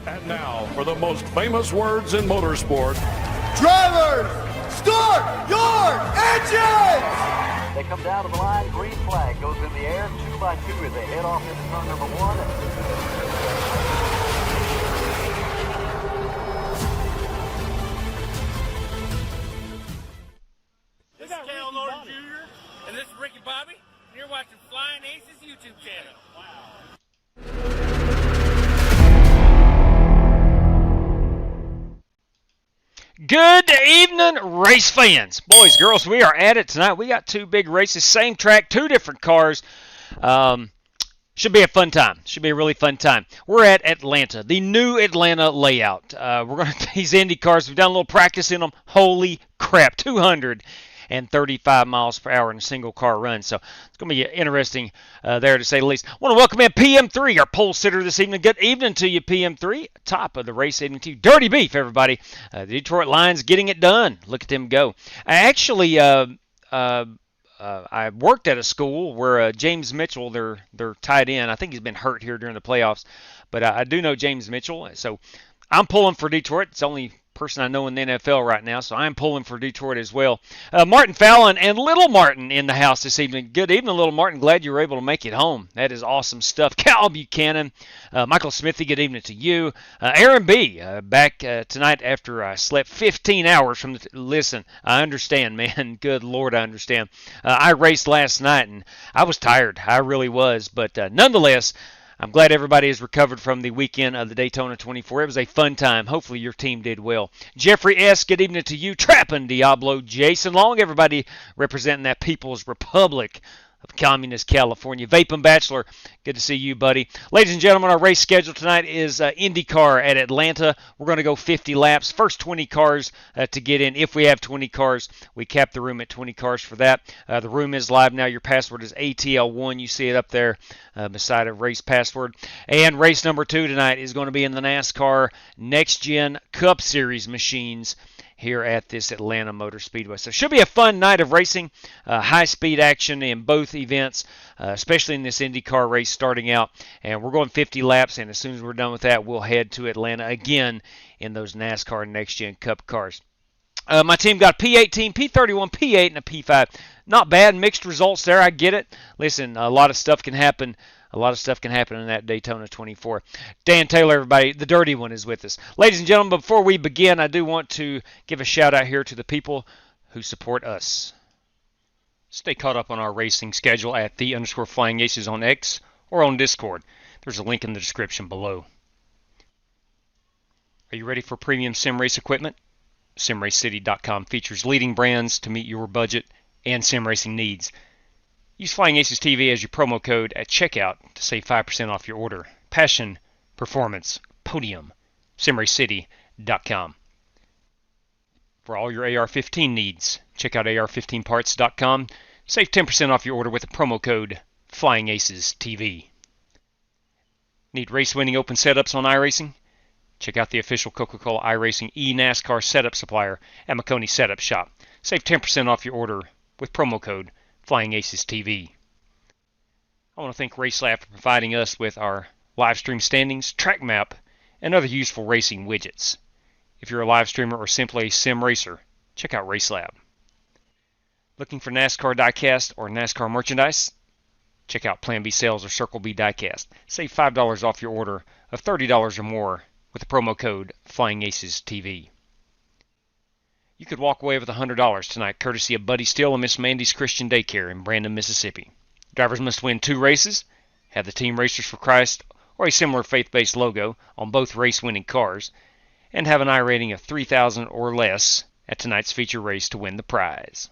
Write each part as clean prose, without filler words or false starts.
And now, for the most famous words in motorsport. Drivers, start your engines! They come down to the line, green flag goes in the air, 2 by 2 as they head off into turn number 1. This is Cal Norton Jr. and this is Ricky Bobby. And you're watching Flying Aces YouTube channel. Wow. Good evening, race fans. Boys, girls, we are at it tonight. We got 2 big races, same track, 2 different cars. Should be a fun time. Should be a really fun time. We're at Atlanta, the new Atlanta layout. We're going to these IndyCars. We've done a little practice in them. Holy crap, 235 miles per hour in a single car run. So it's going to be interesting there to say the least. I want to welcome in PM3, our pole sitter this evening. Good evening to you, PM3. Top of the race evening to you. Dirty Beef, everybody. The Detroit Lions getting it done. Look at them go. I worked at a school where James Mitchell, their tight end, I think he's been hurt here during the playoffs, but I do know James Mitchell, so I'm pulling for Detroit. It's the only person I know in the NFL right now, so I'm pulling for Detroit as well. Martin Fallon and Little Martin in the house this evening. Good evening, Little Martin. Glad you were able to make it home. That is awesome stuff. Cal Buchanan, Michael Smithy, good evening to you. Aaron B., back tonight after I slept 15 hours from the listen, I understand, man. Good Lord, I understand. I raced last night, and I was tired. I really was, but nonetheless, I'm glad everybody has recovered from the weekend of the Daytona 24. It was a fun time. Hopefully your team did well. Jeffrey S., good evening to you. Trappin' Diablo. Jason Long, everybody representing that People's Republic of Communist California. Vaping Bachelor, good to see you, buddy. Ladies and gentlemen, our race schedule tonight is IndyCar at Atlanta. We're going to go 50 laps. First 20 cars to get in. If we have 20 cars, we cap the room at 20 cars for that. The room is live now. Your password is ATL1. You see it up there beside a race password. And race number 2 tonight is going to be in the NASCAR Next Gen Cup Series machines here at this Atlanta Motor Speedway. So it should be a fun night of racing, high-speed action in both events, especially in this IndyCar race starting out. And we're going 50 laps, and as soon as we're done with that, we'll head to Atlanta again in those NASCAR Next Gen Cup cars. My team got P18, P31, P8, and a P5. Not bad, mixed results there. I get it. Listen, a lot of stuff can happen. A lot of stuff can happen in that Daytona 24. Dan Taylor, everybody, the dirty one, is with us. Ladies and gentlemen, before we begin, I do want to give a shout-out here to the people who support us. Stay caught up on our racing schedule at _FlyingAces on X or on Discord. There's a link in the description below. Are you ready for premium sim race equipment? SimRaceCity.com features leading brands to meet your budget and sim racing needs. Use FlyingAcesTV as your promo code at checkout to save 5% off your order. Passion, performance, podium. SimRaceCity.com. For all your AR-15 needs, check out AR15parts.com. Save 10% off your order with the promo code FlyingAcesTV. Need race-winning open setups on iRacing? Check out the official Coca-Cola iRacing NASCAR setup supplier at McConey Setup Shop. Save 10% off your order with promo code FlyingAcesTV. I want to thank RaceLab for providing us with our live stream standings, track map, and other useful racing widgets. If you're a live streamer or simply a sim racer, check out RaceLab. Looking for NASCAR diecast or NASCAR merchandise? Check out Plan B Sales or Circle B Diecast. Save $5 off your order of $30 or more with the promo code FlyingAcesTV. You could walk away with $100 tonight, courtesy of Buddy Steele and Miss Mandy's Christian Daycare in Brandon, Mississippi. Drivers must win 2 races, have the Team Racers for Christ or a similar faith-based logo on both race-winning cars, and have an I rating of 3,000 or less at tonight's feature race to win the prize.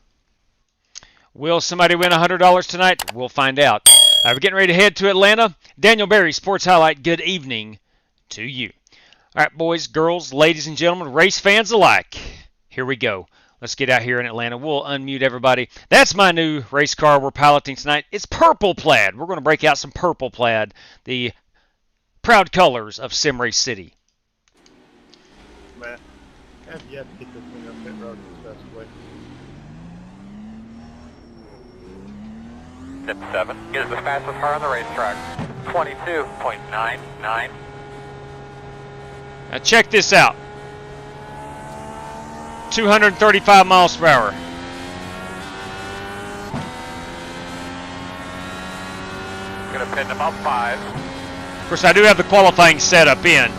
Will somebody win $100 tonight? We'll find out. We're getting ready to head to Atlanta. Daniel Berry, Sports Highlight, good evening to you. All right, boys, girls, ladies and gentlemen, race fans alike. Here we go. Let's get out here in Atlanta. We'll unmute everybody. That's my new race car we're piloting tonight. It's purple plaid. We're going to break out some purple plaid, the proud colors of Sim Race City. Man, I've yet to get this thing up that road successfully. Tip 7 is the fastest car on the racetrack. 22.99. Now check this out. 235 miles per hour. Gonna pin about 5. Of course, I do have the qualifying setup in.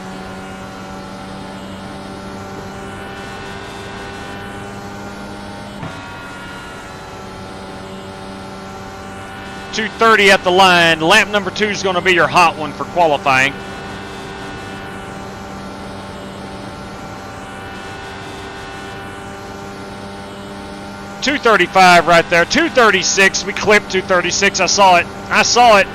.230 at the line. Lap number 2 is going to be your hot one for qualifying. .235 right there. 236. We clipped 236. I saw it. I saw it.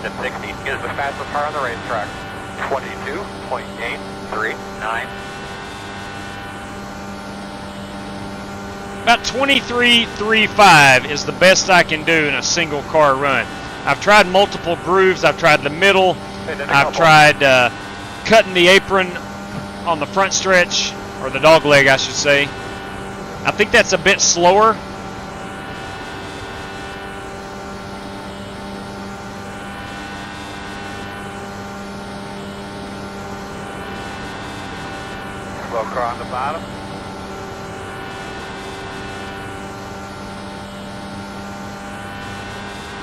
The 60 is the fastest car on the racetrack. 22.839. About 23.35 is the best I can do in a single car run. I've tried multiple grooves. I've tried the middle. I've tried cutting the apron on the front stretch, or the dog leg, I should say. I think that's a bit slower. Slow car on the bottom.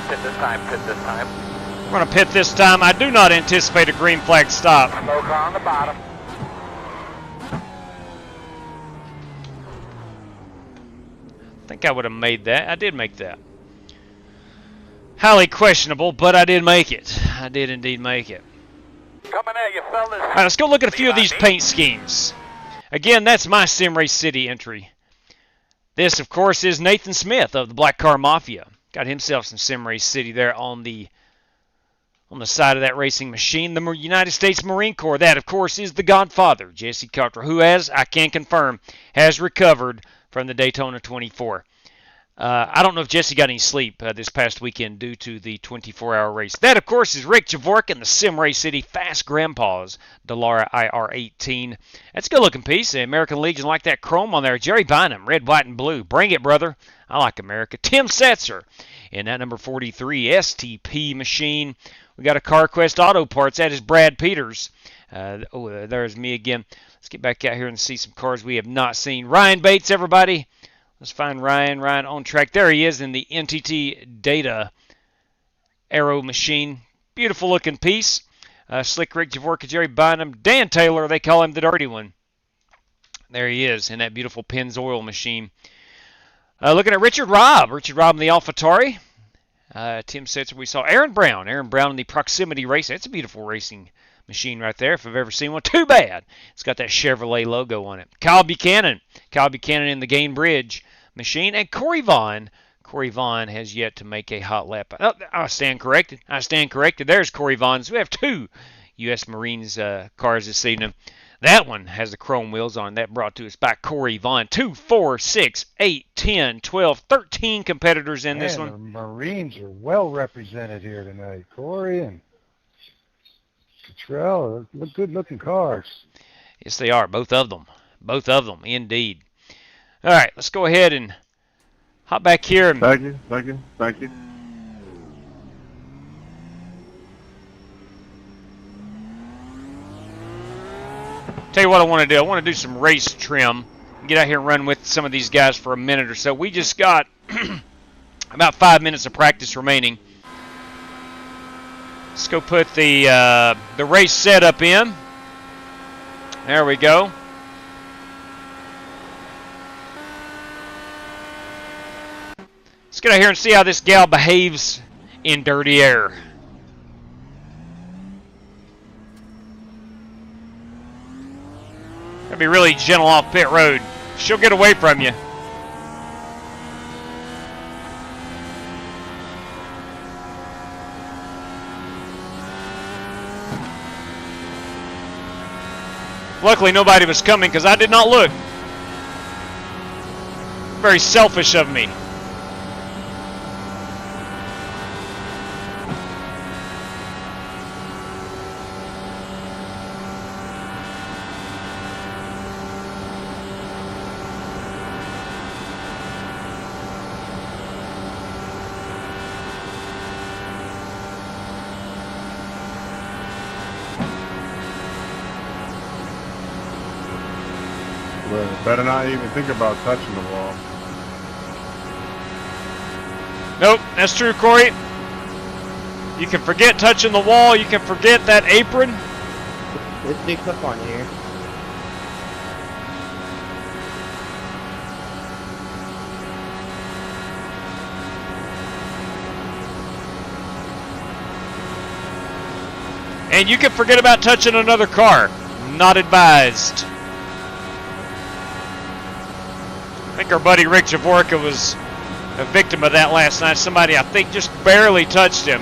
Pit this time, pit this time. We're going to pit this time. I do not anticipate a green flag stop. Slow car on the bottom. I think I would have made that. I did make that. Highly questionable, but I did make it. I did indeed make it. Coming at you, fellas. All right, let's go look at a few of these paint schemes. Again, that's my Sim Race City entry. This, of course, is Nathan Smith of the Black Car Mafia. Got himself some Sim Race City there on the side of that racing machine. The United States Marine Corps. That, of course, is the Godfather, Jesse Cottrell, who, as I can confirm, has recovered from the Daytona 24. I don't know if Jesse got any sleep this past weekend due to the 24-hour race. That, of course, is Rick Javork in the Sim Race City Fast Grandpa's Dallara IR18. That's a good-looking piece. The American Legion like that chrome on there. Jerry Bynum, red, white, and blue. Bring it, brother. I like America. Tim Setzer in that number 43 STP machine. We got a CarQuest Auto Parts. That is Brad Peters. There's me again. Let's get back out here and see some cars we have not seen. Ryan Bates, everybody. Let's find Ryan. Ryan on track. There he is in the NTT Data Aero machine. Beautiful looking piece. Slick Rick Javorka, Jerry Bynum, Dan Taylor. They call him the dirty one. There he is in that beautiful Pennzoil machine. Looking at Richard Robb. Richard Robb in the AlphaTauri. Tim Setzer. We saw Aaron Brown. Aaron Brown in the Proximity Race. That's a beautiful racing machine right there, if I've ever seen one. Too bad it's got that Chevrolet logo on it. Kyle Buchanan in the Gainbridge machine. And Corey Vaughn has yet to make a hot lap. Oh, I stand corrected. There's Corey Vaughn. So we have two U.S. Marines cars this evening. That one has the chrome wheels on. That brought to us by Corey Vaughn. 2, 4, 6, 8, 10, 12, 13 competitors in this one. The Marines are well represented here tonight. Corey and Cottrell, look good-looking cars. Yes, they are. Both of them, indeed. All right, let's go ahead and hop back here. And Thank you. tell you what I want to do. I want to do some race trim. Get out here and run with some of these guys for a minute or so. We just got about 5 minutes of practice remaining. Let's go put the race setup in. There we go. Let's get out here and see how this gal behaves in dirty air. Gotta be really gentle off pit road. She'll get away from you. Luckily, nobody was coming because I did not look. Very selfish of me. Better not even think about touching the wall. Nope, that's true, Corey. You can forget touching the wall. You can forget that apron. Let's do clip on here. And you can forget about touching another car. Not advised. I think our buddy Rick Javorka was a victim of that last night. Somebody, I think, just barely touched him.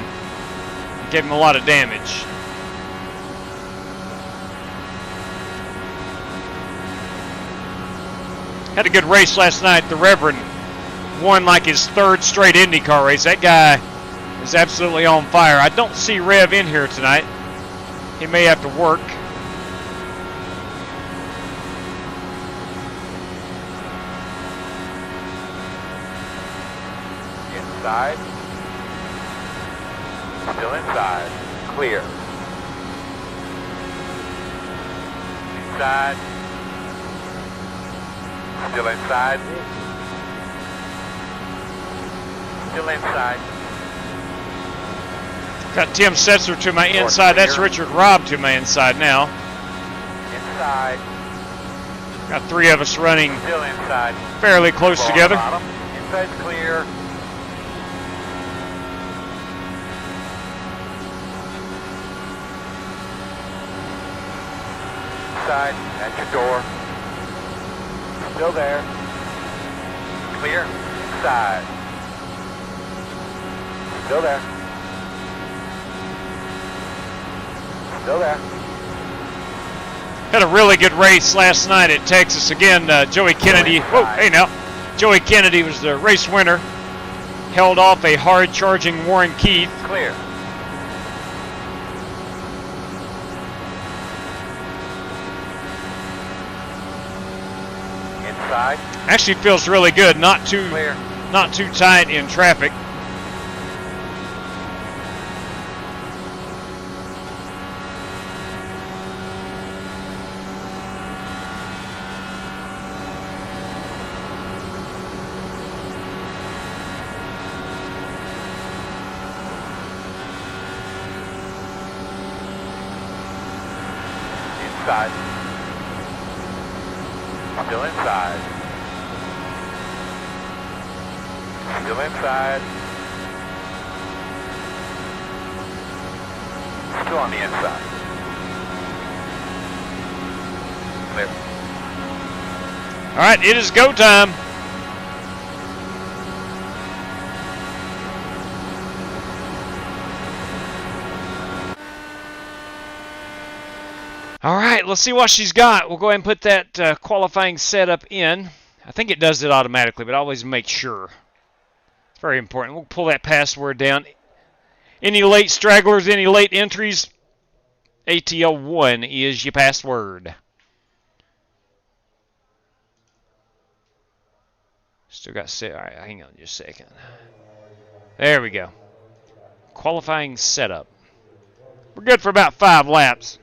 Gave him a lot of damage. Had a good race last night. The Reverend won like his 3rd straight IndyCar race. That guy is absolutely on fire. I don't see Rev in here tonight. He may have to work. Inside. Still inside. Clear. Inside. Still inside. Still inside. Got Tim Setzer to my inside. That's Richard Robb to my inside now. Inside. Got 3 of us running Still inside. fairly close Ball together. bottom. Inside's clear. Inside. At your door. Still there. Clear. Inside. Still there. Still there. Had a really good race last night at Texas. Again, Joey Kennedy. Whoa, hey now. Joey Kennedy was the race winner. Held off a hard-charging Warren Keith. Clear. Inside. Actually feels really good. Not too Clear. tight in traffic. Inside. Still inside. Still inside. Still on the inside. Clear. All right, it is go time. All right, let's see what she's got. We'll go ahead and put that qualifying setup in. I think it does it automatically, but always make sure. It's very important. We'll pull that password down. Any late stragglers, any late entries, ATL1 is your password. Still got set. All right, hang on just a second. There we go. Qualifying setup. We're good for about 5 laps.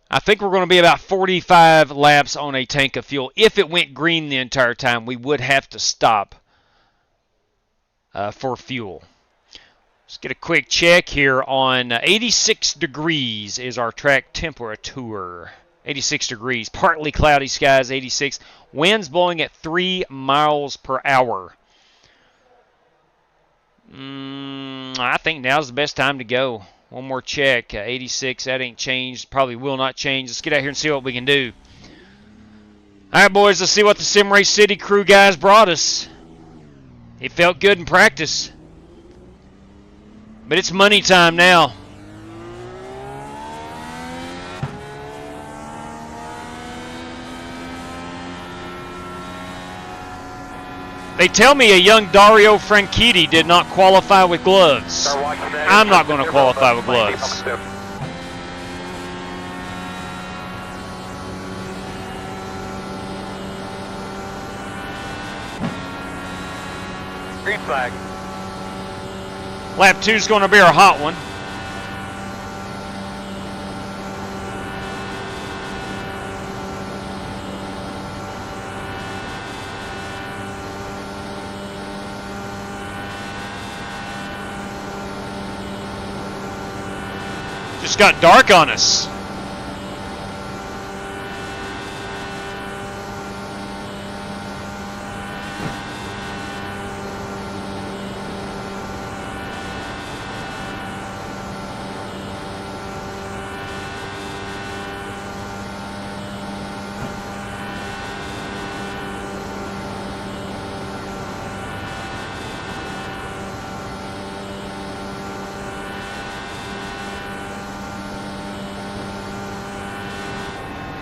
I think we're going to be about 45 laps on a tank of fuel. If it went green the entire time, we would have to stop for fuel. Let's get a quick check here on 86 degrees is our track temperature. 86 degrees. Partly cloudy skies, 86. Winds blowing at 3 miles per hour. I think now's the best time to go. One more check. 86, that ain't changed. Probably will not change. Let's get out here and see what we can do. All right, boys, let's see what the Sim Race City crew guys brought us. It felt good in practice. But it's money time now. They tell me a young Dario Franchitti did not qualify with gloves. I'm not going to qualify with gloves. Green flag. Lap 2 is going to be our hot one. Just got dark on us.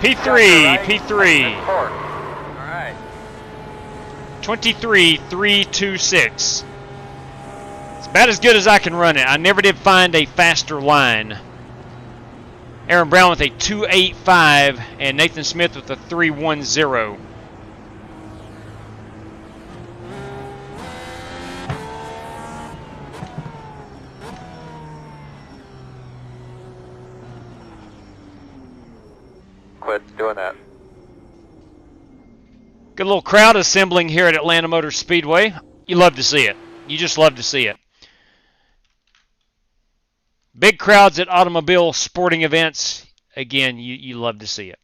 P3, P3. All right. 23.326. It's about as good as I can run it. I never did find a faster line. Aaron Brown with a 2.85 and Nathan Smith with a 3.10. Quit doing that. Good little crowd assembling here at Atlanta Motor Speedway. You love to see it. You just love to see it. Big crowds at automobile sporting events. Again, you love to see it.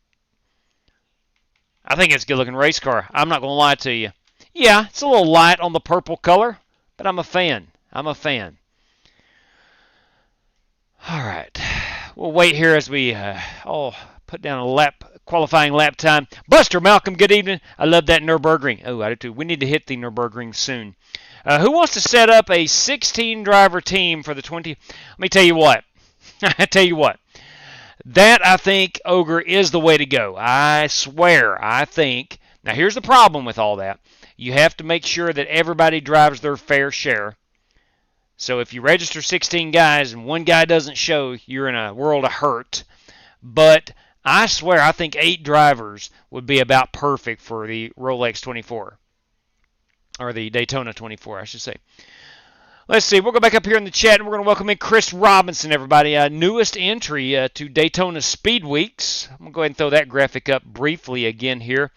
I think it's a good-looking race car. I'm not going to lie to you. Yeah, it's a little light on the purple color, but I'm a fan. I'm a fan. All right. We'll wait here as we put down a qualifying lap time. Buster Malcolm, good evening. I love that Nürburgring. Oh, I do too. We need to hit the Nürburgring soon. Who wants to set up a 16-driver team for the 20? Let me tell you what. I tell you what. That, I think, Ogre, is the way to go. I swear, I think. Now, here's the problem with all that. You have to make sure that everybody drives their fair share. So if you register 16 guys and one guy doesn't show, you're in a world of hurt. But I swear, I think 8 drivers would be about perfect for the Rolex 24. Or the Daytona 24, I should say. Let's see. We'll go back up here in the chat, and we're going to welcome in Chris Robinson, everybody. Newest entry to Daytona Speed Weeks. I'm going to go ahead and throw that graphic up briefly again here.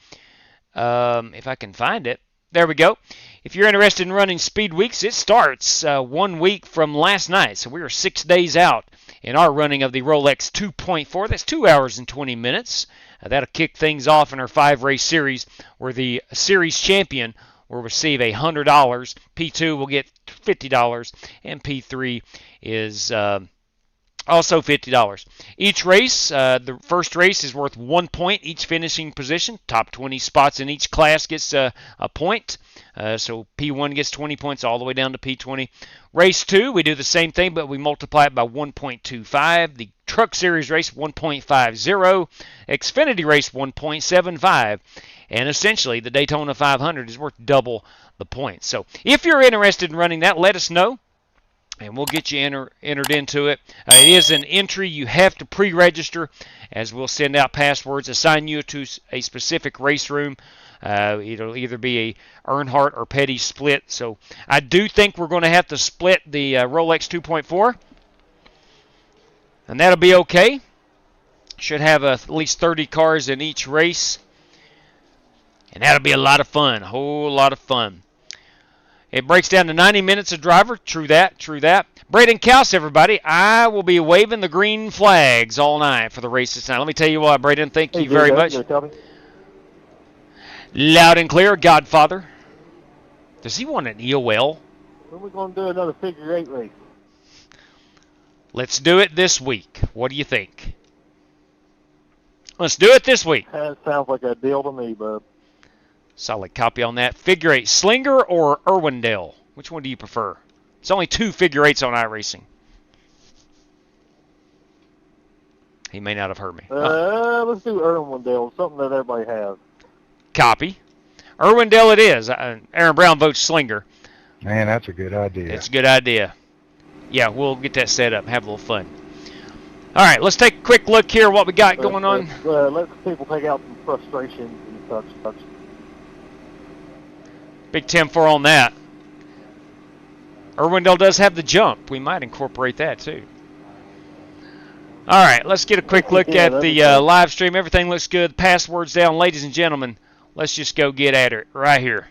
If I can find it. There we go. If you're interested in running Speed Weeks, it starts 1 week from last night. So we are 6 days out in our running of the Rolex 2.4. That's 2 hours and 20 minutes. That'll kick things off in our 5-race series, where the series champion will receive $100. P2 will get $50, and P3 is also $50. Each race, the first race is worth 1 point each finishing position. Top 20 spots in each class gets a point. So P1 gets 20 points all the way down to P20. Race 2, we do the same thing, but we multiply it by 1.25. The Truck Series race, 1.50. Xfinity race, 1.75. And essentially, the Daytona 500 is worth double the points. So if you're interested in running that, let us know, and we'll get you entered into it. It is an entry. You have to pre-register, as we'll send out passwords, assign you to a specific race room. It'll either be a Earnhardt or Petty split. So I do think we're going to have to split the Rolex 2.4, and that'll be okay. Should have at least 30 cars in each race, and that'll be a lot of fun, a whole lot of fun. It breaks down to 90 minutes a driver. True that, true that. Braden Kous, everybody. I will be waving the green flags all night for the races tonight. Let me tell you what, Braden, thank you very much. Loud and clear, Godfather. Does he want an EOL? When are we going to do another figure 8 race? Let's do it this week. What do you think? Let's do it this week. That sounds like a deal to me, bub. Solid copy on that. Figure 8, Slinger or Irwindale? Which one do you prefer? It's only 2 figure 8s on iRacing. He may not have heard me. Let's do Irwindale, something that everybody has. Copy. Irwindale it is. Aaron Brown votes Slinger. Man, that's a good idea. It's a good idea. Yeah, we'll get that set up. Have a little fun. All right, let's take a quick look here what we got going on. Let people take out some frustrations and such. Big 10-4 on that. Irwindale does have the jump. We might incorporate that too. All right, let's get a quick look at the live stream. Everything looks good. Passwords down. Ladies and gentlemen, let's just go get at it right here.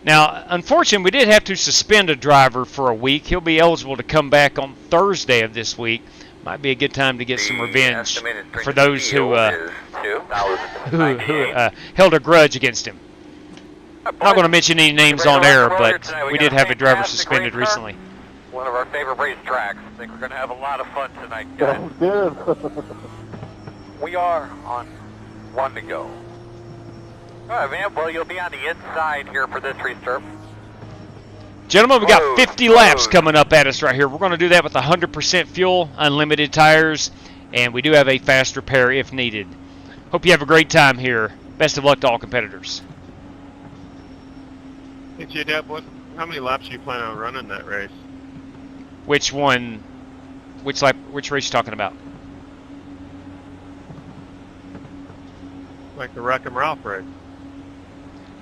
Now, unfortunately, we did have to suspend a driver for a week. He'll be eligible to come back on Thursday of this week. Might be a good time to get some revenge for those who held a grudge against him. I'm not going to mention any names on air, but we did have a driver suspended recently. One of our favorite race tracks. I think we're going to have a lot of fun tonight, guys. Good. We are on 1 to go. All right, man. Well, you'll be on the inside here for this restart. Gentlemen, we got 50 laps coming up at us right here. We're going to do that with 100% fuel, unlimited tires, and we do have a fast repair if needed. Hope you have a great time here. Best of luck to all competitors. Hey, J-Dub, how many laps do you plan on running that race? Which one? Which lap? Which race you talking about? Like the Wreck 'em Ralph race.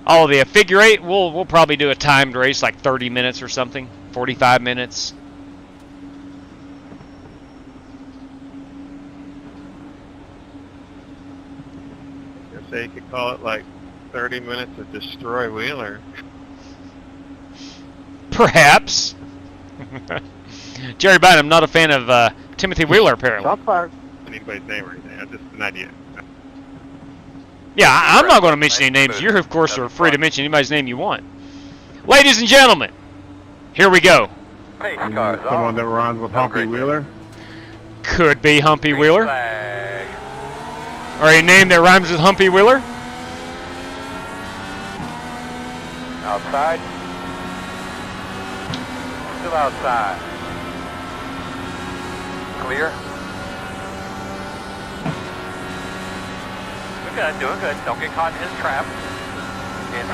Oh, the figure eight. We'll probably do a timed race, like 30 minutes or something, 45 minutes. I say you could call it like 30 minutes of Destroy Wheeler. Perhaps. Jerry Bynum, not a fan of Timothy Wheeler, apparently. Not fired. Anybody's name or anything. That's just an idea. Yeah, I'm not going to mention any names. You, of course, are free to mention anybody's name you want. Ladies and gentlemen, here we go. Pace cars Someone that runs with Humpy Wheeler? Could be Humpy Wheeler. Or a name that rhymes with Humpy Wheeler. Outside. Still outside. Clear. Doing good. Don't get caught in his trap.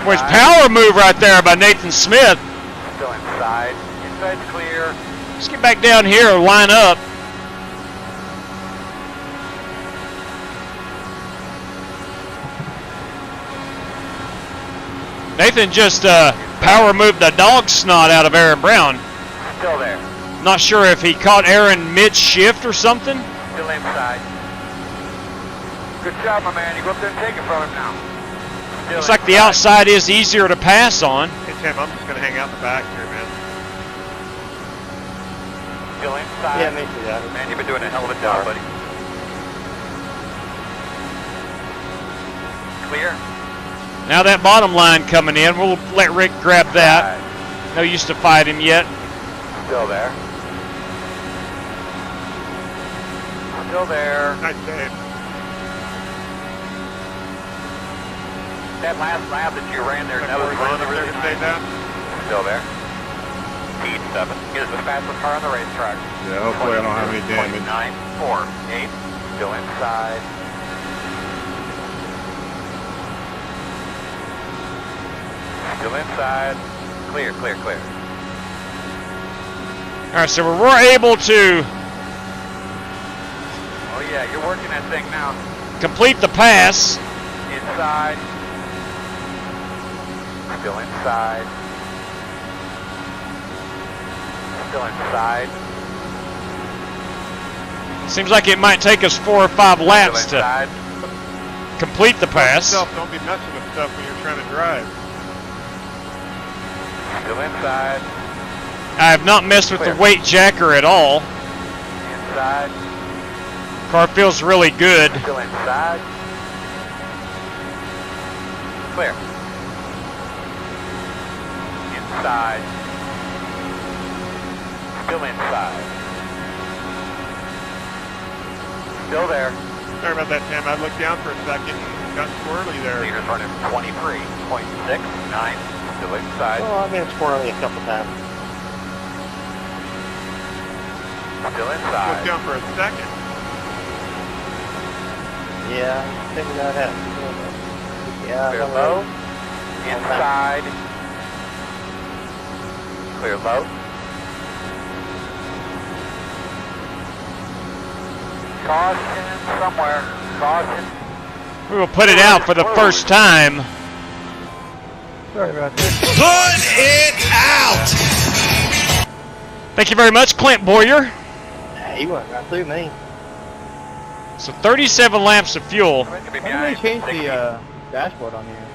Boys, power move right there by Nathan Smith. Still inside. Inside's clear. Let's get back down here and line up. Nathan just power moved the dog snot out of Aaron Brown. Still there. Not sure if he caught Aaron mid-shift or something. Still inside. Good job, my man. You go up there and take it from him now. Still Looks like the outside is easier to pass on. Hey, Tim, I'm just going to hang out in the back here, man. Still inside. Yeah, me too, yeah. Man, you've been doing a hell of a job, buddy. Clear. Now that bottom line coming in, we'll let Rick grab that. No use to fight him yet. Still there. Still there. Nice save. That last lap that you ran there, that was really stay down. Still there. Speed 7 is the fastest car on the racetrack. Yeah, hopefully I don't have any damage. 948. Still inside. Still inside. Clear, clear, clear. All right, so we're able to Oh yeah, you're working that thing now. complete the pass. Inside. Still inside. Still inside. Seems like it might take us 4 or 5 laps Still inside. to complete the pass. Don't be messing with stuff when you're trying to drive. Still inside. I have not messed with the weight jacker at all. Inside. Car feels really good. Still inside. Clear. Inside. Still inside. Still there. Sorry about that, Tim. I looked down for a second and got squirrely there. Leader's running 23.69. Still inside. Oh, I've been squirrely a couple times. Still Looked inside. down for a second. Yeah, I think that happened. Yeah, Clear I know. low. Inside. Clear low. Caution somewhere. Caution. We will put it out for the first time. Sorry about that. Put it out! Thank you very much, Clint Boyer. He went right through me. So 37 laps of fuel. Why did they change the dashboard on here?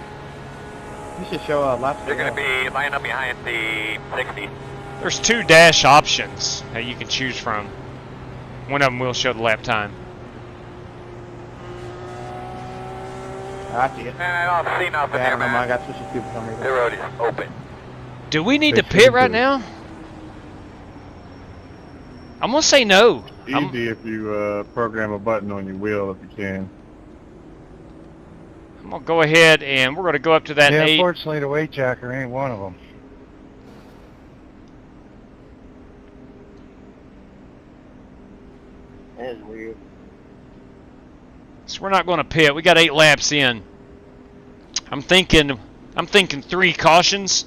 You should show laps. They're going to be lined up behind the 60. There's 2 dash options that you can choose from. One of them will show the lap time. I see it. And I don't see nothing Yeah, there, I man. got such a stupid something. The road is open. Do we need They to pit should right do. now? I'm gonna say no. Easy if you program a button on your wheel if you can. I'm gonna go ahead and we're gonna go up to that Yeah, 8. unfortunately, the weight jacker ain't one of them. That is weird. So we're not gonna pit. We got 8 laps in. I'm thinking 3 cautions.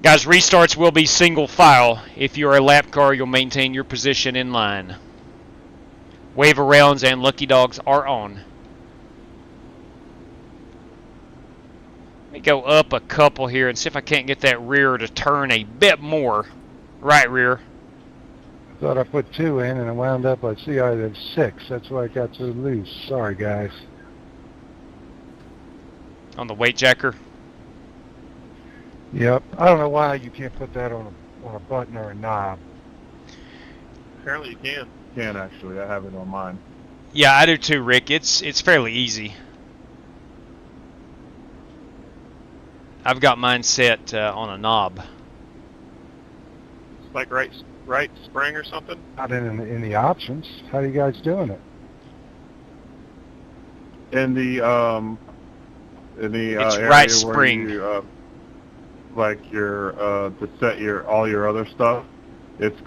Guys, restarts will be single file. If you're a lap car, you'll maintain your position in line. Wave arounds and lucky dogs are on. Let me go up a couple here and see if I can't get that rear to turn a bit more. Right rear. Thought I put 2 in and I wound up, I see I had 6. That's why I got so loose. Sorry, guys. On the weight jacker. Yep. I don't know why you can't put that on a button or a knob. Apparently you can. You can actually. I have it on mine. Yeah, I do too, Rick. It's fairly easy. I've got mine set on a knob. It's like right spring or something. Not in the options. How are you guys doing it? In the It's area right where spring. you, like your to set all your other stuff, it's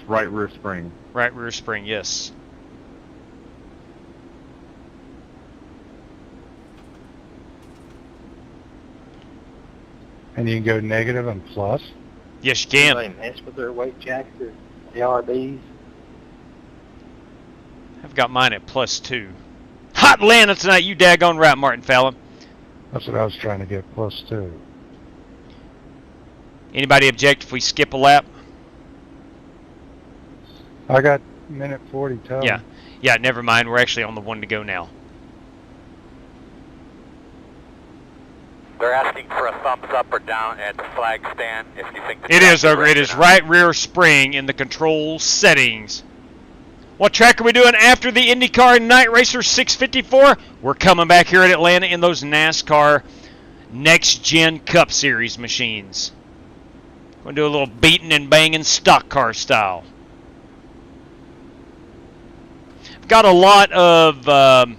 right rear spring. Right rear spring, yes. And you can go negative and plus. Yes, you can. They mess with their weight jackets or ARBs. I've got mine at +2. Hot Atlanta tonight, you daggone right, Martin Fallon. That's what I was trying to get, +2. Anybody object if we skip a lap? I got minute 40 total. Yeah. Yeah, never mind. We're actually on the 1 to go now. They're asking for a thumbs up or down at the flag stand if you think the It track is, Ogre. It right is or not. right rear spring in the control settings. What track are we doing after the IndyCar Night Racer 654? We're coming back here at Atlanta in those NASCAR Next Gen Cup Series machines. Going to do a little beating and banging stock car style. I've got a lot of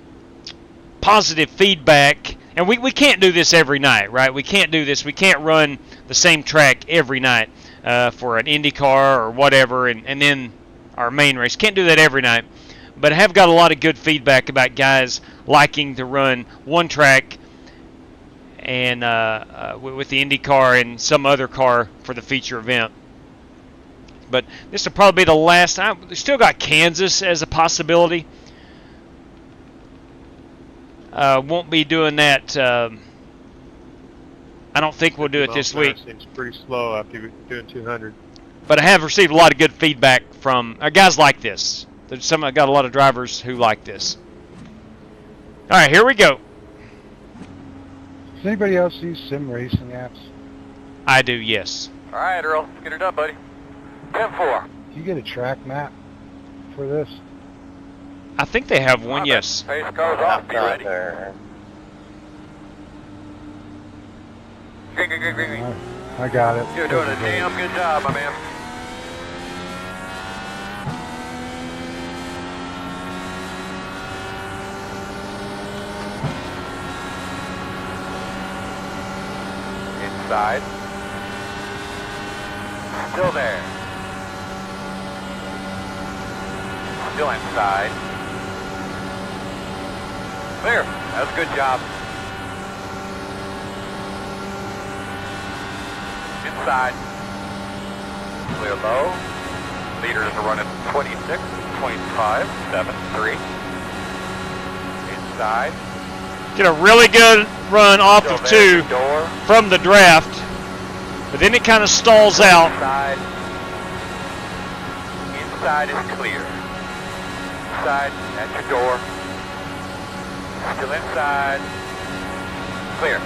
positive feedback. And we can't do this every night, right? We can't do this. We can't run the same track every night for an IndyCar or whatever, and then our main race. Can't do that every night. But I have got a lot of good feedback about guys liking to run one track and with the IndyCar and some other car for the feature event. But this will probably be the last time. We still got Kansas as a possibility. Won't be doing that. I don't think we'll do it this week. Seems pretty slow after doing 200. But I have received a lot of good feedback from guys like this. I got a lot of drivers who like this. All right, here we go. Does anybody else use sim racing apps? I do, yes. All right, Earl, let's get her done, buddy. 10-4. Do you get a track map for this? I think they have one, yes. Pace car's off, be ready. There. Green, green, green, green, green. Alright, I got it. You're doing a damn good job, my man. Inside. Still there. Still inside. Clear. That's a good job. Inside. Clear low. Leaders are running 26, 25, 7, 3. Inside. Get a really good run off Still of there, 2 door. from the draft. But then it kind of stalls out. Inside. Inside is clear. Inside at your door. Still inside. Clear.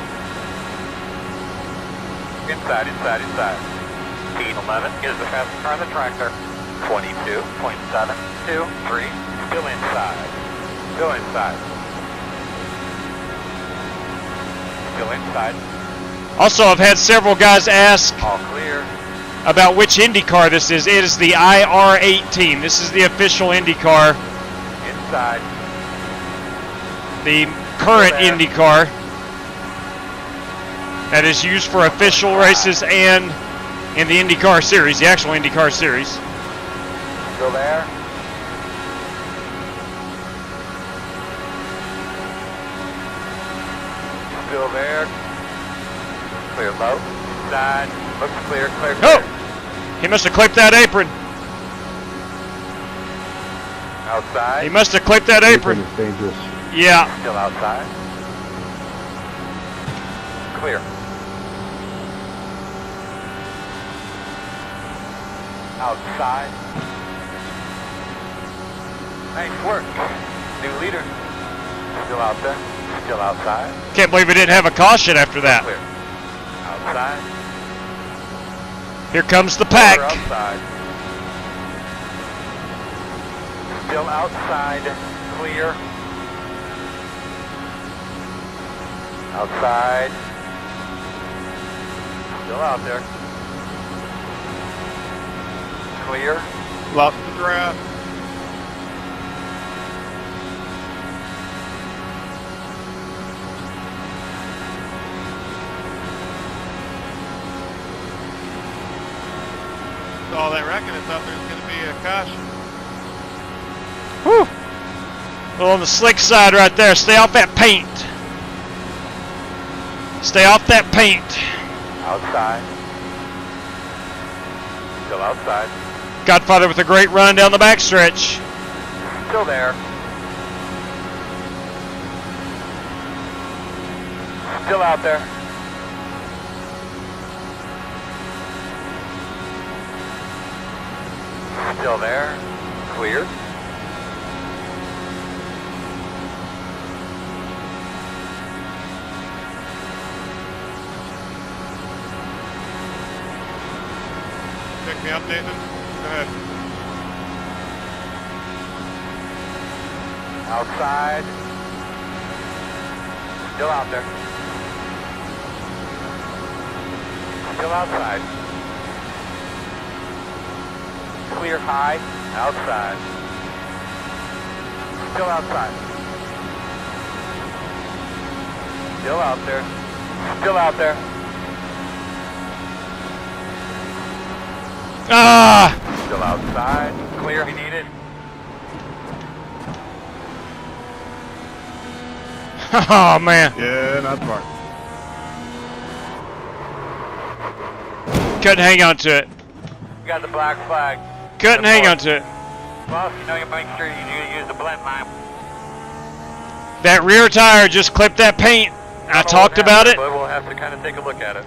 Inside, inside, inside. Speed 11 is the fastest car on the tractor. 22.723. Still inside. Still inside. Still inside. Also, I've had several guys ask All clear. about which IndyCar this is. It is the IR18. This is the official IndyCar, Inside. the current IndyCar that is used for official races and in the IndyCar series, the actual IndyCar series. Still there. Still there. Clear low. Side. Looks clear, clear, clear. Oh! He must have clipped that apron. Outside. He must have clipped that apron. It's dangerous. Yeah. Still outside. Clear. Outside. Nice work. New leader. Still out there. Still outside. Can't believe we didn't have a caution after that. Clear. Outside. Here comes the pack. Still outside. Still outside. Clear. Outside. Still out there. Clear. Lost the draft. All that wrecking is up, there's going to be a caution. Whew. Well, on the slick side right there. Stay off that paint. Stay off that paint. Outside. Still outside. Godfather with a great run down the backstretch. Still there. Still out there. Still there. Cleared. Pick me up, Nathan. Go ahead. Outside. Still out there. Still outside. Clear high. Outside. Still outside. Still out there. Still out there. Ah! Still outside. Clear if you need it. Oh, man. Yeah, not smart. Couldn't hang on to it. You got the black flag. Couldn't hang on to it. Well, you know, you make sure you use the blend line. That rear tire just clipped that paint. I talked about it. But we'll have to kind of take a look at it.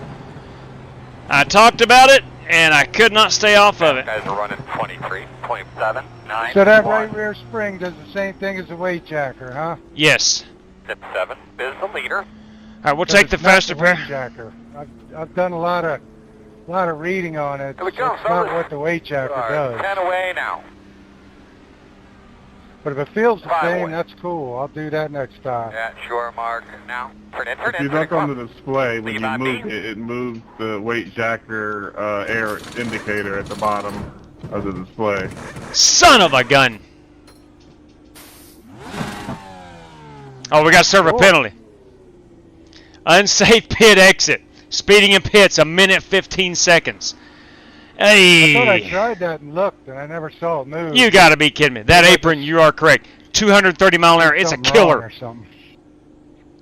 I talked about it, and I could not stay off of it. Guys are running 23.79. So that right rear spring does the same thing as the weight jacker, huh? Yes. Tip 7 is the leader. All right, we'll So take the it's not faster weight pair. jacker. I've done a lot of reading on it. Here we It's go, not fellas. what the weight jacker All right, does. 10 away now. But if it feels the 5 same, away. that's cool. I'll do that next time. Yeah, sure, Mark. Now, turn in, turn If in. you turn look in, on come the on. display, when Leave you on move me. it, it moves the weight jacker air indicator at the bottom of the display. Son of a gun. Oh, we got to serve a Cool. penalty. Unsafe pit exit. Speeding in pits, 1 minute 15 seconds. I thought I Hey. tried that and looked, and I never saw it move. You got to be kidding me. That apron, you are correct. 230 mile an hour. It's a Something wrong killer. or something.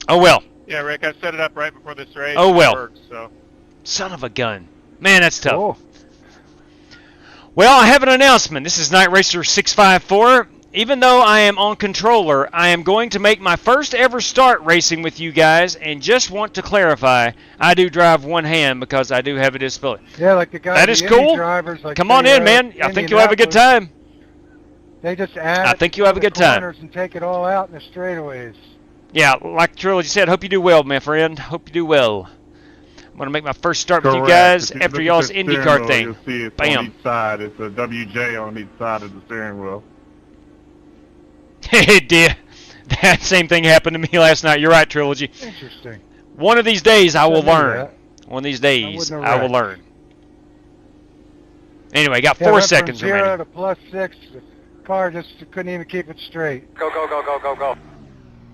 Oh, well. Yeah, Rick, I set it up right before this race. Oh, well. It works, so. Son of a gun. Man, that's tough. Cool. Well, I have an announcement. This is Night Racer 654. Even though I am on controller, I am going to make my first ever start racing with you guys, and just want to clarify, I do drive one hand because I do have a disability. Yeah, like the guys. That is the Indy cool. Drivers, like Come on they, in, man. I think you'll have a good time. They just add. I think you'll have a good time. corners and take it all out in the straightaways. Yeah, like Trilogy said, hope you do well, my friend. Hope you do well. I'm going to make my first start with you guys If you after look y'all's at the steering IndyCar wheel, thing. You'll see it's Bam. on each side. It's a WJ on each side of the steering wheel. It did. That same thing happened to me last night. You're right, Trilogy. Interesting. One of these days I will Didn't know learn. that. One of these days wouldn't have I will wrecked. learn. Anyway, got Yeah, 4 went seconds from 0 remaining. to +6. The car just couldn't even keep it straight. Go, go, go, go, go, go.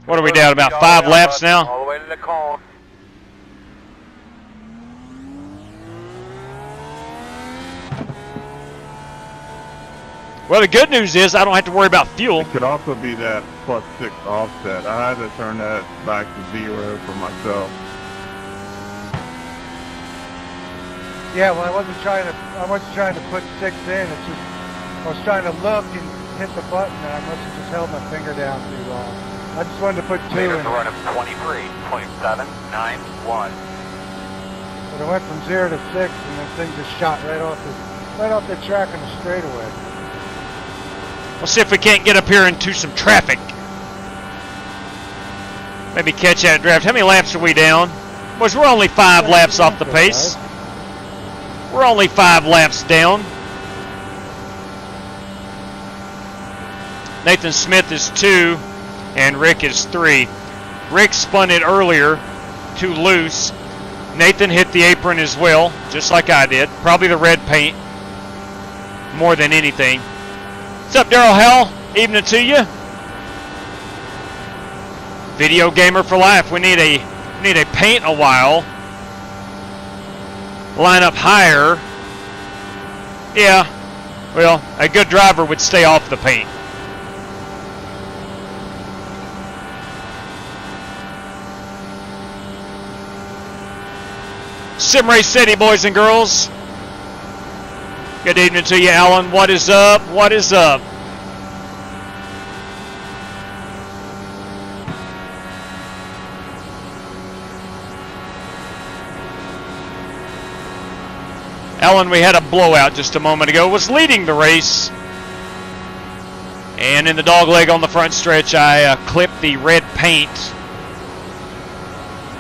What are we down, about 5 laps now? All the way to the cone. Well, the good news is I don't have to worry about fuel. It could also be that +6 offset. I had to turn that back to 0 for myself. Yeah, well, I wasn't trying to put 6 in. It's just I was trying to look and hit the button, and I must have just held my finger down too long. I just wanted to put 2 Leaders in. are running 23.791. But I went from 0 to 6, and the thing just shot right off the track on the straightaway. We'll see if we can't get up here into some traffic. Maybe catch that draft. How many laps are we down? Boys, we're only 5 laps off the pace. We're only 5 laps down. Nathan Smith is 2, and Rick is 3. Rick spun it earlier, too loose. Nathan hit the apron as well, just like I did. Probably the red paint, more than anything. What's up, Daryl Hell? Evening to you. Video gamer for life. We need a paint a while. Line up higher. Yeah. Well, a good driver would stay off the paint. Sim Race City, boys and girls. Good evening to you, Alan. What is up? What is up? Alan, we had a blowout just a moment ago. Was leading the race. And in the dog leg on the front stretch, I clipped the red paint.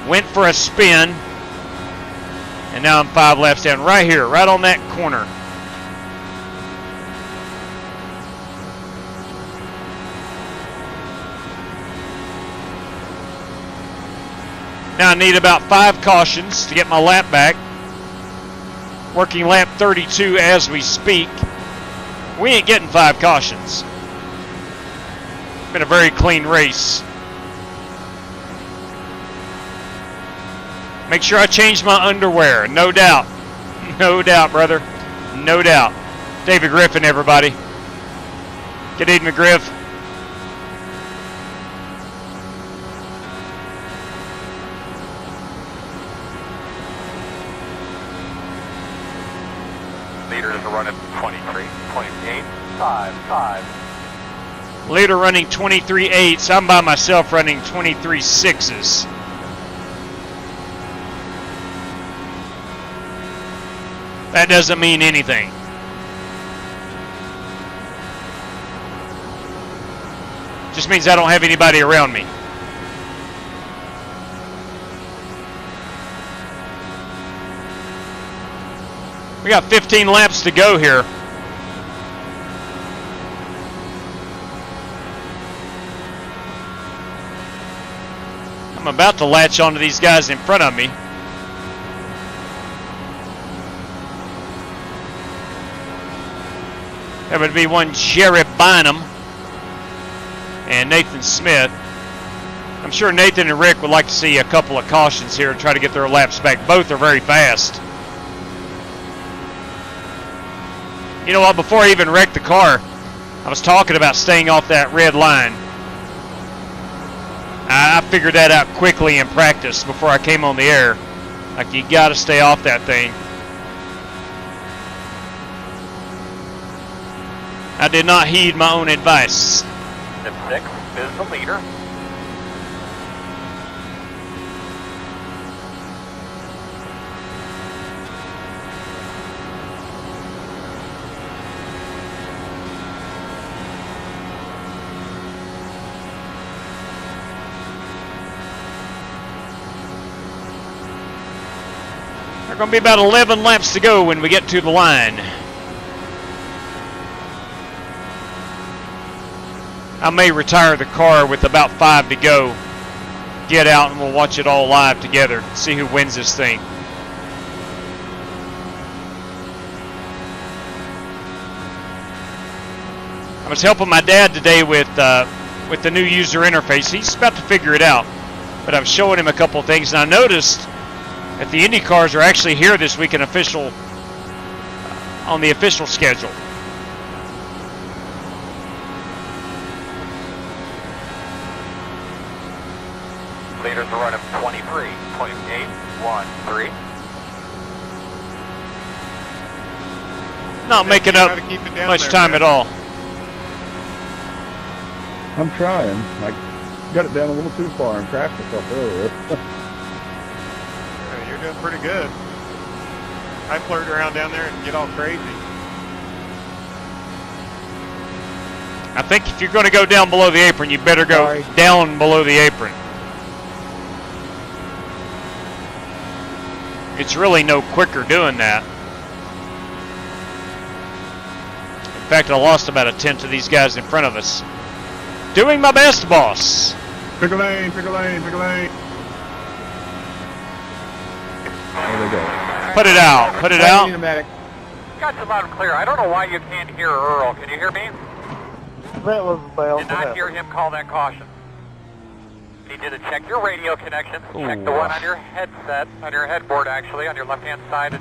Went for a spin. And now I'm 5 laps down right here, right on that corner. Now I need about 5 cautions to get my lap back. Working lap 32 as we speak. We ain't getting 5 cautions. Been a very clean race. Make sure I change my underwear, no doubt. No doubt, brother. No doubt. David Griffin, everybody. Good evening, Griff. Leaders are running 23.855. Leader running 23.8s. I'm by myself running 23.6s. That doesn't mean anything. Just means I don't have anybody around me. We got 15 laps to go here. I'm about to latch onto these guys in front of me. That would be one Jerry Bynum and Nathan Smith. I'm sure Nathan and Rick would like to see a couple of cautions here and try to get their laps back. Both are very fast. You know what, before I even wrecked the car, I was talking about staying off that red line. I figured that out quickly in practice before I came on the air. Like, you got to stay off that thing. I did not heed my own advice. The 6 is the leader. There are going to be about 11 laps to go when we get to the line. I may retire the car with about 5 to go. Get out and we'll watch it all live together. See who wins this thing. I was helping my dad today with the new user interface. He's about to figure it out, but I was showing him a couple of things, and I noticed that the IndyCars are actually here this week on the official schedule. Leaders are running 23.813. Not making up much time at all. I'm trying. I got it down a little too far and crashed myself earlier. Yeah, you're doing pretty good. I flirt around down there and get all crazy. I think if you're going to go down below the apron, you better go down below the apron. It's really no quicker doing that. In fact, I lost about a tenth to these guys in front of us. Doing my best, boss. Pick a lane, pick a lane, pick a lane. There they go. Put it out, put it out. Got you loud and clear. I don't know why you can't hear Earl. Can you hear me? That was Bell. Did not hear him call that caution. Need you to check your radio connections. Check the one on your headset, on your headboard actually, on your left-hand side,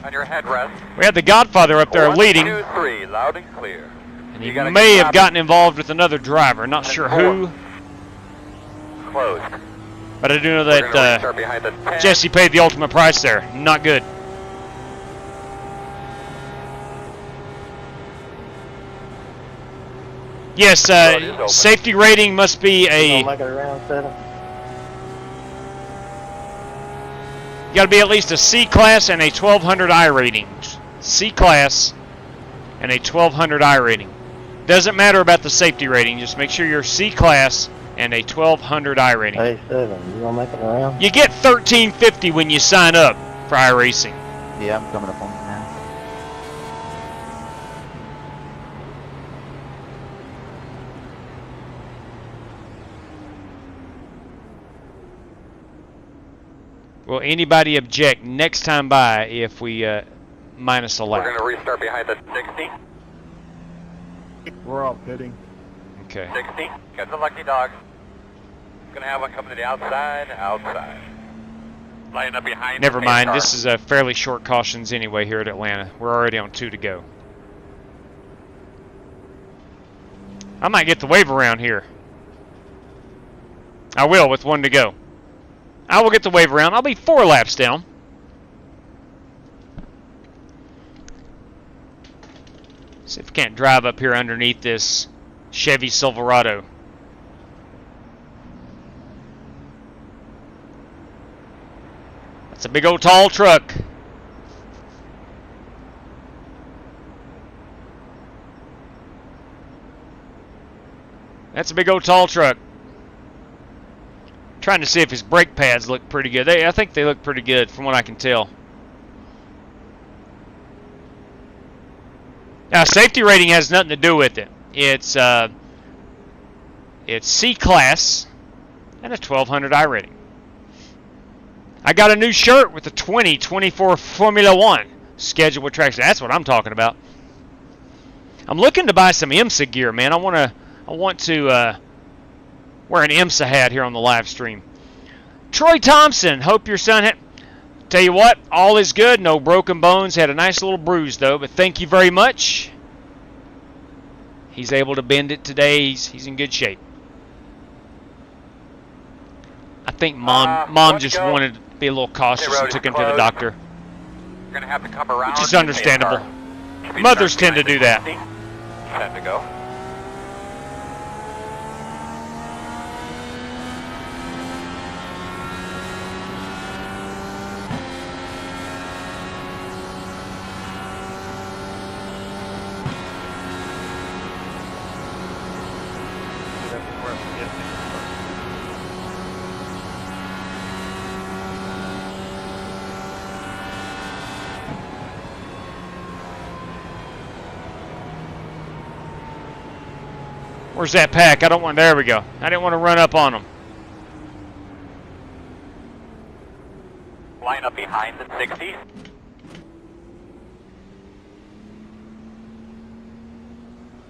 on your headrest. We had the Godfather up there leading. 1, 2, 3, loud and clear. And he may have gotten involved with another driver. Not sure who. Closed. But I do know that Jesse paid the ultimate price there. Not good. Yes, safety rating must be a... Make it around 7. You got to be at least a C class and a 1200 I rating. C class and a 1200 I rating. Doesn't matter about the safety rating. Just make sure you're C class and a 1200 I rating. A7, you gonna make it around? You get $13.50 when you sign up for iRacing. Yeah, I'm coming up on it now. Will anybody object next time by if we minus a lap? We're going to restart behind the 60. We're all pitting. Okay. 60. Got the lucky dog. Going to have one coming to the outside. Lining up behind. Never mind. This is a fairly short cautions anyway here at Atlanta. We're already on 2 to go. I might get the wave around here. I will with 1 to go. I will get the wave around. I'll be 4 laps down. See if we can't drive up here underneath this Chevy Silverado. That's a big old tall truck. That's a big old tall truck. Trying to see if his brake pads look pretty good. I think they look pretty good from what I can tell. Now, safety rating has nothing to do with it. It's C class and a 1200 I rating. I got a new shirt with the 2024 Formula One scheduled traction. That's what I'm talking about. I'm looking to buy some IMSA gear, man. I want to wear an IMSA hat here on the live stream. Troy Thompson, hope your son had... Tell you what, all is good. No broken bones. Had a nice little bruise, though, but thank you very much. He's able to bend it today. He's in good shape. I think Mom just wanted to be a little cautious and took him to the doctor. You're going to have to come around. Which is understandable. Mothers tend to do that. 10 to go. Where's that pack? I don't want. There we go. I didn't want to run up on them. Line up behind the 60s.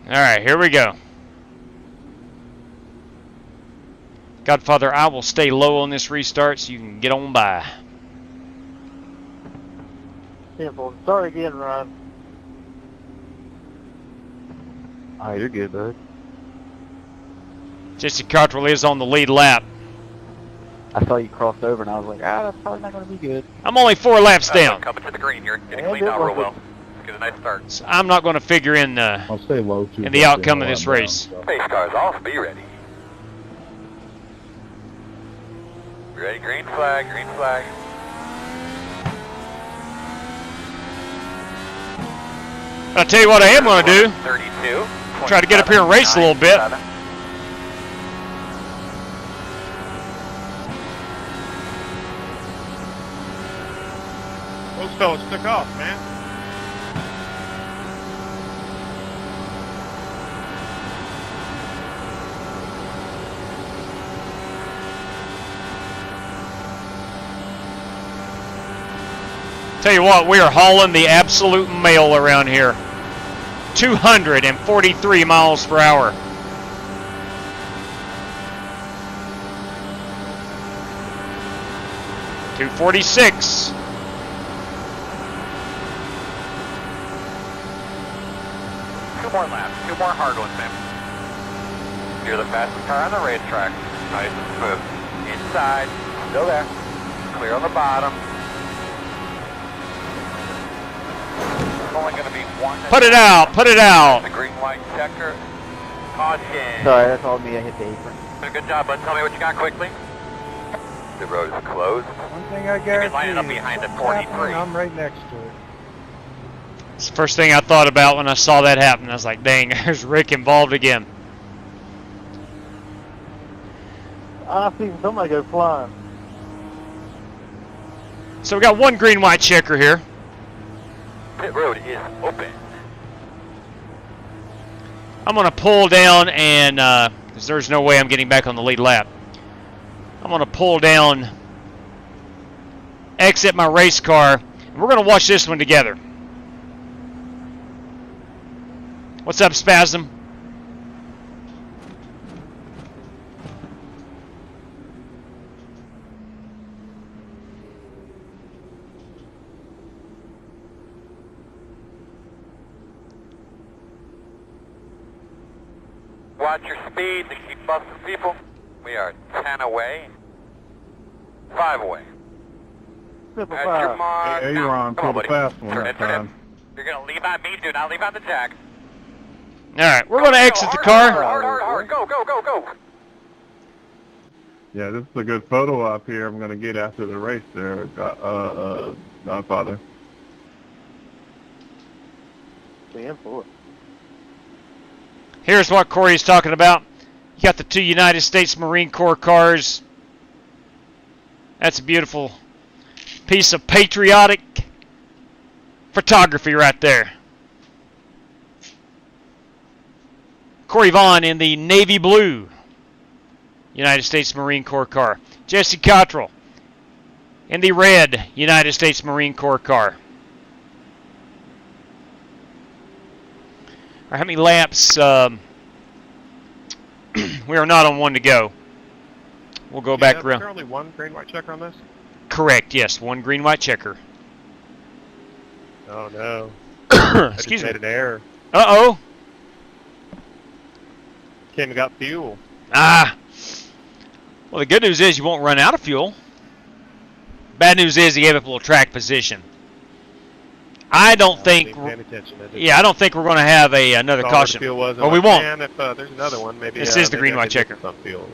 All right, here we go. Godfather, I will stay low on this restart so you can get on by. Simple. Sorry again, Ryan. Oh, you're good, bud. Jesse Cottrell is on the lead lap. I saw you cross over, and I was like, that's probably not going to be good. I'm only 4 laps down. Coming to the green. You're getting And cleaned it out real wasn't. well. Get a nice start. So I'm not going to figure in I'll stay low too. the outcome of this race. Pace cars off. Be ready. Ready? Green flag. Green flag. I'll tell you what I am going to do. 32. Try to get up here and race a little bit. 27. Those fellas took off, man. Tell you what, we are hauling the absolute mail around here. 243 miles per hour. .246. Two more laps. Two more hard ones, man. You're the fastest car on the racetrack. Nice and smooth. Inside. Still there. Clear on the bottom. There's only going to be one. Put it out. Put it out. The green white checker. Caution. Sorry, that's all me. I hit the apron. Good job, bud. Tell me what you got quickly. The road is closed. One thing I You can guarantee line it up behind the 43. I'm right next to it. It's the first thing I thought about when I saw that happen. I was like, dang, there's Rick involved again. I seen somebody go flying. So we got one green white checker here. Pit road is open. I'm going to pull down and, because there's no way I'm getting back on the lead lap. I'm going to pull down, exit my race car, and we're going to watch this one together. What's up, Spasm? Watch your speed to keep busting people. We are 10 away. 5 away. Simple At your 5. mark. Hey, Now, Aaron, come on, pull the buddy. fast one Turn that it, turn it. time. You're going to leave on me. Do not leave on the jack. All right, we're going to exit the Hard, car. hard. Go, go, go, go. Yeah, this is a good photo up here. I'm gonna get after the race there, Godfather. Being for it. Here's what Corey's talking about. You got the 2 United States Marine Corps cars. That's a beautiful piece of patriotic photography right there. Corey Vaughn in the navy blue United States Marine Corps car. Jesse Cottrell in the red United States Marine Corps car. All right, how many laps? We are not on 1 to go. We'll go back Is around. there only one green white checker on this? Correct, yes. 1 green, white checker. Oh no. I Excuse just me. made an error. Uh-oh. Came and got fuel. Ah. Well, the good news is you won't run out of fuel. Bad news is he gave up a little track position. I don't think. Paying attention. Yeah, I don't think we're going to have another caution. Fuel was. Well, we won't. Man, if there's another one, maybe. This is the maybe green I white could get checker. Some fuel.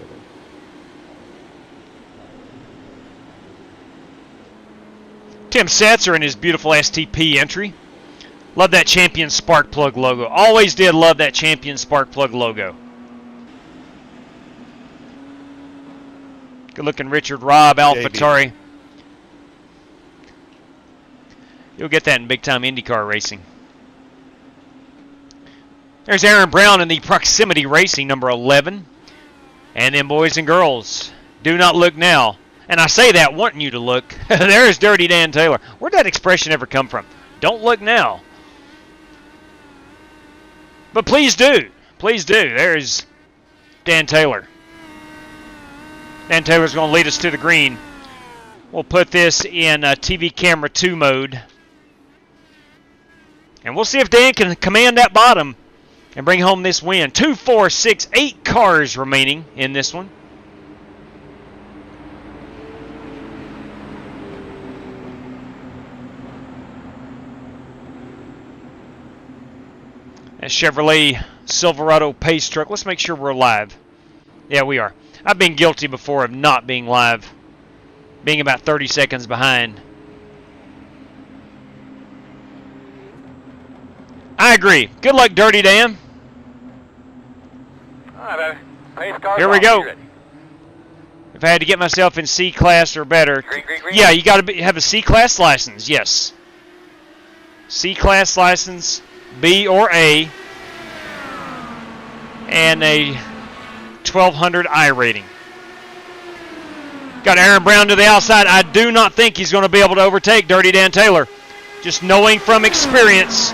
Tim Setzer in his beautiful STP entry. Love that Champion Spark Plug logo. Always did love that Champion Spark Plug logo. Good looking Richard Robb, AlphaTauri. You'll get that in big time IndyCar racing. There's Aaron Brown in the proximity racing, number 11. And then, boys and girls, do not look now. And I say that wanting you to look. There's Dirty Dan Taylor. Where'd that expression ever come from? Don't look now. But please do. Please do. There's Dan Taylor. Dan Taylor's going to lead us to the green. We'll put this in TV camera 2 mode. And we'll see if Dan can command that bottom and bring home this win. 2, 4, 6, 8 cars remaining in this one. A Chevrolet Silverado Pace truck. Let's make sure we're live. Yeah, we are. I've been guilty before of not being live, being about 30 seconds behind. I agree. Good luck, Dirty Dan. All right, baby. Pace cars Here we off. go. You ready? If I had to get myself in C class or better, Green, green, green. yeah, you got to have a C class license. Yes, C class license, B or A, and a 1200 I rating. Got Aaron Brown to the outside. I do not think he's going to be able to overtake Dirty Dan Taylor. Just knowing from experience,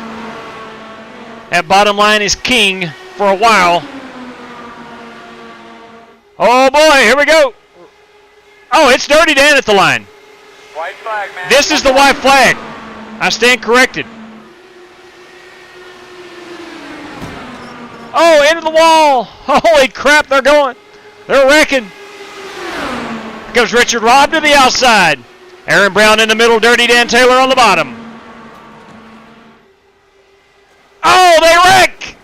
that bottom line is king for a while. Oh boy, here we go. Oh, it's Dirty Dan at the line. White flag, man. This is the white flag. I stand corrected. Oh, into the wall. Holy crap, they're going. They're wrecking. Here comes Richard Robb to the outside. Aaron Brown in the middle, Dirty Dan Taylor on the bottom. Oh, they wreck.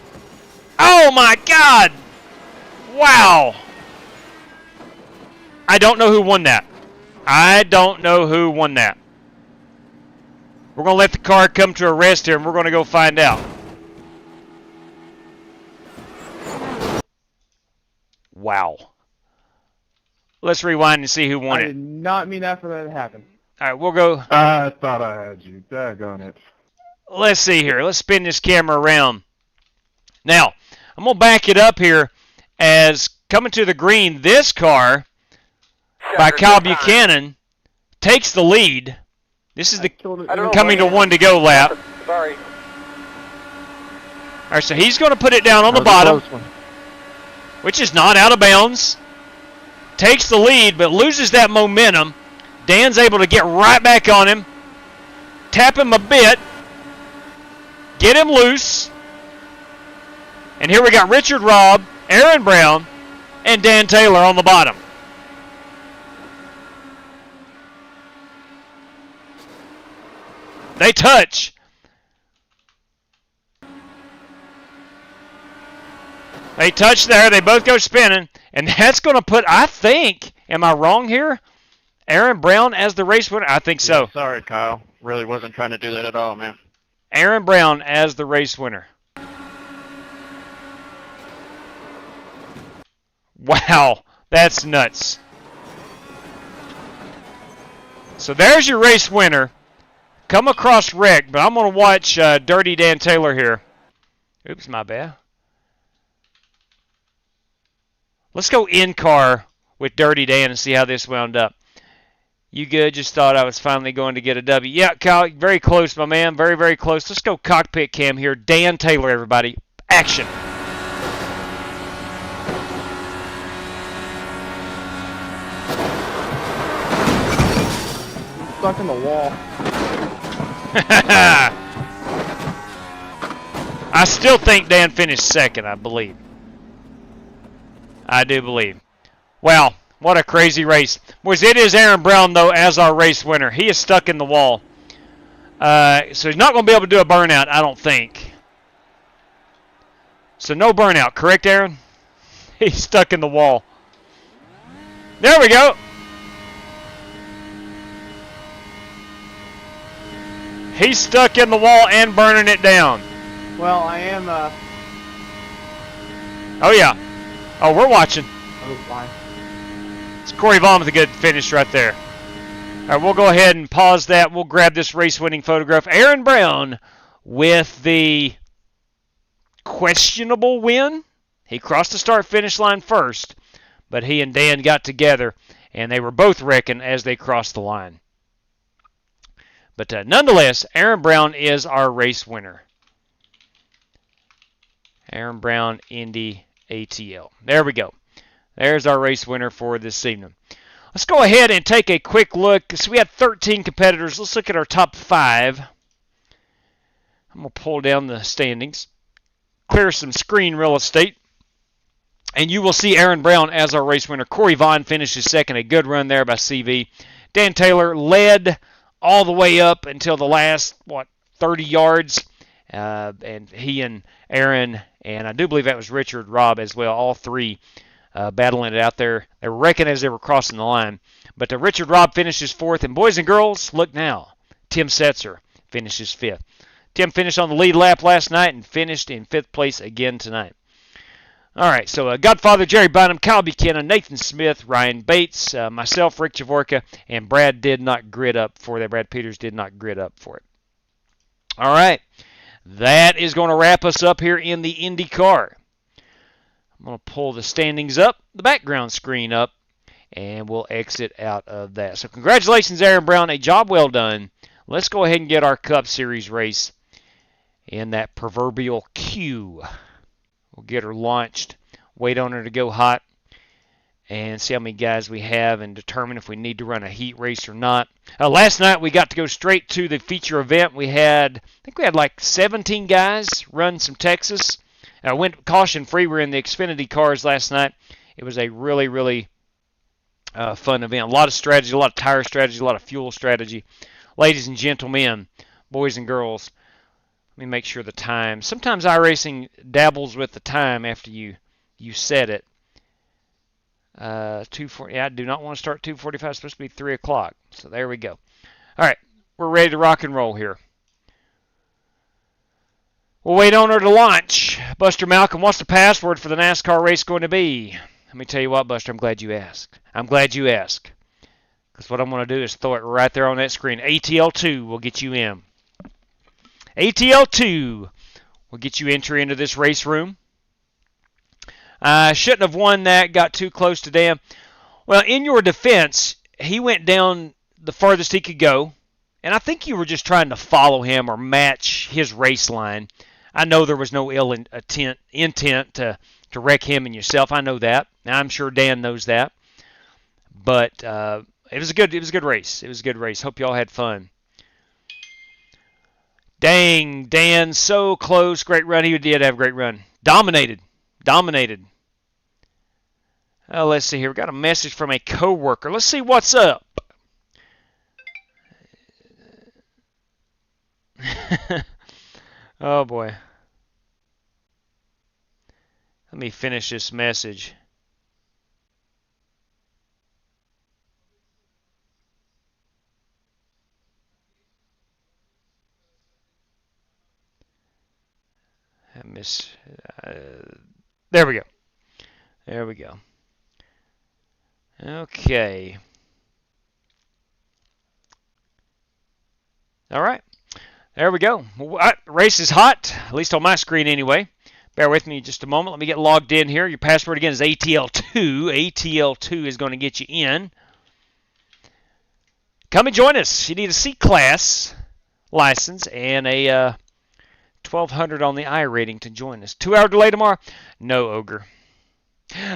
Oh, my God. Wow. I don't know who won that. I don't know who won that. We're going to let the car come to a rest here, and we're going to go find out. Wow. Let's rewind and see who won I it. did not mean that for that to happen. All right, we'll go. I thought I had you. Daggone it. Let's see here. Let's spin this camera around. Now, I'm going to back it up here as coming to the green, this car by Kyle Buchanan takes the lead. This is the coming to 1 to go lap. Sorry. All right, so he's going to put it down on the bottom, which is not out of bounds. Takes the lead, but loses that momentum. Dan's able to get right back on him, tap him a bit, get him loose. And here we got Richard Robb, Aaron Brown, and Dan Taylor on the bottom. They touch. They touch there. They both go spinning. And that's going to put, I think, am I wrong here? Aaron Brown as the race winner? I think so. Yeah, sorry, Kyle. Really wasn't trying to do that at all, man. Aaron Brown as the race winner. Wow, that's nuts. So there's your race winner. Come across wreck, but I'm going to watch Dirty Dan Taylor here. Oops, my bad. Let's go in car with Dirty Dan and see how this wound up. You good? Just thought I was finally going to get a W. Yeah, Kyle, very close, my man. Very, very close. Let's go cockpit cam here. Dan Taylor, everybody. Action. Stuck in the wall. I still think Dan finished second, I believe. I do believe. Wow, what a crazy race. Boys, it is Aaron Brown, though, as our race winner. He is stuck in the wall. So he's not going to be able to do a burnout, I don't think. So no burnout, correct, Aaron? He's stuck in the wall. There we go. He's stuck in the wall and burning it down. Well, I am, Oh, yeah. Oh, we're watching. oh, fine. It's Corey Vaughn with a good finish right there. All right, we'll go ahead and pause that. We'll grab this race-winning photograph. Aaron Brown with the questionable win. He crossed the start-finish line first, but he and Dan got together, and they were both wrecking as they crossed the line. But nonetheless, Aaron Brown is our race winner. Aaron Brown, Indy ATL. There we go. There's our race winner for this evening. Let's go ahead and take a quick look. So we had 13 competitors. Let's look at our top 5. I'm going to pull down the standings, clear some screen real estate, and you will see Aaron Brown as our race winner. Corey Vaughn finishes second. A good run there by CV. Dan Taylor led all the way up until the last, 30 yards. And he and Aaron, and I do believe that was Richard Robb as well, all three battling it out there. They were wrecking as they were crossing the line. But Richard Robb finishes 4th. And boys and girls, look now. Tim Setzer finishes 5th. Tim finished on the lead lap last night and finished in 5th place again tonight. All right, so Godfather Jerry Bynum, Kyle Buchanan, Nathan Smith, Ryan Bates, myself, Rick Javorka, and Brad did not grid up for that. Brad Peters did not grid up for it. All right, that is going to wrap us up here in the IndyCar. I'm going to pull the standings up, the background screen up, and we'll exit out of that. So congratulations, Aaron Brown. A job well done. Let's go ahead and get our Cup Series race in that proverbial queue. We'll get her launched, wait on her to go hot, and see how many guys we have and determine if we need to run a heat race or not. Last night we got to go straight to the feature event. I think we had like 17 guys run some Texas. I went caution-free. We were in the Xfinity cars last night. It was a really, really fun event. A lot of strategy, a lot of tire strategy, a lot of fuel strategy. Ladies and gentlemen, boys and girls, let me make sure the time. Sometimes iRacing dabbles with the time after you set it. 2:40. Yeah, I do not want to start 2:45. It's supposed to be 3 o'clock. So there we go. All right, we're ready to rock and roll here. We'll wait on her to launch. Buster Malcolm, what's the password for the NASCAR race going to be? Let me tell you what, Buster, I'm glad you asked. I'm glad you asked. Because what I'm going to do is throw it right there on that screen. ATL2 will get you in. ATL2 will get you entry into this race room. I shouldn't have won that. Got too close to Dan. Well, in your defense, he went down the farthest he could go. And I think you were just trying to follow him or match his race line. I know there was no ill intent to wreck him and yourself. I know that. Now, I'm sure Dan knows that. But it was a good race. It was a good race. Hope you all had fun. Dang, Dan, so close. Great run. He did have a great run. Dominated. Let's see here. We got a message from a coworker. Let's see what's up. Oh, boy. Let me finish this message. There we go. There we go. Okay. All right. There we go. Race is hot, at least on my screen anyway. Bear with me just a moment. Let me get logged in here. Your password again is ATL2. ATL2 is going to get you in. Come and join us. You need a C-Class license and a 1200 on the I rating to join us. 2-hour delay tomorrow? No, Ogre.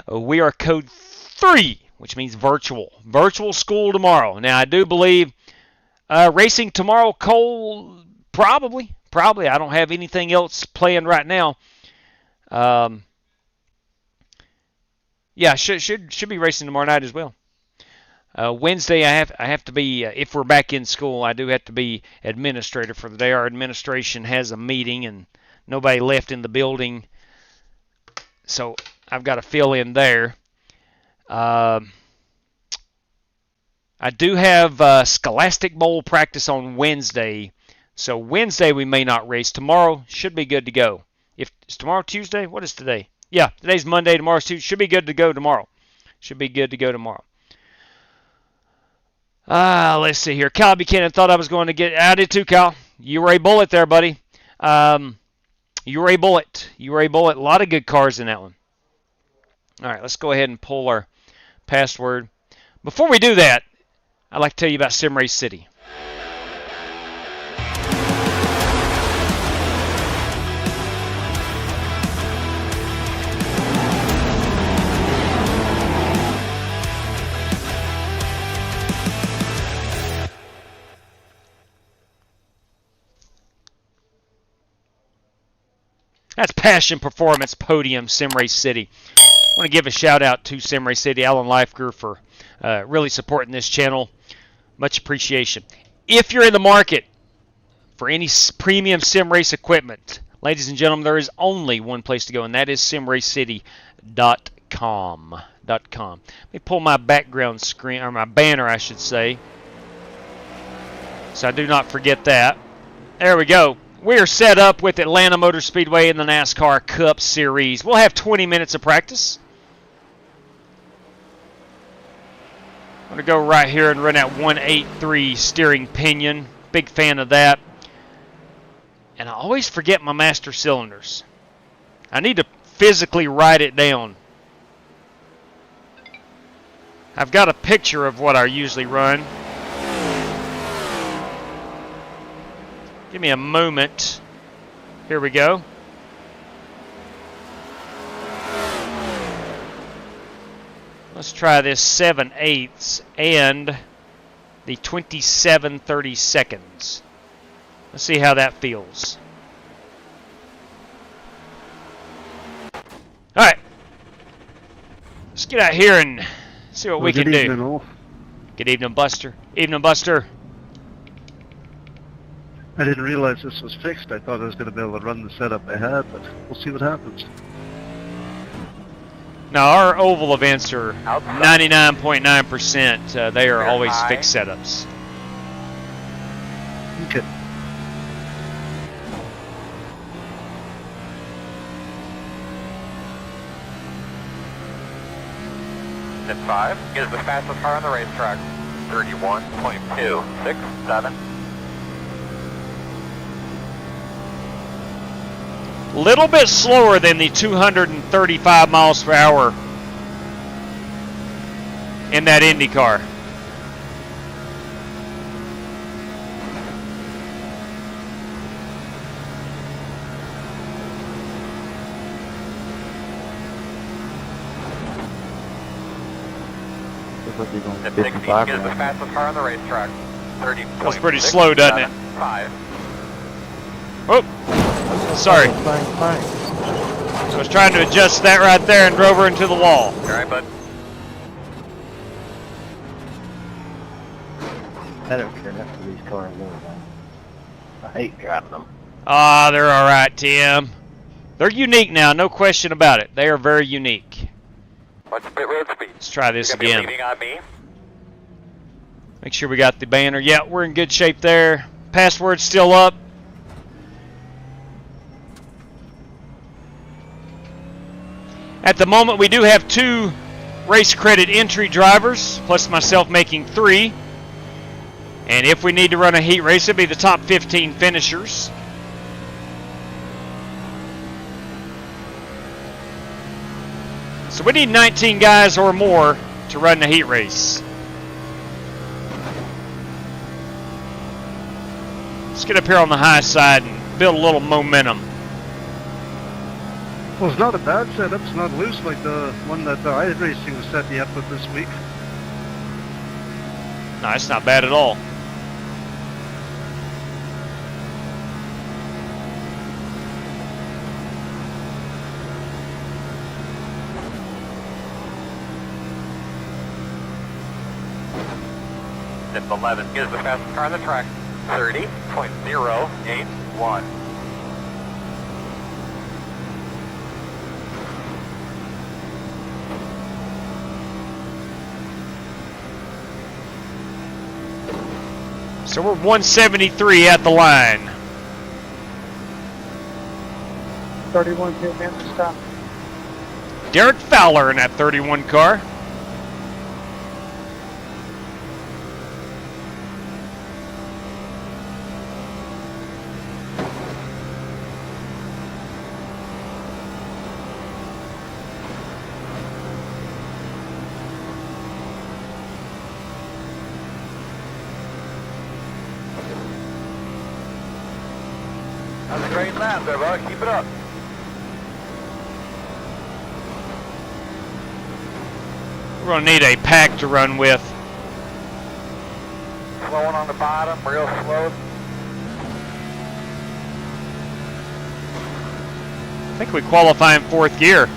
We are code 3, which means virtual. Virtual school tomorrow. Now, I do believe racing tomorrow, Cole, probably. I don't have anything else planned right now. Yeah, should be racing tomorrow night as well. Wednesday, I have to be, if we're back in school, I do have to be administrator for the day. Our administration has a meeting and nobody left in the building, so I've got to fill in there. I do have Scholastic Bowl practice on Wednesday, so Wednesday we may not race. Tomorrow should be good to go. Is tomorrow Tuesday? What is today? Yeah, today's Monday, tomorrow's Tuesday. Should be good to go tomorrow. Let's see here. Kyle Buchanan thought I was going to get... I did too, Kyle. You were a bullet there, buddy. You were a bullet. You were a bullet. A lot of good cars in that one. All right, let's go ahead and pull our password. Before we do that, I'd like to tell you about Sim Race City. That's Passion Performance Podium Sim Race City. I want to give a shout out to Sim Race City, Alan Leifger, for really supporting this channel. Much appreciation. If you're in the market for any premium sim race equipment, ladies and gentlemen, there is only one place to go, and that is simracecity.com. Let me pull my background screen, or my banner, I should say, so I do not forget that. There we go. We are set up with Atlanta Motor Speedway in the NASCAR Cup Series. We'll have 20 minutes of practice. I'm going to go right here and run that 183 steering pinion. Big fan of that. And I always forget my master cylinders. I need to physically write it down. I've got a picture of what I usually run. Give me a moment. Here we go. Let's try this 7/8 and the 27/30 seconds. Let's see how that feels. All right. Let's get out here and see what we can do. Good evening, all. Good evening, Buster. Evening, Buster. I didn't realize this was fixed. I thought I was going to be able to run the setup I had, but we'll see what happens. Now, our oval events are 99.9%. They are always fixed setups. Okay. At 5 is the fastest car on the racetrack. 31.267. Little bit slower than the 235 miles per hour in that IndyCar. At 16 is the fastest car on the racetrack. 30. That's pretty slow, doesn't it? 5. Oh, sorry. Fine. I was trying to adjust that right there and drove her into the wall. All right, bud. I don't care enough for these cars anyway. I hate driving them. Ah, they're all right, Tim. They're unique now, no question about it. They are very unique. What's the pit road speed? Let's try this You're gonna again. be leaning on me? Make sure we got the banner. Yeah, we're in good shape there. Password's still up. At the moment, we do have 2 race credit entry drivers, plus myself making 3. And if we need to run a heat race, it'll be the top 15 finishers. So we need 19 guys or more to run the heat race. Let's get up here on the high side and build a little momentum. Well, it's not a bad setup. It's not loose like the one that iRacing was set me up with this week. No, it's not bad at all. At 11 is the fastest car on the track. 30.081. So we're 173 at the line. 31 pit man to stop. Derek Fowler in that 31 car. That's a great lap there, bud. Keep it up. We're going to need a pack to run with. Slowing on the bottom, real slow. I think we qualify in 4th gear.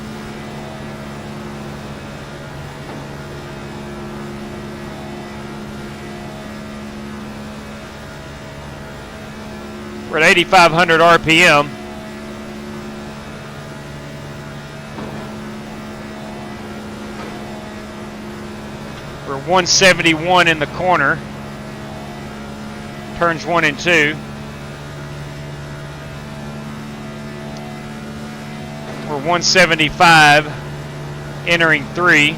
We're at 8,500 RPM. We're 171 in the corner. Turns 1 and 2. We're 175 entering 3.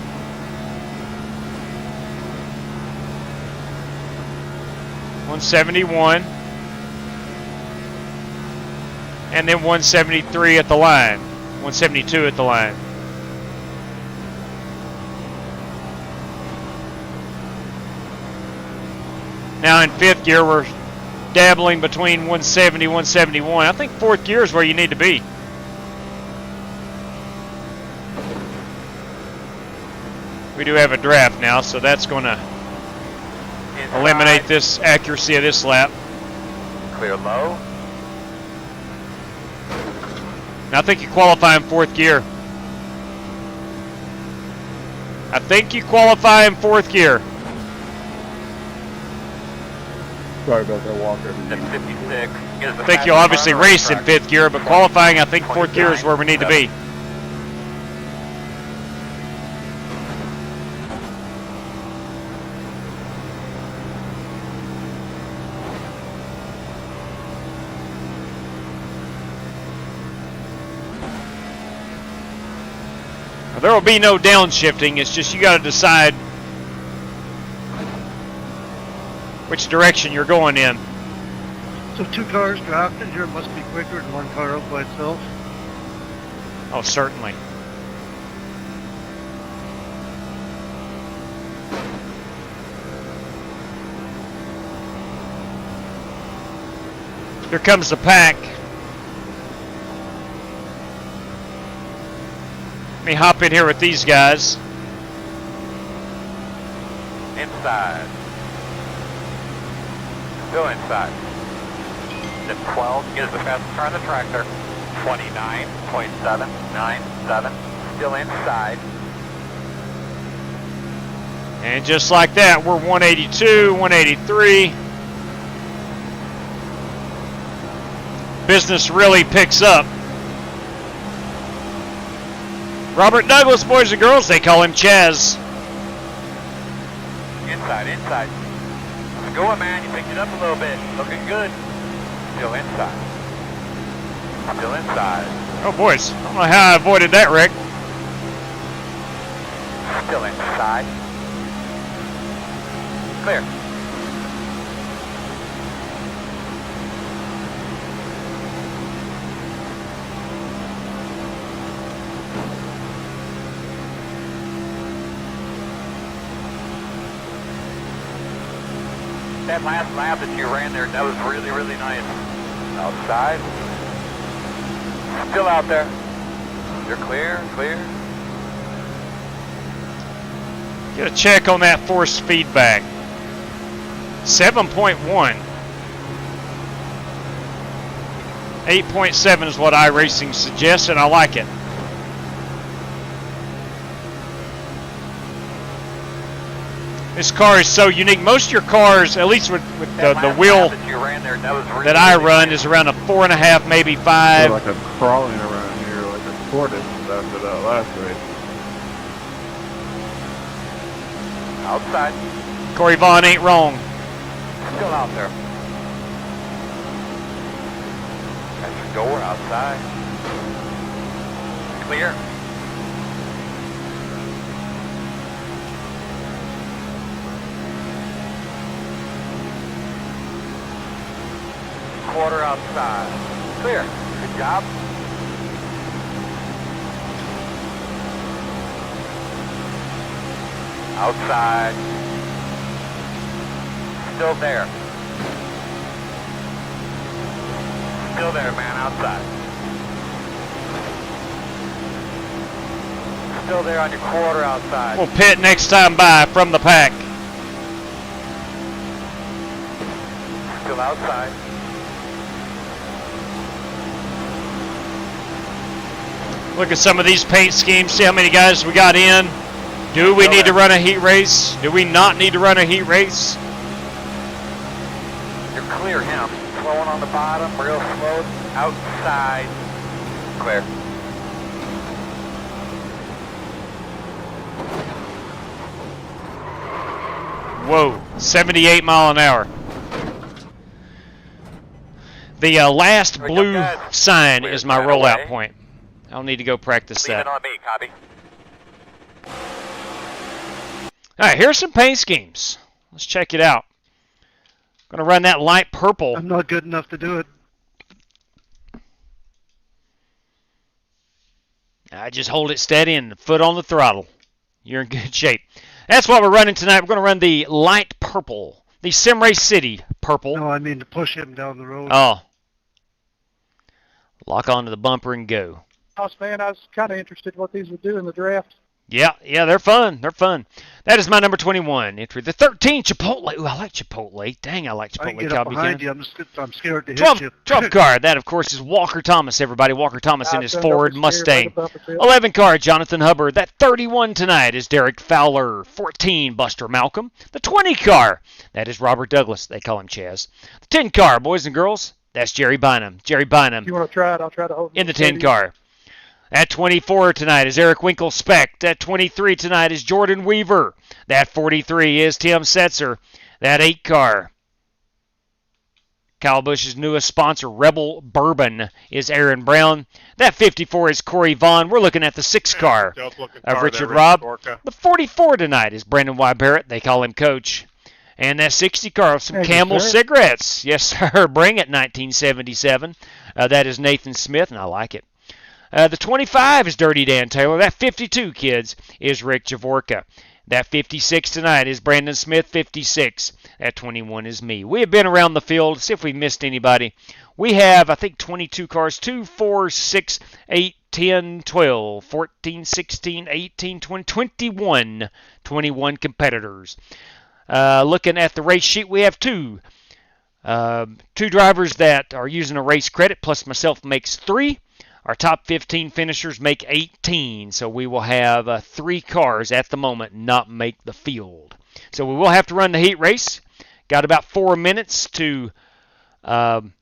$171. And then 173 at the line. 172 at the line. Now in 5th gear, we're dabbling between 170, 171. I think 4th gear is where you need to be. We do have a draft now, so that's going to eliminate this accuracy of this lap. Clear low. And I think you qualify in 4th gear. I think you qualify in 4th gear. Sorry about that, Walker. 56. I think you'll obviously race in 5th gear, but qualifying, I think 4th gear is where we need to be. Now, there will be no downshifting. It's just you got to decide which direction you're going in. So 2 cars drafted here must be quicker than 1 car up by itself. Oh, certainly. Here comes the pack. Let me hop in here with these guys. Inside. Go inside. Then 12 gives the fastest car on the tractor. 29.797. Still inside. And just like that, we're 182, 183. Business really picks up. Robert Douglas, boys and girls, they call him Chaz. Inside, inside. Go on, man. You picked it up a little bit. Looking good. Still inside. Still inside. Oh, boys. I don't know how I avoided that wreck. Still inside. Clear. That last lap that you ran there, that was really, really nice. Outside. Still out there. You're clear, clear. Get a check on that force feedback. 7.1. 8.7 is what iRacing suggests, and I like it. This car is so unique. Most of your cars, at least with the wheel that I run, is around a 4.5, maybe 5. Like I'm crawling around here like a tortoise after that last race. Outside. Corey Vaughn ain't wrong. Still out there. That's your door outside. Clear. Quarter outside. Clear. Good job. Outside. Still there. Still there, man, outside. Still there on your quarter outside. We'll pit next time by from the pack. Still outside. Look at some of these paint schemes. See how many guys we got in. Do we need to run a heat race? Do we not need to run a heat race? You're clear him. Slowing on the bottom, real slow. Outside. Clear. Whoa, 78 mile an hour. The last blue sign is my rollout point. I'll need to go practice that. On me, copy. All right, here's some paint schemes. Let's check it out. Going to run that light purple. I'm not good enough to do it. I just hold it steady and foot on the throttle. You're in good shape. That's what we're running tonight. We're going to run the light purple, the Sim Race City purple. No, I mean to push him down the road. Oh. Lock onto the bumper and go. Man, I was kind of interested what these would do in the draft. Yeah, they're fun. They're fun. That is my number 21 entry. The 13 Chipotle. Ooh, I like Chipotle. Dang, I like Chipotle. I can get up behind you. I'm scared to hit you. 12 car. That, of course, is Walker Thomas, everybody. Walker Thomas in his Ford Mustang. 11 car, Jonathan Hubbard. That 31 tonight is Derek Fowler. 14, Buster Malcolm. The 20 car, that is Robert Douglas. They call him Chaz. The 10 car, boys and girls, that's Jerry Bynum. Jerry Bynum. If you want to try it, I'll try to hold it. In the 10 car. At 24 tonight is Eric Winkle Speck. That 23 tonight is Jordan Weaver. That 43 is Tim Setzer. That 8 car, Kyle Busch's newest sponsor, Rebel Bourbon, is Aaron Brown. That 54 is Corey Vaughn. We're looking at the 6 car of Richard Robb. The 44 tonight is Brandon Y. Barrett. They call him Coach. And that 60 car of some Camel cigarettes. Yes, sir. Bring it, 1977. That is Nathan Smith, and I like it. The 25 is Dirty Dan Taylor. That 52, kids, is Rick Javorka. That 56 tonight is Brandon Smith, 56. That 21 is me. We have been around the field. See if we missed anybody. We have, I think, 22 cars. 2, 4, 6, 8, 10, 12, 14, 16, 18, 20, 21 competitors. Looking at the race sheet, we have two drivers that are using a race credit, plus myself makes 3. Our top 15 finishers make 18, so we will have 3 cars at the moment not make the field. So we will have to run the heat race. Got about 4 minutes to come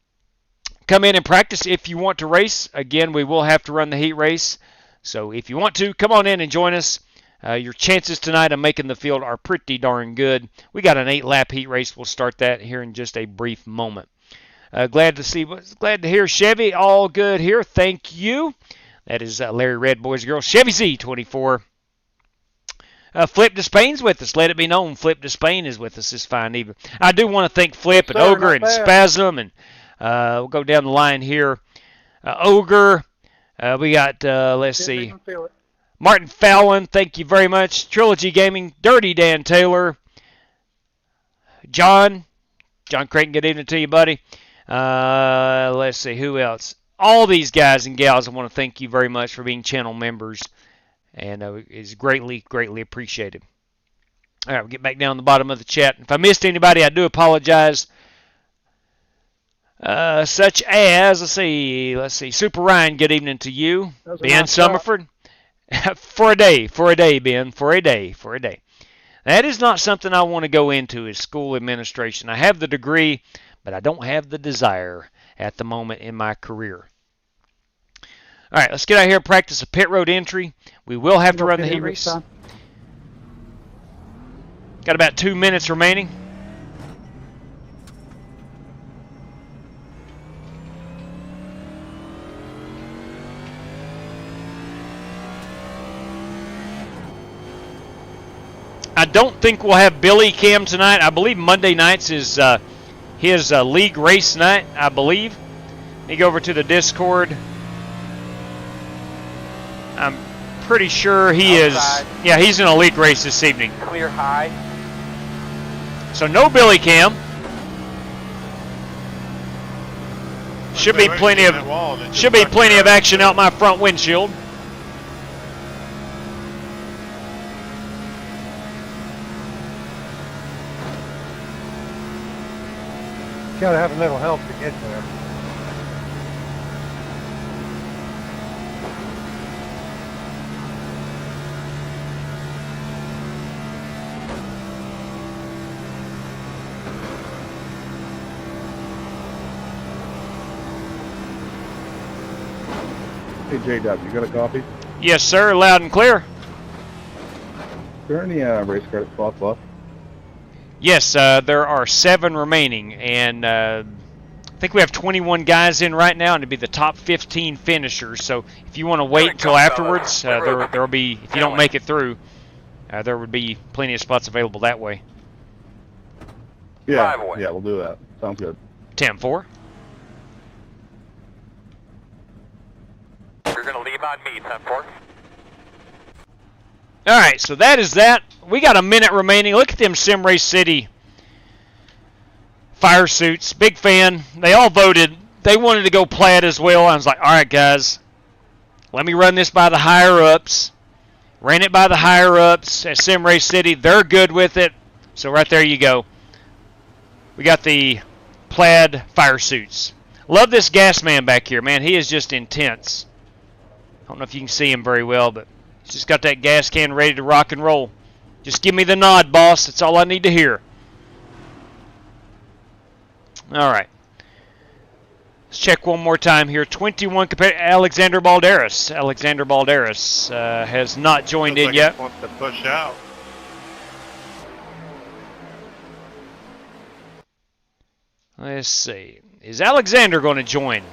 in and practice if you want to race. Again, we will have to run the heat race. So if you want to, come on in and join us. Your chances tonight of making the field are pretty darn good. We got an 8-lap heat race. We'll start that here in just a brief moment. Glad to hear Chevy. All good here. Thank you. That is Larry Red, boys and girls. Chevy Z24. Flip Despain's with us. Let it be known, Flip Despain is with us this fine evening. I do want to thank Flip and Ogre and Spasm, and we'll go down the line here. Ogre. We got, let's see, Martin Fallon. Thank you very much. Trilogy Gaming. Dirty Dan Taylor. John Creighton, good evening to you, buddy. Let's see, who else? All these guys and gals, I want to thank you very much for being channel members, and it's greatly appreciated. All right, we'll get back down the bottom of the chat. If I missed anybody, I do apologize. Such as, let's see, Super Ryan, good evening to you. Ben Summerford. For a day, Ben, for a day. That is not something I want to go into is school administration. I have the degree, but I don't have the desire at the moment in my career. All right, let's get out here and practice a pit road entry. We will have to run the heat race. Got about 2 minutes remaining. I don't think we'll have Billy Cam tonight. I believe Monday nights is his league race night, I believe. Let me go over to the Discord. I'm pretty sure he is. Yeah, he's in a league race this evening. Clear high. So no Billy Cam. Should be plenty of action out my front windshield. Gotta have a little help to get there. Hey, J-Dub, you got a copy? Yes, sir. Loud and clear. Is there any race credit spots left? Yes, there are 7 remaining, and I think we have 21 guys in right now, and it'd be the top 15 finishers. So if you want to wait until afterwards, there will be. If you don't make it through, there would be plenty of spots available that way. Yeah, yeah, we'll do that. Sounds good. 10-4. You're going to leave on me, 10-4. All right, so that is that. We got a minute remaining. Look at them Sim Race City fire suits. Big fan. They all voted. They wanted to go plaid as well. I was like, all right, guys, let me run this by the higher-ups. Ran it by the higher-ups at Sim Race City. They're good with it. So right there you go. We got the plaid fire suits. Love this gas man back here, man. He is just intense. I don't know if you can see him very well, but he's just got that gas can ready to rock and roll. Just give me the nod, boss. That's all I need to hear. All right. Let's check one more time here. 21 compared to Alexander Balderas. Alexander Balderas has not joined in yet. Wants to push out. Let's see. Is Alexander going to join?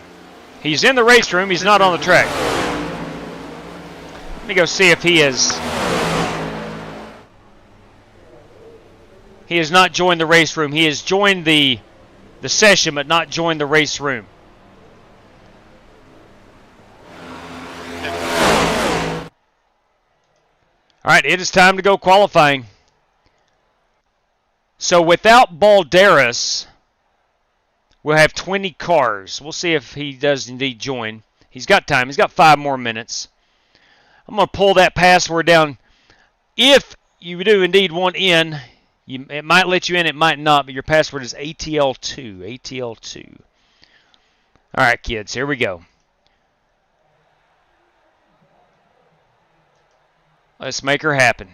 He's in the race room. He's not on the track. Let me go see if he has. He has not joined the race room. He has joined the session, but not joined the race room. All right, it is time to go qualifying. So without Balderas, we'll have 20 cars. We'll see if he does indeed join. He's got time. He's got 5 more minutes. I'm going to pull that password down. If you do indeed want in, it might let you in, it might not, but your password is ATL2. ATL2. All right, kids, here we go. Let's make her happen.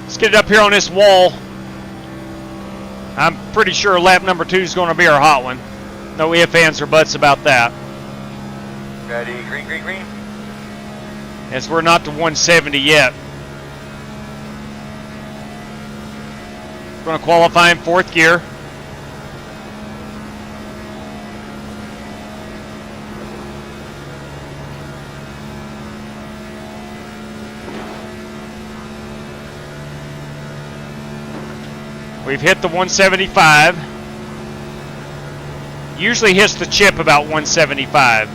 Let's get it up here on this wall. I'm pretty sure lap number 2 is going to be our hot one. No ifs, ands, or buts about that. Ready, green, green, green. As we're not to 170 yet. Going to qualify in 4th gear. We've hit the 175. Usually hits the chip about 175.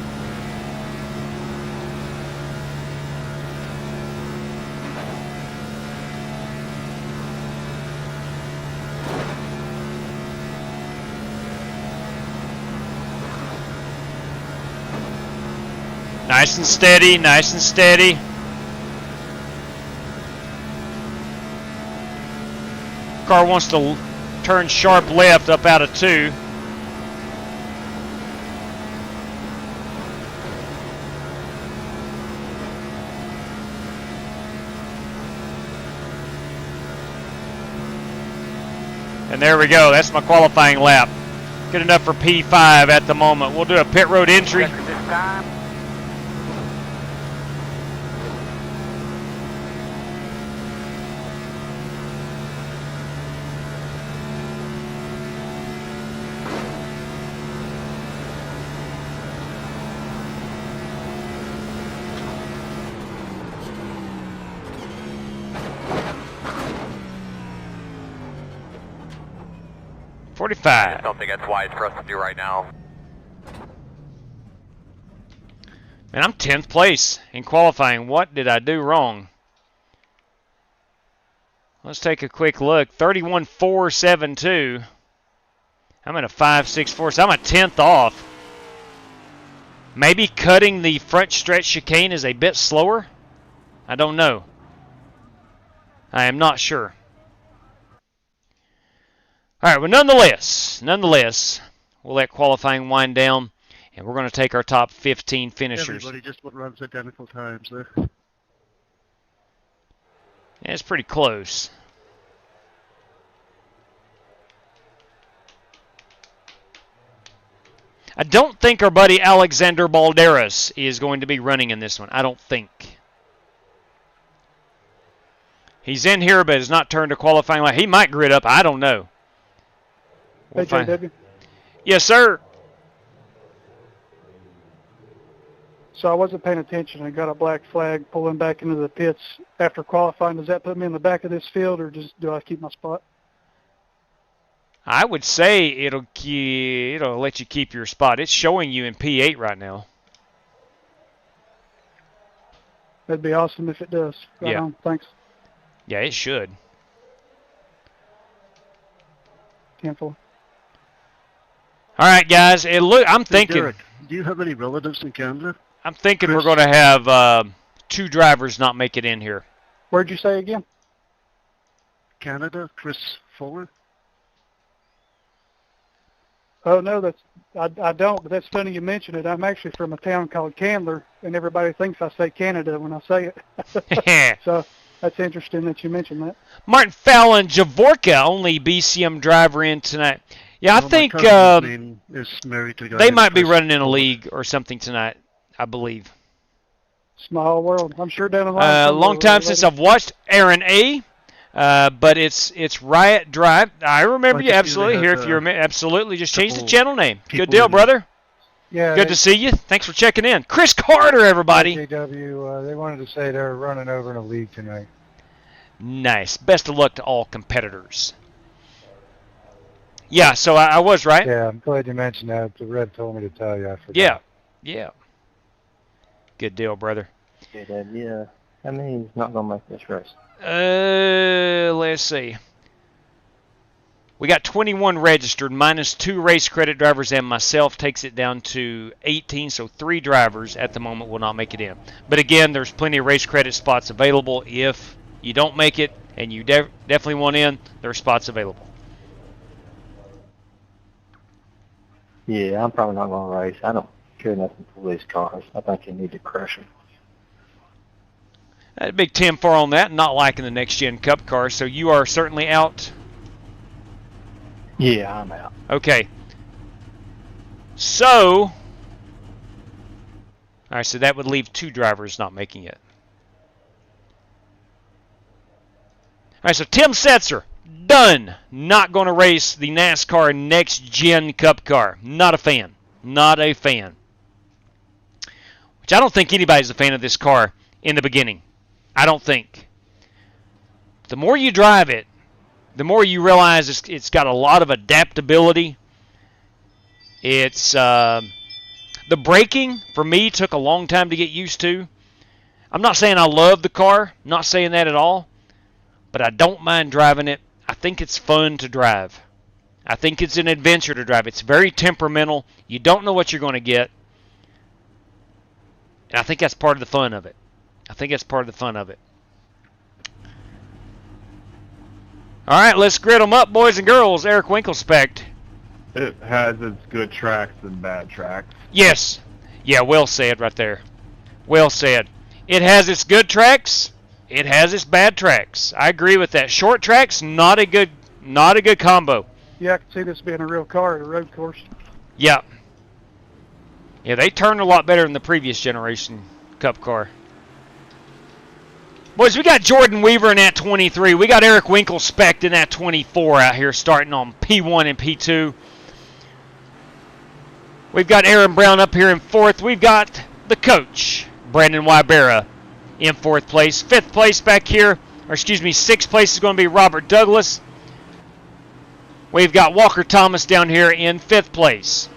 Nice and steady, nice and steady. Car wants to turn sharp left up out of 2. And there we go. That's my qualifying lap. Good enough for P5 at the moment. We'll do a pit road entry. 45. I don't think that's wise for us to do right now. And I'm 10th place in qualifying. What did I do wrong? Let's take a quick look. 31.472. I'm at a 5.64, so I'm a 10th off. Maybe cutting the front stretch chicane is a bit slower? I don't know. I am not sure. All right, well, nonetheless, we'll let qualifying wind down, and we're going to take our top 15 finishers. Everybody just runs identical times there. Yeah, it's pretty close. I don't think our buddy Alexander Balderas is going to be running in this one. I don't think. He's in here, but has not turned to qualifying light. He might grid up. I don't know. We'll Hey, JW. Yes, sir. So I wasn't paying attention. I got a black flag pulling back into the pits after qualifying. Does that put me in the back of this field, or just do I keep my spot? I would say it'll let you keep your spot. It's showing you in P8 right now. That'd be awesome if it does. Right Yeah. on. Thanks. Yeah, it should. 10-4. All right, guys. I'm thinking. Derek, do you have any relatives in Canada? I'm thinking Chris? we're going to have 2 drivers not make it in here. Where'd you say again? Canada, Chris Fuller? Oh, no, I don't, but that's funny you mention it. I'm actually from a town called Candler, and everybody thinks I say Canada when I say it. So that's interesting that you mentioned that. Martin Fallon, Javorka, only BCM driver in tonight. Yeah, I think My cousin's is married to a guy they named might be Chris running in a Fuller. league or something tonight, I believe. Small world. I'm sure down the line. Long time since I've watched Aaron A. But it's Riot Drive. I remember I you just absolutely usually here. have, If you remember, absolutely, just change the couple channel name. Good people deal, in- brother. Yeah. Good to see you. Thanks for checking in. Chris Carter, everybody. JW, they wanted to say they're running over in a league tonight. Nice. Best of luck to all competitors. Yeah, so I was right. Yeah, I'm glad you mentioned that. The Red told me to tell you. I forgot. Yeah. Yeah. Good deal, brother. Yeah. I mean, he's not going to make this race. Let's see. We got 21 registered, minus 2 race credit drivers and myself takes it down to 18, so 3 drivers at the moment will not make it in. But again, there's plenty of race credit spots available. If you don't make it and you definitely want in, there are spots available. Yeah, I'm probably not going to race. I don't care nothing for these cars. I think you need to crush them. A big 10-4 on that, not liking the next-gen Cup car, so you are certainly out. Yeah, I'm out. Okay. So, all right, so that would leave 2 drivers not making it. All right, so Tim Setzer, done. Not going to race the NASCAR next-gen Cup car. Not a fan. Not a fan. Which I don't think anybody's a fan of this car in the beginning. I don't think. The more you drive it, the more you realize it's got a lot of adaptability. It's the braking for me took a long time to get used to. I'm not saying I love the car, not saying that at all, but I don't mind driving it. I think it's fun to drive. I think it's an adventure to drive. It's very temperamental. You don't know what you're going to get. And I think that's part of the fun of it. All right, let's grid them up, boys and girls. Eric Winkelspect. It has its good tracks and bad tracks. Yes. Yeah, well said right there. Well said. It has its good tracks. It has its bad tracks. I agree with that. Short tracks, not a good combo. Yeah, I can see this being a real car at a road course. Yeah. Yeah, they turned a lot better than the previous generation Cup car. Boys, we got Jordan Weaver in that 23. We got Eric Winkelspect in that 24 out here starting on P1 and P2. We've got Aaron Brown up here in 4th. We've got the coach, Brandon Wybera, in 4th place. 5th place back here, or excuse me, 6th place is going to be Robert Douglas. We've got Walker Thomas down here in 5th place.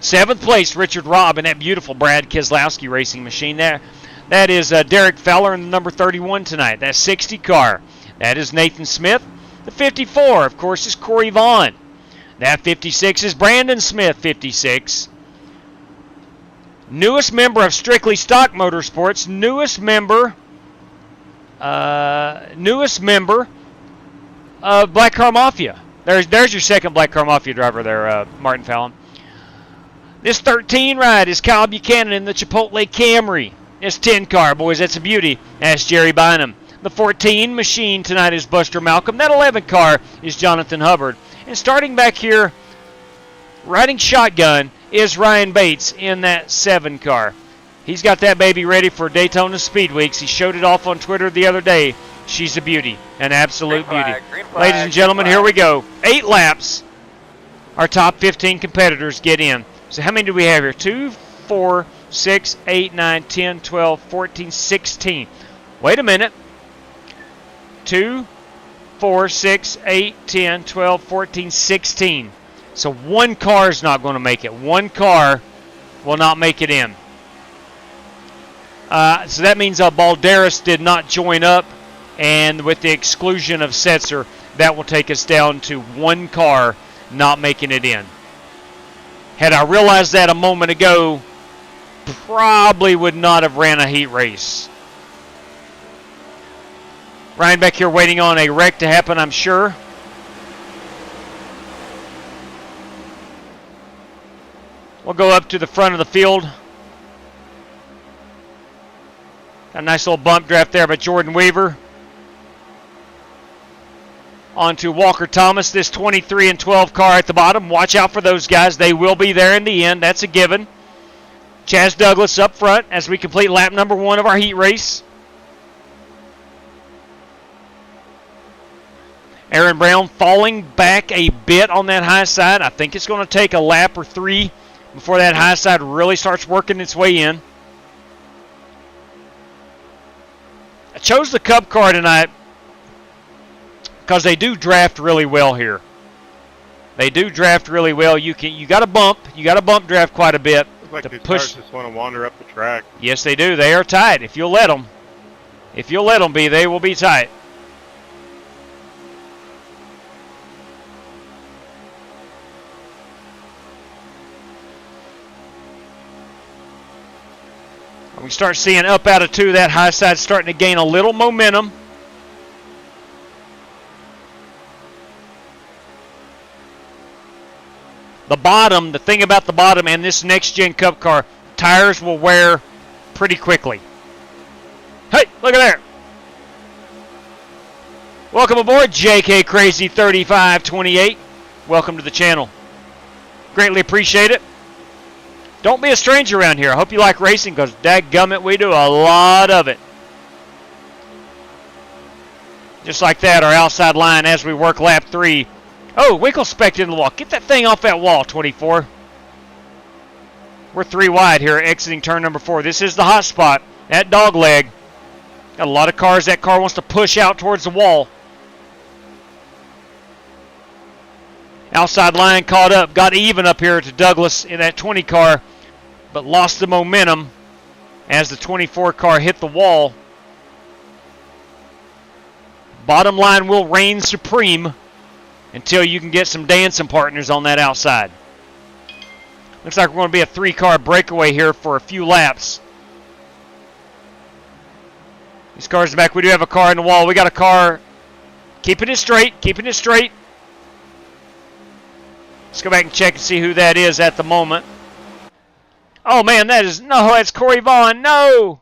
7th place, Richard Robb in that beautiful Brad Keselowski racing machine there. That is Derek Feller in the number 31 tonight. That 60 car. That is Nathan Smith. The 54, of course, is Corey Vaughn. That 56 is Brandon Smith, 56. Newest member of Strictly Stock Motorsports. Newest member of Black Car Mafia. There's your second Black Car Mafia driver there, Martin Fallon. This 13 ride is Kyle Buchanan in the Chipotle Camry. This 10 car, boys, that's a beauty. That's Jerry Bynum. The 14 machine tonight is Buster Malcolm. That 11 car is Jonathan Hubbard. And starting back here, riding shotgun, is Ryan Bates in that 7 car. He's got that baby ready for Daytona Speed Weeks. He showed it off on Twitter the other day. She's a beauty, an absolute beauty. Ladies and gentlemen, here we go. 8 laps. Our top 15 competitors get in. So how many do we have here? 2, 4, 6, 8, 9, 10, 12, 14, 16. Wait a minute. 2, 4, 6, 8, 10, 12, 14, 16. So one car is not going to make it. One car will not make it in. So that means Balderas did not join up. And with the exclusion of Setzer, that will take us down to one car not making it in. Had I realized that a moment ago, probably would not have ran a heat race. Ryan back here waiting on a wreck to happen, I'm sure. We'll go up to the front of the field. Got a nice little bump draft there by Jordan Weaver. On to Walker Thomas, this 23 and 12 car at the bottom. Watch out for those guys. They will be there in the end. That's a given. Chaz Douglas up front as we complete lap number 1 of our heat race. Aaron Brown falling back a bit on that high side. I think it's going to take a lap or 3 before that high side really starts working its way in. I chose the Cup car tonight because they do draft really well here. They do draft really well. You got to bump draft quite a bit. Looks like to these push. cars just want to wander up the track. Yes, they do. They are tight. If you'll let them. If you'll let them be, they will be tight. We start seeing up out of 2, that high side starting to gain a little momentum. The bottom, the thing about the bottom and this next-gen Cup car, tires will wear pretty quickly. Hey, look at there. Welcome aboard, JK Crazy 3528. Welcome to the channel. Greatly appreciate it. Don't be a stranger around here. I hope you like racing because, dadgummit, we do a lot of it. Just like that, our outside line as we work lap 3. Oh, Winkle specked into the wall. Get that thing off that wall, 24. We're 3 wide here, exiting turn number 4. This is the hot spot at dog leg. Got a lot of cars. That car wants to push out towards the wall. Outside line caught up. Got even up here to Douglas in that 20 car, but lost the momentum as the 24 car hit the wall. Bottom line will reign supreme until you can get some dancing partners on that outside. Looks like we're going to be a 3-car breakaway here for a few laps. These cars in the back. We do have a car in the wall. We got a car keeping it straight, keeping it straight. Let's go back and check and see who that is at the moment. Oh, man, that's Corey Vaughn. No!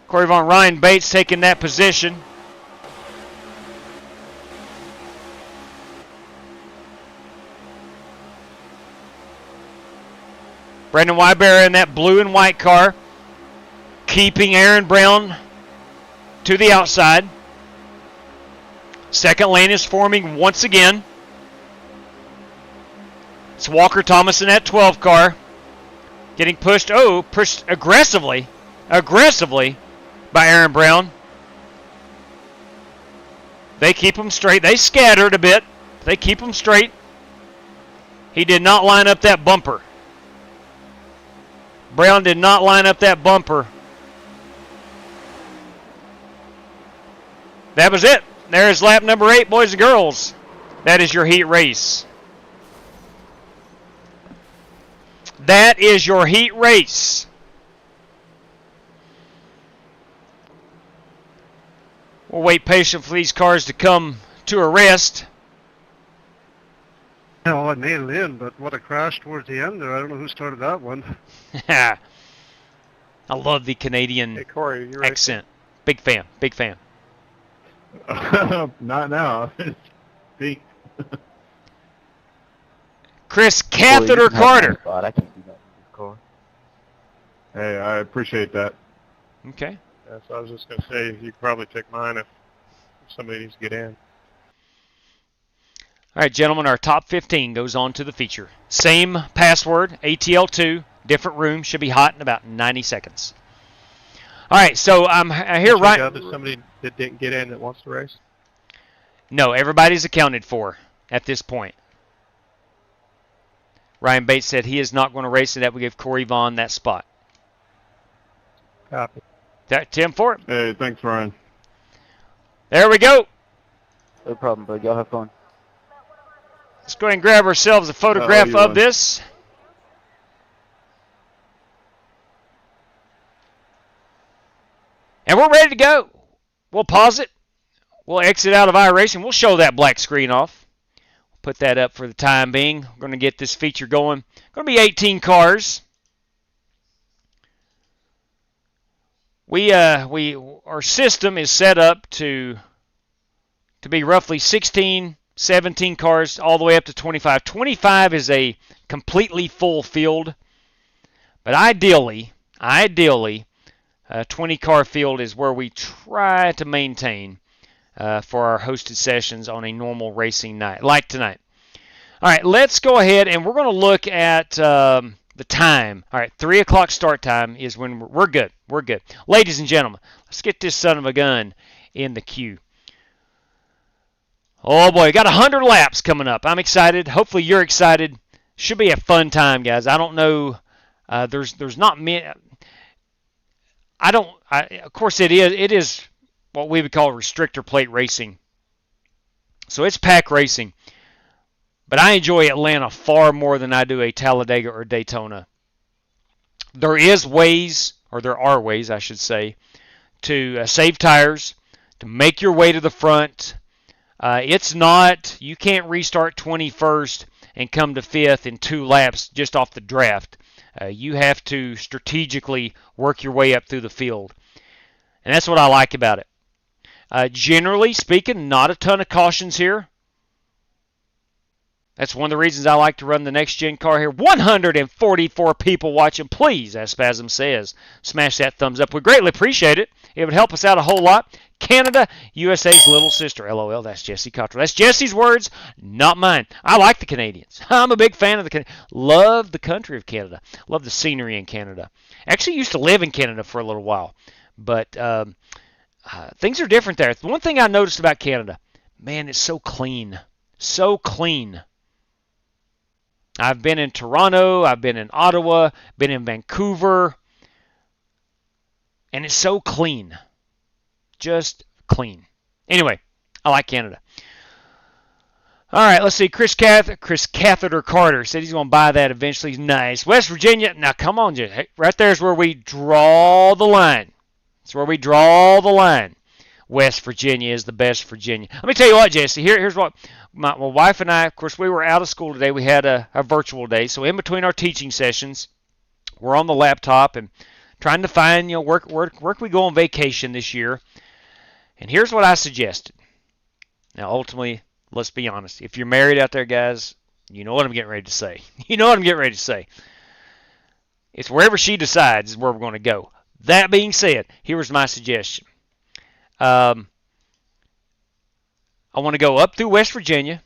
Corey Vaughn, Ryan Bates taking that position. Brandon Wyberry in that blue and white car, keeping Aaron Brown to the outside. Second lane is forming once again. It's Walker Thomas in that 12 car. Getting pushed, pushed aggressively by Aaron Brown. They keep them straight. They scattered a bit. They keep them straight. He did not line up that bumper. Brown did not line up that bumper. That was it. There's lap number 8, boys and girls. That is your heat race. That is your heat race. We'll wait patiently for these cars to come to a rest. Yeah, well, I made it in, but what a crash towards the end there. I don't know who started that one. I love the Canadian Hey, Corey, you ready? accent. Big fan. Big fan. Not now. Speak. Chris Well, you Catheter can have my Carter. spot. I can't do that in this car. Hey, I appreciate that. Okay. Yeah, so I was just going to say, you could probably take mine if somebody needs to get in. All right, gentlemen, our top 15 goes on to the feature. Same password, ATL2, different room, should be hot in about 90 seconds. All right, so I'm here right... Is somebody that didn't get in that wants to race? No, everybody's accounted for at this point. Ryan Bates said he is not going to race, and that would give Corey Vaughn that spot. Copy. That Tim for it. Hey, thanks, Ryan. There we go. No problem, bud. Y'all have fun. Let's go ahead and grab ourselves a photograph you of won. this. And we're ready to go. We'll pause it. We'll exit out of iRacing. We'll show that black screen off. Put that up for the time being. We're going to get this feature going. Going to be 18 cars. Our system is set up to be roughly 16, 17 cars all the way up to 25. 25 is a completely full field, but ideally, a 20-car field is where we try to maintain for our hosted sessions on a normal racing night, like tonight. All right, let's go ahead and we're going to look at the time. All right, 3 o'clock start time is when we're good. We're good. Ladies and gentlemen, let's get this son of a gun in the queue. Oh boy, got 100 laps coming up. I'm excited. Hopefully you're excited. Should be a fun time, guys. I don't know. There's not many. Of course, it is what we would call restrictor plate racing. So it's pack racing. But I enjoy Atlanta far more than I do a Talladega or Daytona. There are ways, I should say, to save tires, to make your way to the front. You can't restart 21st and come to 5th in 2 laps just off the draft. You have to strategically work your way up through the field. And that's what I like about it. Generally speaking, not a ton of cautions here. That's one of the reasons I like to run the next-gen car here. 144 people watching. Please, as Spasm says, smash that thumbs up. We greatly appreciate it. It would help us out a whole lot. Canada, USA's little sister. LOL, that's Jesse Cottrell. That's Jesse's words, not mine. I like the Canadians. I'm a big fan of the Canadians. Love the country of Canada. Love the scenery in Canada. Actually used to live in Canada for a little while. But things are different there. The one thing I noticed about Canada, man, it's so clean. So clean. I've been in Toronto, I've been in Ottawa, been in Vancouver, and it's so clean. Just clean. Anyway, I like Canada. All right, let's see. Chris Catheter Carter said he's going to buy that eventually. Nice. West Virginia. Now, come on, Jesse. Right there is where we draw the line. It's where we draw the line. West Virginia is the best Virginia. Let me tell you what, Jesse. Here's what my wife and I, of course, we were out of school today. We had a virtual day. So in between our teaching sessions, we're on the laptop and trying to find, where can we go on vacation this year? And here's what I suggested. Now, ultimately, let's be honest. If you're married out there, guys, you know what I'm getting ready to say. You know what I'm getting ready to say. It's wherever she decides is where we're going to go. That being said, here's my suggestion. I want to go up through West Virginia,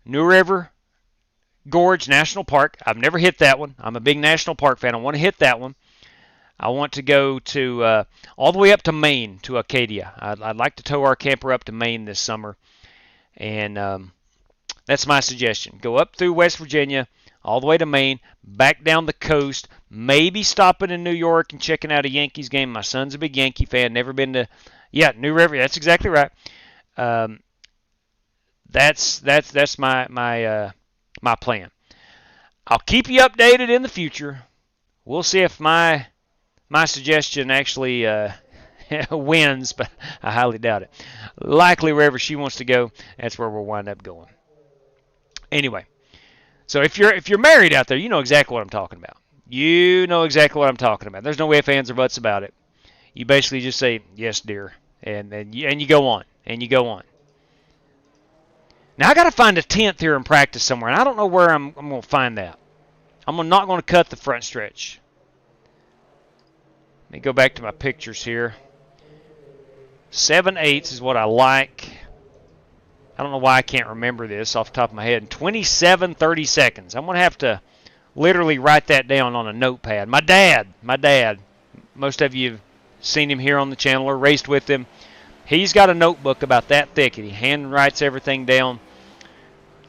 New River Gorge National Park. I've never hit that one. I'm a big national park fan. I want to hit that one. I want to go to all the way up to Maine, to Acadia. I'd like to tow our camper up to Maine this summer and That's my suggestion. Go up through West Virginia, all the way to Maine, back down the coast, maybe stopping in New York and checking out a Yankees game. My son's a big Yankee fan. Never been to, New River. That's exactly right. That's my plan. I'll keep you updated in the future. We'll see if my suggestion actually wins, but I highly doubt it. Likely wherever she wants to go, that's where we'll wind up going. Anyway, so if you're married out there, you know exactly what I'm talking about. You know exactly what I'm talking about. There's no ifs, ands, or buts about it. You basically just say, yes, dear, and you go on, and you go on. Now, I got to find a 10th here in practice somewhere, and I don't know where I'm going to find that. I'm not going to cut the front stretch. Let me go back to my pictures here. 7/8 is what I like. I don't know why I can't remember this off the top of my head. 27:30 seconds. I'm going to have to literally write that down on a notepad. My dad, most of you have seen him here on the channel or raced with him. He's got a notebook about that thick, and he hand writes everything down.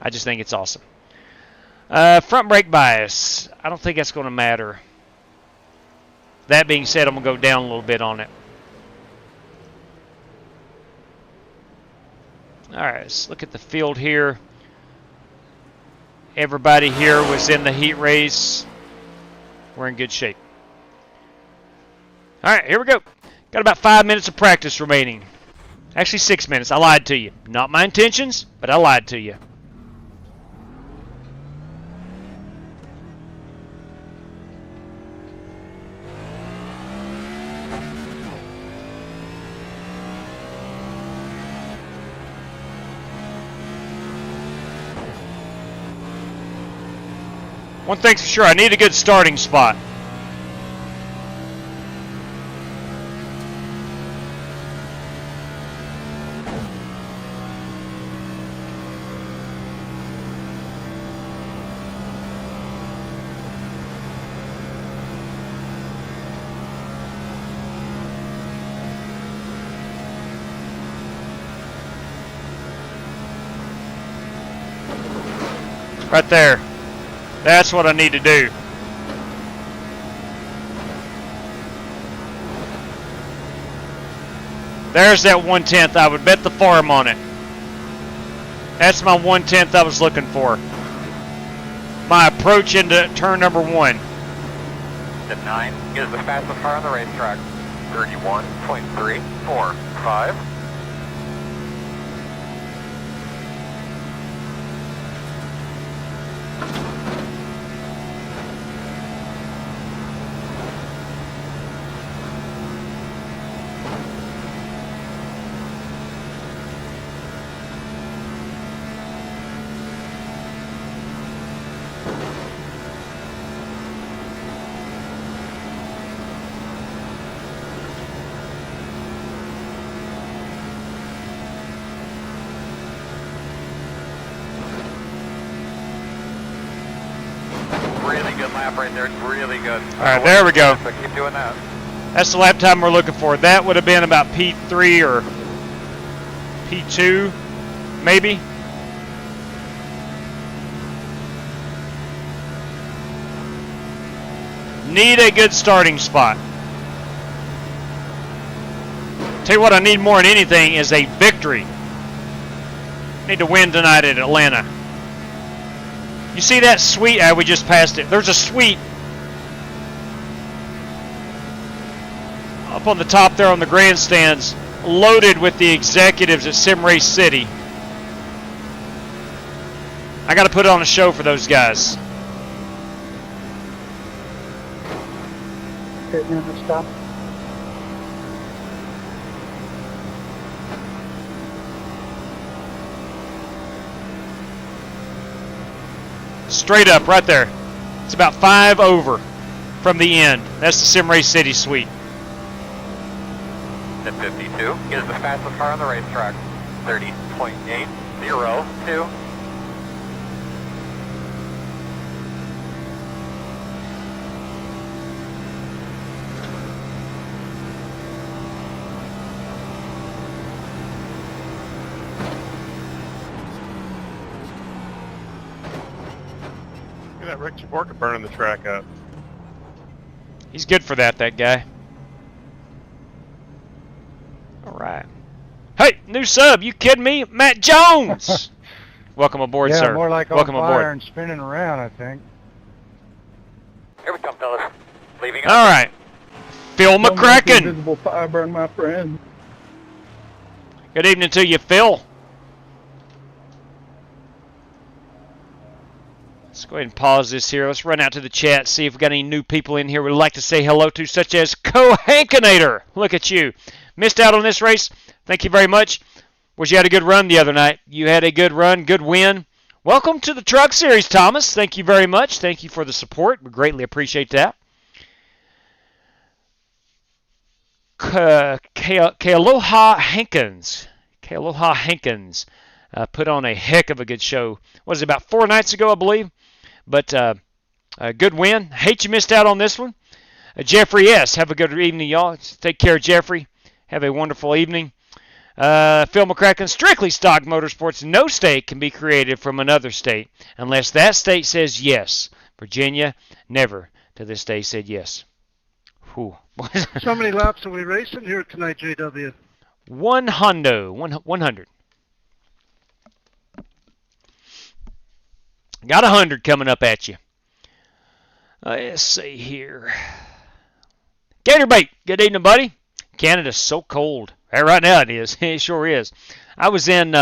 I just think it's awesome. Front brake bias. I don't think that's going to matter. That being said, I'm going to go down a little bit on it. All right, let's look at the field here. Everybody here was in the heat race. We're in good shape. All right, here we go. Got about 5 minutes of practice remaining. Actually, 6 minutes. I lied to you. Not my intentions, but I lied to you. One thing's for sure, I need a good starting spot. Right there. That's what I need to do. There's that 1/10. I would bet the farm on it. That's my 1/10 I was looking for. My approach into turn number 1. Step 9 is the fastest car on the racetrack. 31.345. Good lap right there. It's really good. All right, there we go. So keep doing that. That's the lap time we're looking for. That would have been about P3 or P2, maybe. Need a good starting spot. Tell you what I need more than anything is a victory. Need to win tonight at Atlanta. You see that suite? We just passed it. There's a suite up on the top there on the grandstands, loaded with the executives at Sim Race City. I got to put on a show for those guys. Stop. Straight up, right there. It's about 5 over from the end. That's the Sim Race City suite. Step 52 is the fastest car on the racetrack. 30.802. got Rick Jaborka burning the track up. He's good for that guy. All right. Hey, new sub, you kidding me? Matt Jones! Welcome aboard, yeah, sir. More like Welcome on fire aboard. and spinning around, I think. Here we come, fellas. Leaving. All right. Phil McCracken. Invisible fire burn, my friend. Good evening to you, Phil. Let's go ahead and pause this here. Let's run out to the chat, see if we've got any new people in here we'd like to say hello to, such as Cohankinator. Look at you. Missed out on this race. Thank you very much. Wish you had a good run the other night. You had a good run, good win. Welcome to the Truck Series, Thomas. Thank you very much. Thank you for the support. We greatly appreciate that. Kealoha Hankins. Kealoha Hankins put on a heck of a good show. What was it, about 4 nights ago, I believe? But a good win. Hate you missed out on this one. Jeffrey S. Have a good evening, y'all. Take care, Jeffrey. Have a wonderful evening. Phil McCracken, strictly stock motorsports. No state can be created from another state unless that state says yes. Virginia never to this day said yes. Whew. So many laps are we racing here tonight, JW? 100. Got 100 coming up at you. Let's see here. Gatorbait, good evening, buddy. Canada's so cold. Right now it is. It sure is. I was in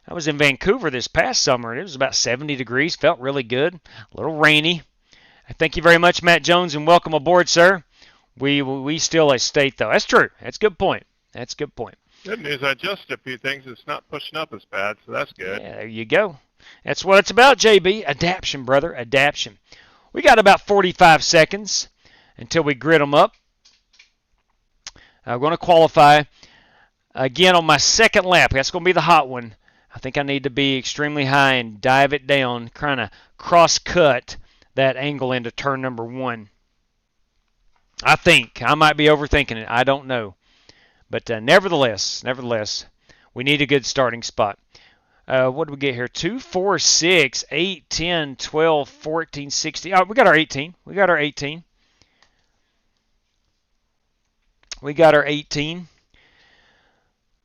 Vancouver this past summer, and it was about 70 degrees. Felt really good. A little rainy. Thank you very much, Matt Jones, and welcome aboard, sir. We still a state, though. That's true. That's a good point. That's a good point. Good news, I adjusted a few things. It's not pushing up as bad, so that's good. Yeah, there you go. That's what it's about, JB. Adaption, brother. Adaption. We got about 45 seconds until we grid them up. We're going to qualify again on my second lap. That's going to be the hot one. I think I need to be extremely high and dive it down, kind of cross-cut that angle into turn number 1. I think. I might be overthinking it. I don't know. But nevertheless, we need a good starting spot. What did we get here? 2, 4, 6, 8, 10, 12, 14, 16. Oh, we got our 18. We got our 18.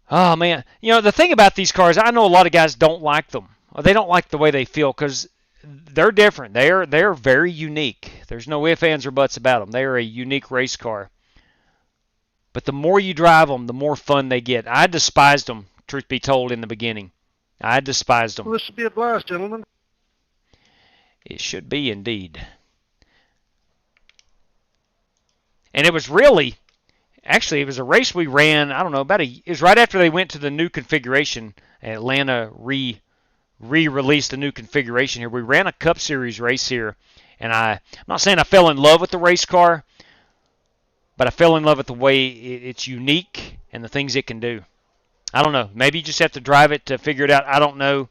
Oh, man. You know, the thing about these cars, I know a lot of guys don't like them. They don't like the way they feel because they're different. They're very unique. There's no ifs, ands, or buts about them. They are a unique race car. But the more you drive them, the more fun they get. I despised them, truth be told, in the beginning. I despised them. Well, this should be a blast, gentlemen. It should be indeed. And it was really, actually, it was a race we ran, I don't know, it was right after they went to the new configuration. Atlanta re-released the new configuration here. We ran a Cup Series race here, and I'm not saying I fell in love with the race car, but I fell in love with the way it's unique and the things it can do. I don't know. Maybe you just have to drive it to figure it out. I don't know,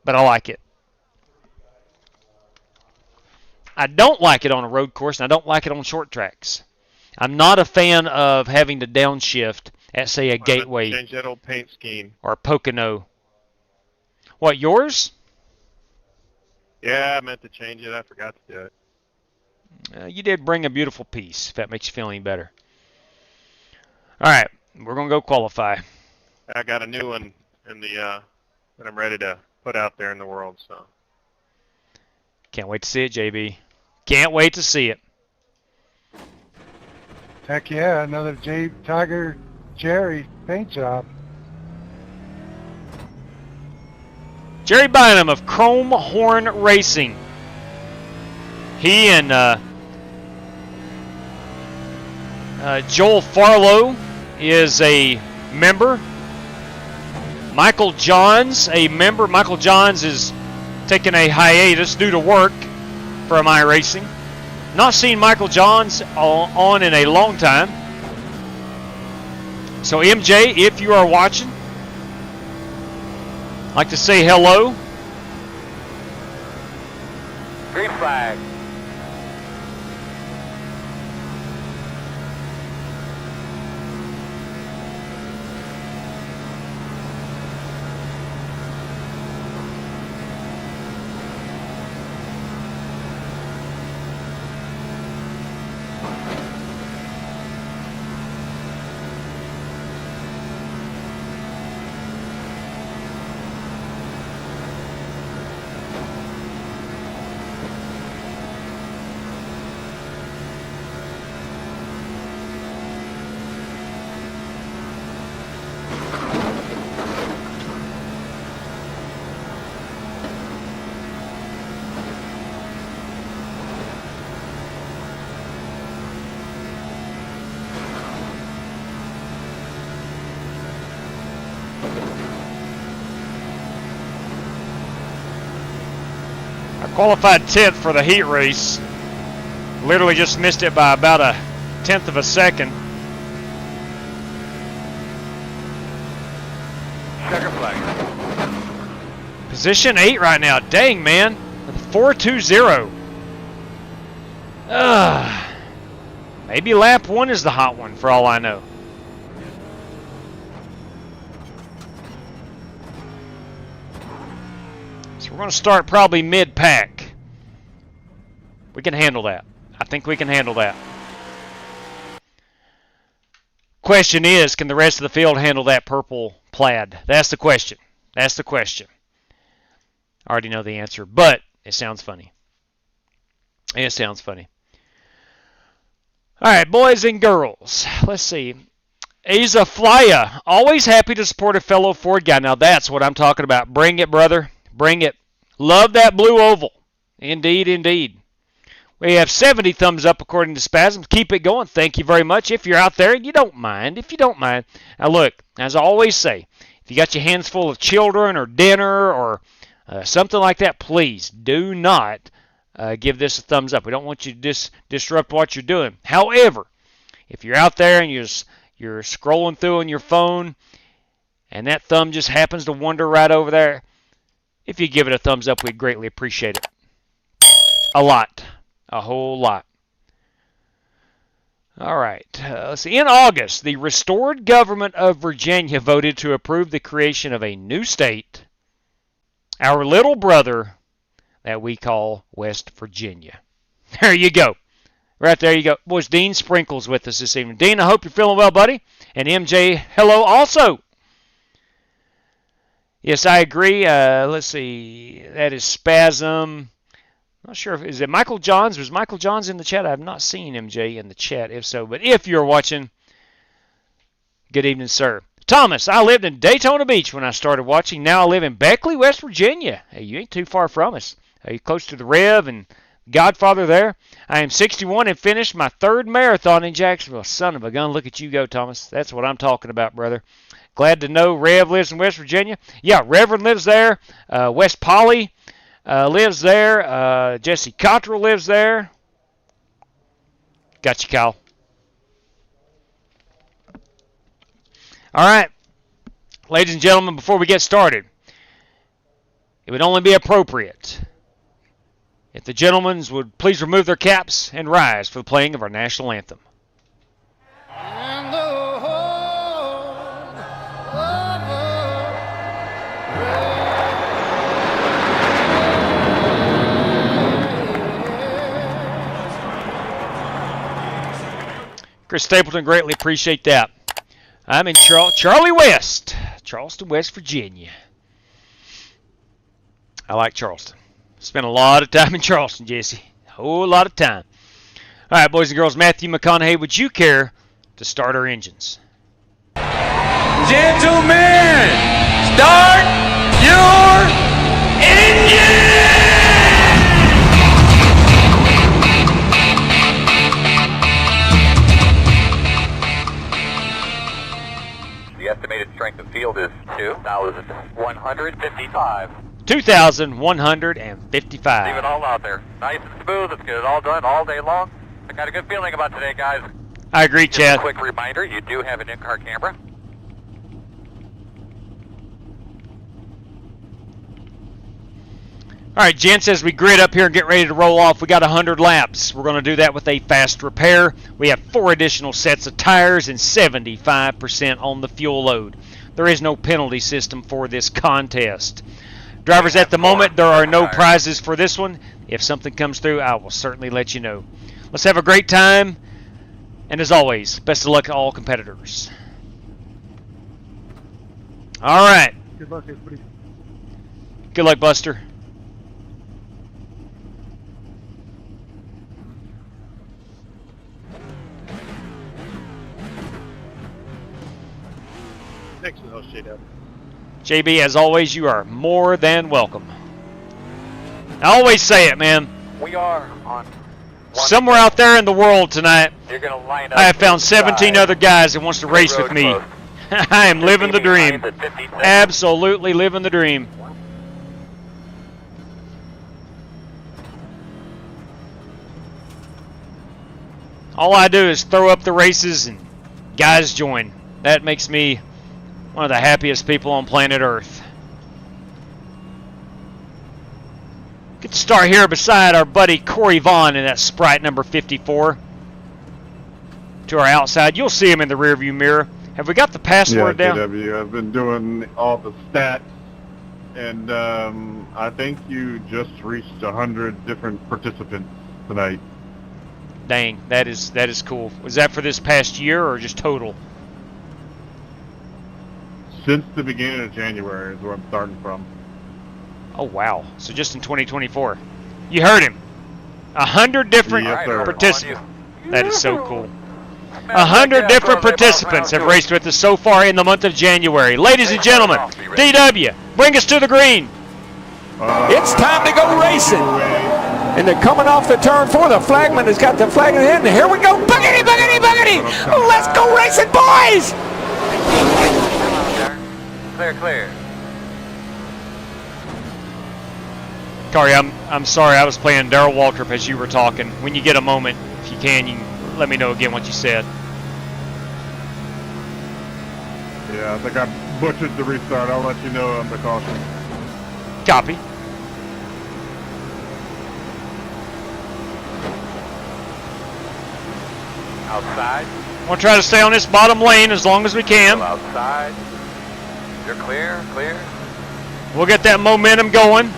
but I like it. I don't like it on a road course, and I don't like it on short tracks. I'm not a fan of having to downshift at, say, a Gateway. Change that old paint scheme. Or a Pocono. What, yours? Yeah, I meant to change it. I forgot to do it. You did bring a beautiful piece, if that makes you feel any better. All right, we're going to go qualify. I got a new one in the that I'm ready to put out there in the world. So can't wait to see it, JB. Can't wait to see it. Heck yeah, another Tiger Jerry paint job. Jerry Bynum of Chrome Horn Racing. He and Joel Farlow is a member. Michael Johns, a member. Michael Johns is taking a hiatus due to work from iRacing. Not seen Michael Johns on in a long time. So MJ, if you are watching, I'd like to say hello. Green flag. I qualified 10th for the heat race. Literally just missed it by about a 1/10 of a second. Checker flag. Position 8 right now. Dang, man. 4.20. Maybe lap 1 is the hot one for all I know. So we're going to start probably mid-pack. We can handle that. I think we can handle that. Question is, can the rest of the field handle that purple plaid? That's the question. That's the question. I already know the answer, but it sounds funny. It sounds funny. All right, boys and girls. Let's see. Asa Flya, always happy to support a fellow Ford guy. Now that's what I'm talking about. Bring it, brother. Bring it. Love that blue oval. Indeed, indeed. We have 70 thumbs up according to Spasms. Keep it going. Thank you very much. If you're out there and you don't mind, Now look, as I always say, if you got your hands full of children or dinner or something like that, please do not give this a thumbs up. We don't want you to disrupt what you're doing. However, if you're out there and you're scrolling through on your phone and that thumb just happens to wander right over there, if you give it a thumbs up, we'd greatly appreciate it. A lot. A whole lot. All right. Let's see. In August, the restored government of Virginia voted to approve the creation of a new state, our little brother that we call West Virginia. There you go. Right there you go. Boys, Dean Sprinkles with us this evening. Dean, I hope you're feeling well, buddy. And MJ, hello also. Yes, I agree. Let's see. That is Spasm. Not sure if is it Michael Johns. Was Michael Johns in the chat? I have not seen MJ in the chat. If so, but if you're watching, good evening, sir. Thomas, I lived in Daytona Beach when I started watching. Now I live in Beckley, West Virginia. Hey, you ain't too far from us. You're close to the Rev and Godfather there. I am 61 and finished my 3rd marathon in Jacksonville. Son of a gun, look at you go, Thomas. That's what I'm talking about, brother. Glad to know Rev lives in West Virginia. Yeah, Reverend lives there. Wes Polly lives there. Jesse Cottrell lives there. Got you, Kyle. All right. Ladies and gentlemen, before we get started, it would only be appropriate if the gentlemen would please remove their caps and rise for the playing of our national anthem. Chris Stapleton, greatly appreciate that. I'm in Charlie West, Charleston, West Virginia. I like Charleston. Spent a lot of time in Charleston, Jesse. A whole lot of time. All right, boys and girls, Matthew McConaughey, would you care to start our engines? Gentlemen, start your engine! The estimated strength of field is 2,155. 2,155. Leave it all out there. Nice and smooth. Let's get it all done all day long. I got a good feeling about today, guys. I agree, Just Chad. a quick reminder, you do have an in-car camera. All right, gents, as we grid up here and get ready to roll off, we got 100 laps. We're going to do that with a fast repair. We have 4 additional sets of tires and 75% on the fuel load. There is no penalty system for this contest. Drivers, at the moment, there are no prizes for this one. If something comes through, I will certainly let you know. Let's have a great time. And as always, best of luck to all competitors. All right. Good luck, everybody. Good luck, Buster. Thanks for the host, JW. JB, as always, you are more than welcome. I always say it, man. We are on Somewhere out there in the world tonight, You're going to line up. I have found 17 other guys that wants to race with me. I am living the dream. Absolutely living the dream. All I do is throw up the races and guys join. That makes me one of the happiest people on planet Earth. Get to start here beside our buddy Corey Vaughn in that Sprite number 54. To our outside. You'll see him in the rearview mirror. Have we got the password down? JW, I've been doing all the stats, and I think you just reached 100 different participants tonight. Dang, that is cool. Was that for this past year or just total? Since the beginning of January is where I'm starting from. Oh wow! So just in 2024, you heard him. 100 different participants. That is so cool. 100 different participants have raced with us so far in the month of January. Ladies and gentlemen, DW, bring us to the green. It's time to go racing. And they're coming off the turn 4. The flagman has got the flag in the hand. And here we go. Boogity, boogity, boogity. Let's go racing, boys. Clear, clear. Corey, I'm sorry. I was playing Darrell Waltrip as you were talking. When you get a moment, if you can let me know again what you said. Yeah, I think I butchered the restart. I'll let you know on the caution. Copy. Outside. We'll try to stay on this bottom lane as long as we can. Still outside. You're clear, clear. We'll get that momentum going.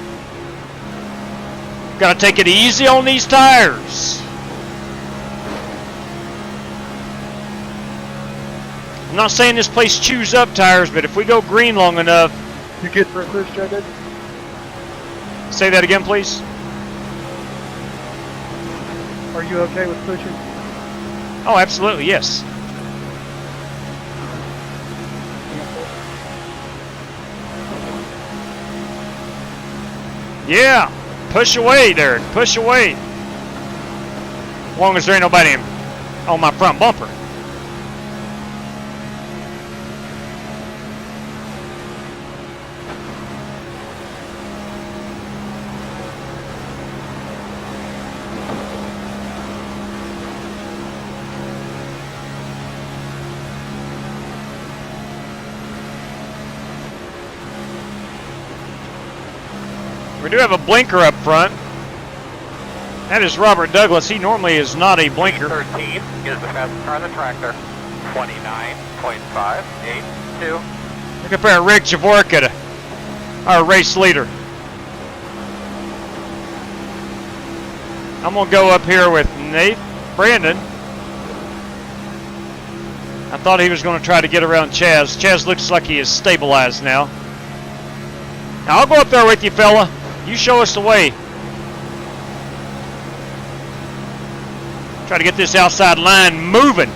Got to take it easy on these tires. I'm not saying this place chews up tires, but if we go green long enough... You get for a cruise, Jagged? Say that again, please. Are you okay with pushing? Oh, absolutely, yes. Yeah, push away, Derek, push away. As long as there ain't nobody on my front bumper. We do have a blinker up front. That is Robert Douglas. He normally is not a blinker. 13 is the fastest car on the track there. 29.582. We compare Rick Javorka to our race leader. I'm going to go up here with Nate Brandon. I thought he was going to try to get around Chaz. Chaz looks like he is stabilized now. Now I'll go up there with you, fella. You show us the way. Try to get this outside line moving.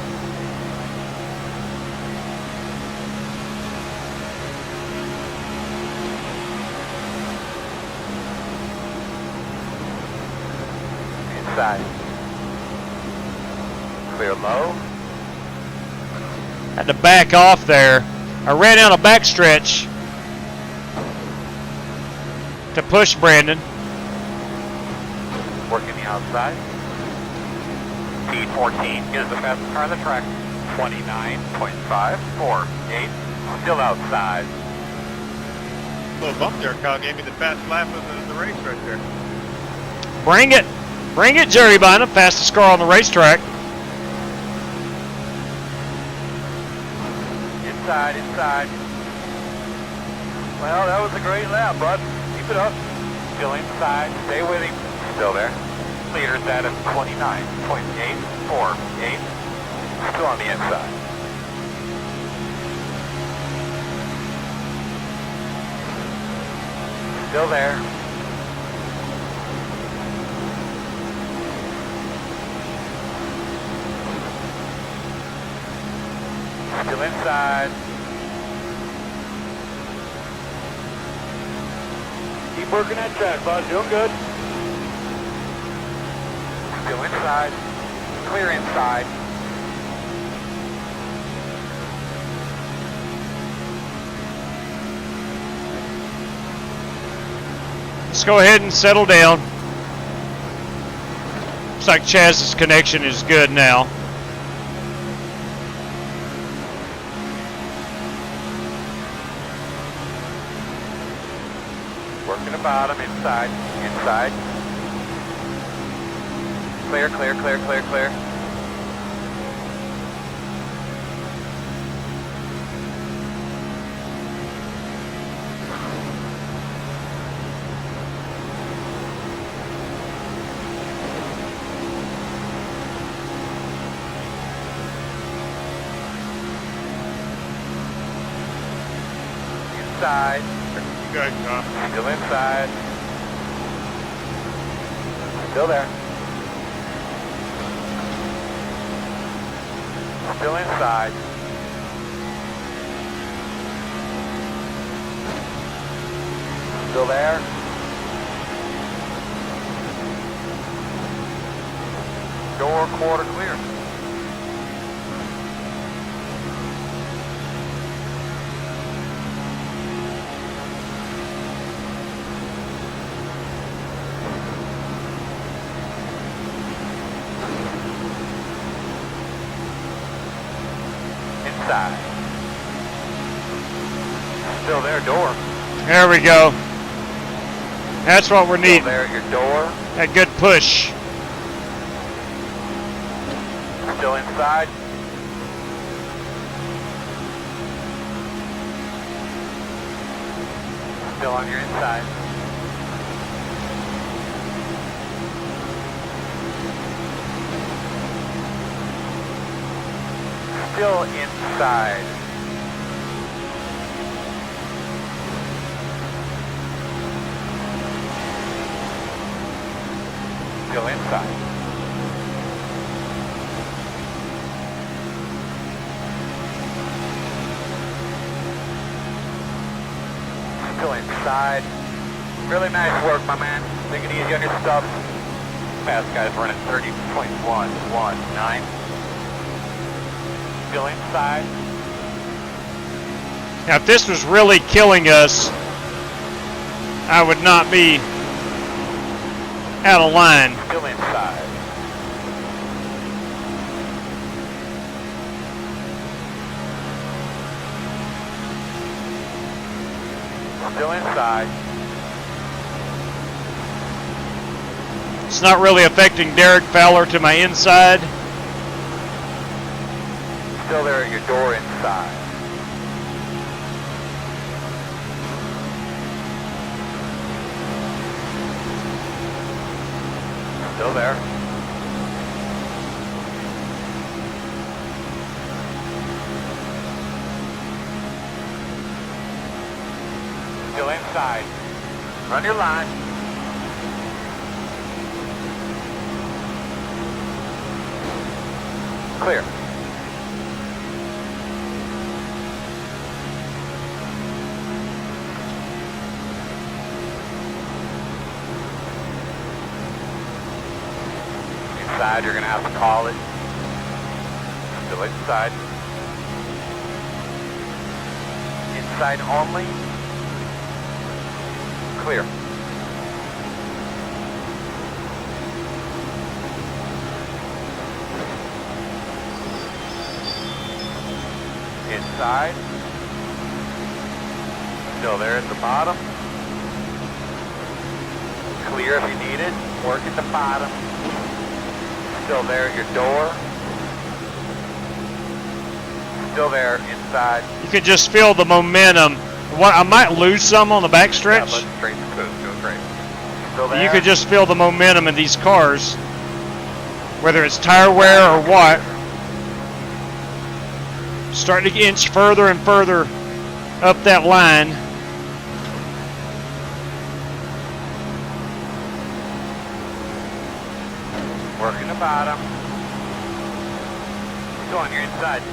Inside. Clear low. Had to back off there. I ran out of backstretch to push Brandon. Working the outside. P14 is the fastest car on the track. 29.548. Still outside. A little bump there, Kyle. Gave me the fast lap of the race right there. Bring it. Bring it, Jerry Bynum. Fastest car on the racetrack. Inside, inside. Well, that was a great lap, bud. Keep it up. Still inside. Stay with him. Still there. Leader's at a 29.848. Still on the inside. Still there. Still inside. Keep working that track, bud. Doing good. Still inside. Clear inside. Let's go ahead and settle down. Looks like Chaz's connection is good now. Working the bottom, inside. Clear. Inside. You guys, Still inside. Still there. Still inside. Still there. Door quarter clear. Inside. Still there, door. There we go. That's what we're needing. Still there at your door. That good push. Still inside. Still on your inside. Still inside. Still inside. Still inside. Really nice work, my man. Take it easy on your stuff. Fast guys running 30.119. Still inside. Now, if this was really killing us, I would not be out of line. Still inside. Still inside. It's not really affecting Derek Fowler to my inside. Still there at your door inside. Still there. Still inside. Run your line. Clear. Inside, you're going to have to call it. Still inside. Inside only. Clear. Inside. Still there at the bottom. Clear if you need it. Work at the bottom. Still there at your door. Still there inside. You could just feel the momentum. What I might lose some on the backstretch. Yeah, but straight to cruise. Go straight. Still there. You could just feel the momentum in these cars, whether it's tire wear or what. Starting to inch further and further up that line. Working the bottom. Go on your inside.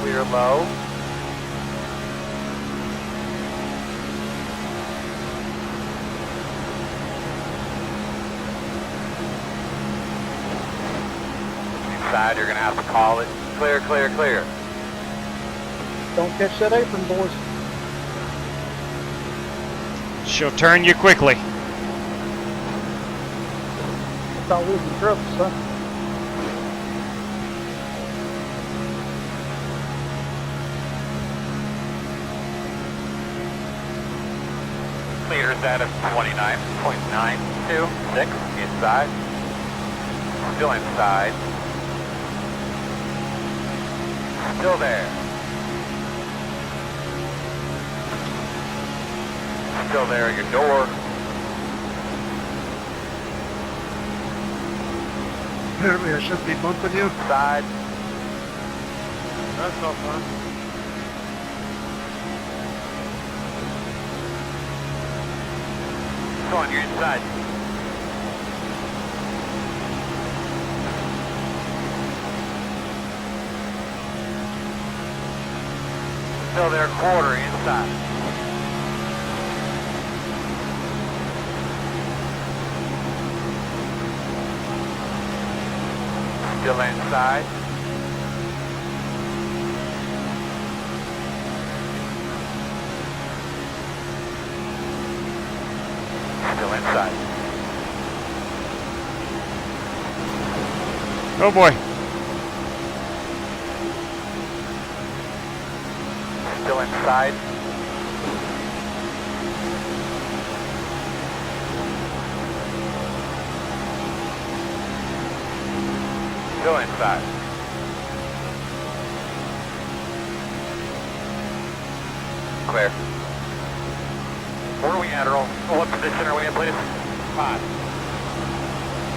Clear low. Inside, you're going to have to call it. Clear, clear, clear. Don't catch that apron, boys. She'll turn you quickly. I thought we was in trouble, son. Leaders at 29.926 inside. Still inside. Still there. Still there at your door. Apparently I should be bumping you. Side. That's not fun. Go on, you're inside. Still there, quarter inside. Still inside. Still inside. Oh boy. Still inside. Still inside. Clear. Where are we at, Earl? What position are we in, please? 5.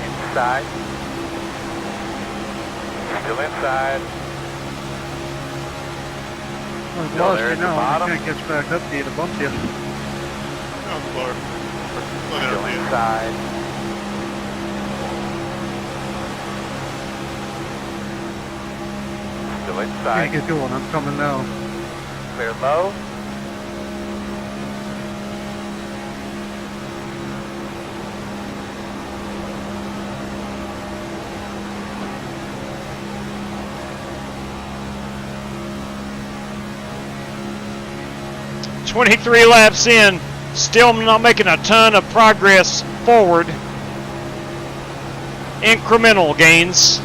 Inside. Still inside. I'm Still lost there right at the now. I bottom. can't catch back up to you to bump you. Oh, Lord. Still inside. Still inside. Can't get going. I'm coming now. Clear low. "23 laps in, still not making a ton of progress forward. Incremental gains.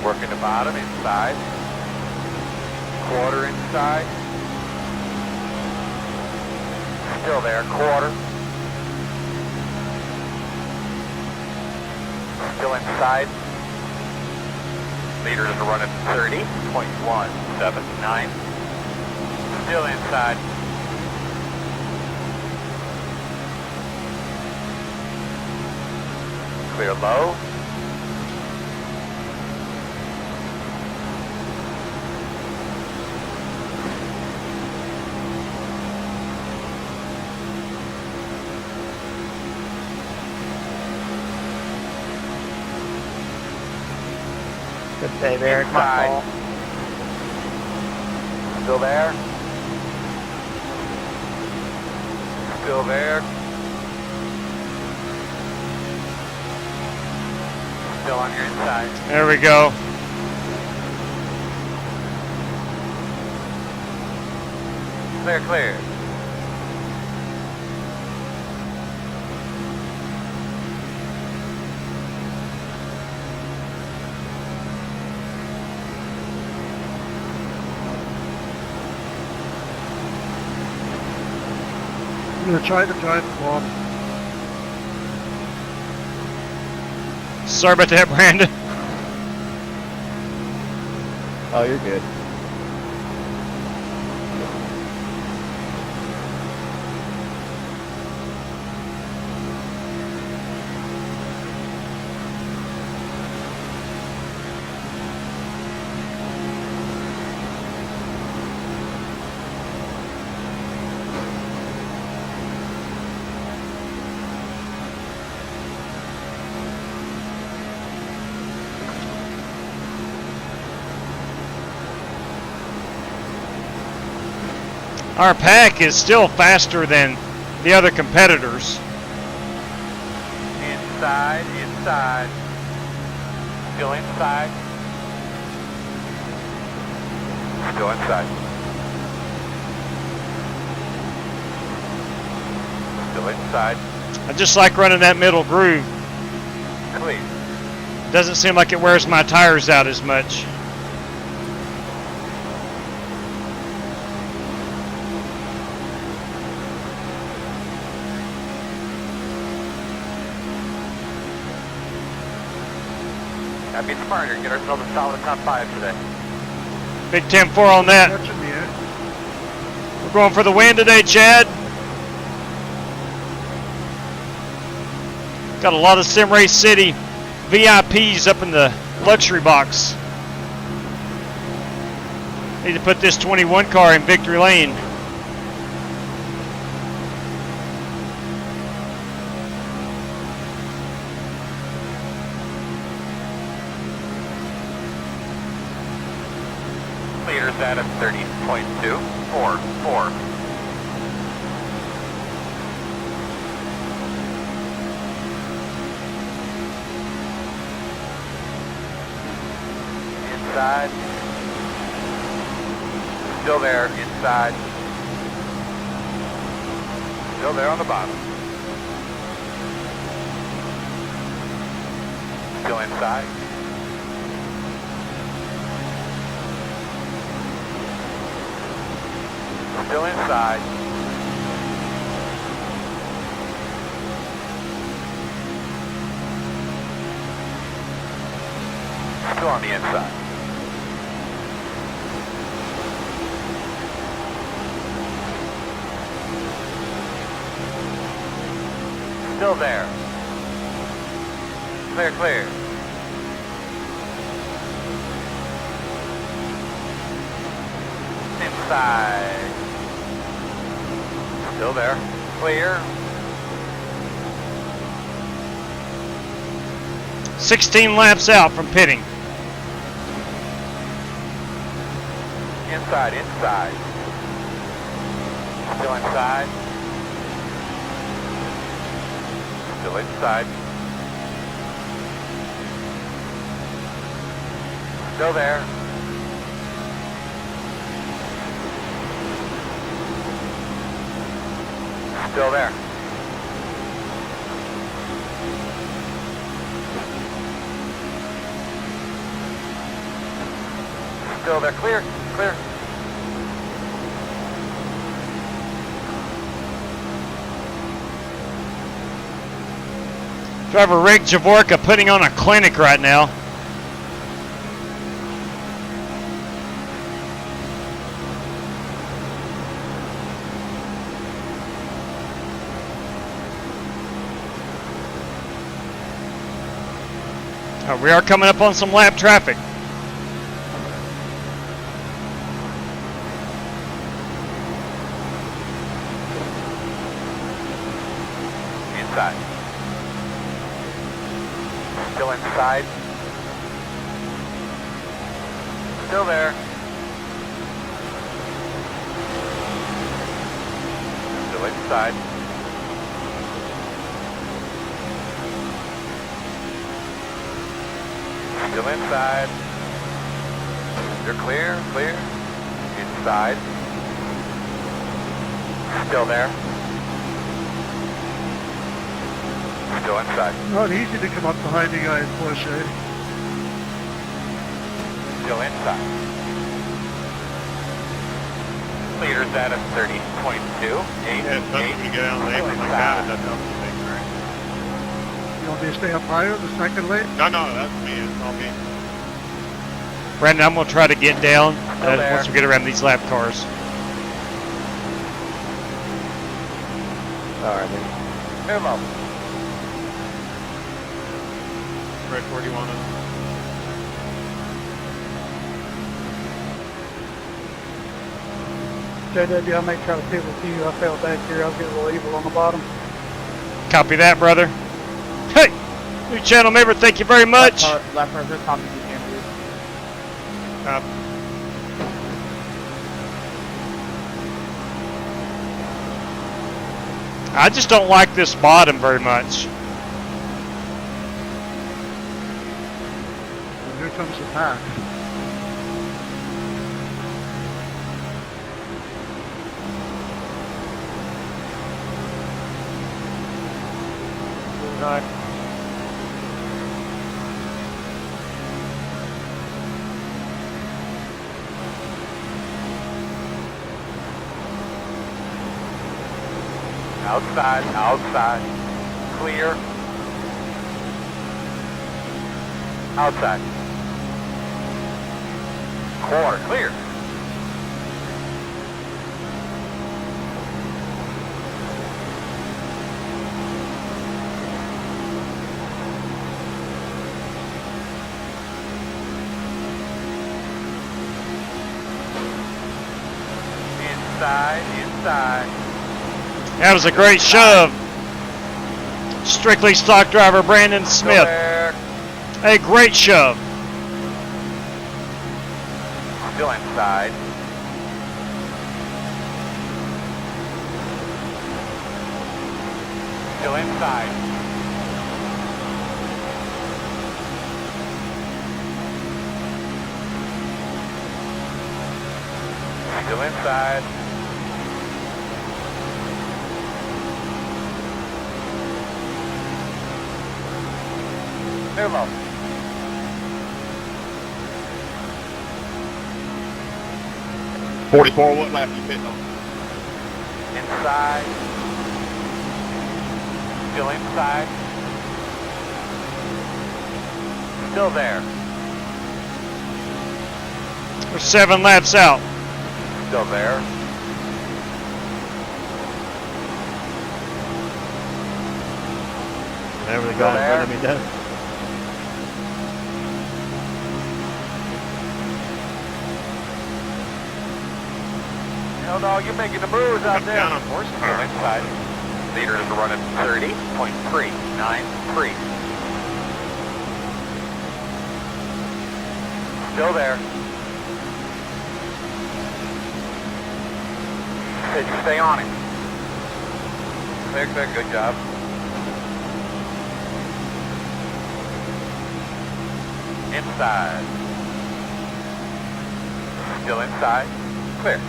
Working the bottom, inside. Quarter inside. Still there, quarter. Still inside. Leaders are running 30.179. Still inside. Clear low. Good save, Eric. My fault. Still there. Still there. Still on your inside. There we go. Clear, clear. I'm going to try to drive the ball. Sorry about that, Brandon. Oh, you're good. Our pack is still faster than the other competitors. Inside, inside. Still inside. Still inside. Still inside. I just like running that middle groove. Clear. Doesn't seem like it wears my tires out as much. Gotta be smarter. Get ourselves a solid top 5 today. Big 10-4 on that. We're going for the win today, Chad. Got a lot of Sim Race City VIPs up in the luxury box. Need to put this 21 car in victory lane. Leaders at a 30.2. 4. Inside. Still there, inside. Still there on the bottom. Still inside. Still inside. Still on the inside. Still there. Clear, clear. Inside. Still there. Clear. 16 laps out from pitting. Inside, inside. Still inside. Still inside. Still there. Still there. Still there. Clear. Clear. Driver Rick Javorka putting on a clinic right now. We are coming up on some lap traffic. Inside. Still inside. Still there. Still inside. Still inside. You're clear, clear. Inside. Still there. Still inside. Not easy to come up behind the guy in Porsche. Still inside. Leaders at a 30.2. 8, Yeah, especially when you get out on the apron like that, it doesn't help the thing, right? You want me to stay up higher, the second lane? No, that's me. It's all me. Brandon, I'm going to try to get down there. once we get around these lap cars. Alright, man. Move up. Rick, where do you want to? JW, I may try to pit with you. I fell back here. I was getting a little evil on the bottom. Copy that, brother. Hey, new channel member, thank you very much. Lap cars are top of the camera. I just don't like this bottom very much. And here comes the pack. Outside, outside. Clear. Outside. Corner, clear. Inside. That was a great shove. Strictly stock driver Brandon Smith. A great shove. Still inside. Still inside. Still inside. They're low. What lap you hitting on? Inside. Still inside. Still there. We're 7 laps out. Still there. Whenever the guy in front of me does. Hell no, you're making the moves out there. Down on horsepower. Inside. Leader is running 30.393. Still there. Said you stay on it. Clear, good job. Inside. Still inside. Clear.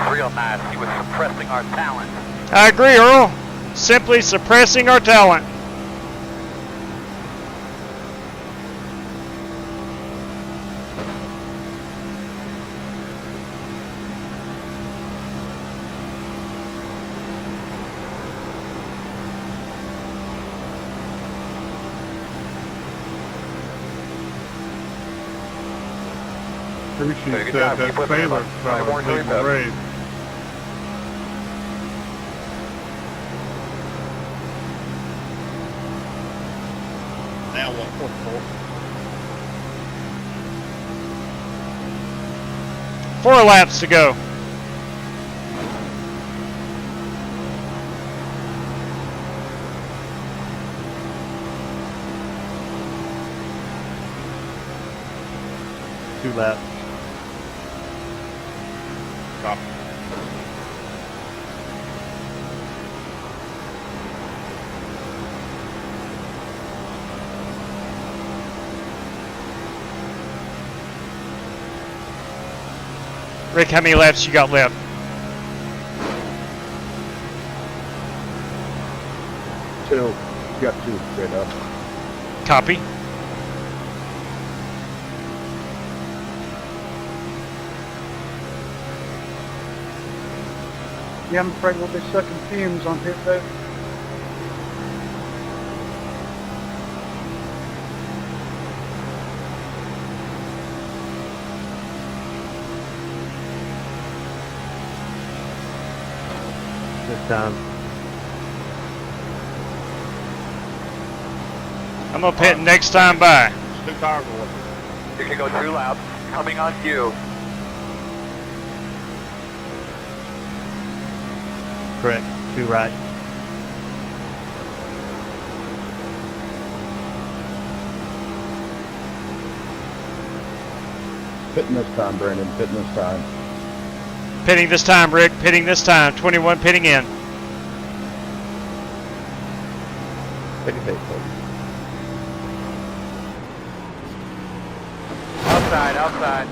Real nice. He was suppressing our talent. I agree, Earl. Simply suppressing our talent. Appreciate that favor from leading the race. Now what? 4 laps to go. Two laps. Stop. Rick, how many laps you got left? 2. Got 2 straight up. Copy. Yeah, I'm afraid we'll be sucking fumes on pit road. This time. I'm gonna pit next time by. 2 cars away. You're gonna go 2 laps. Coming on you. Correct. 2 right. Pitting this time, Brandon. Pitting this time. Pitting this time, Rick. Pitting this time. 21 pitting in. Outside, outside.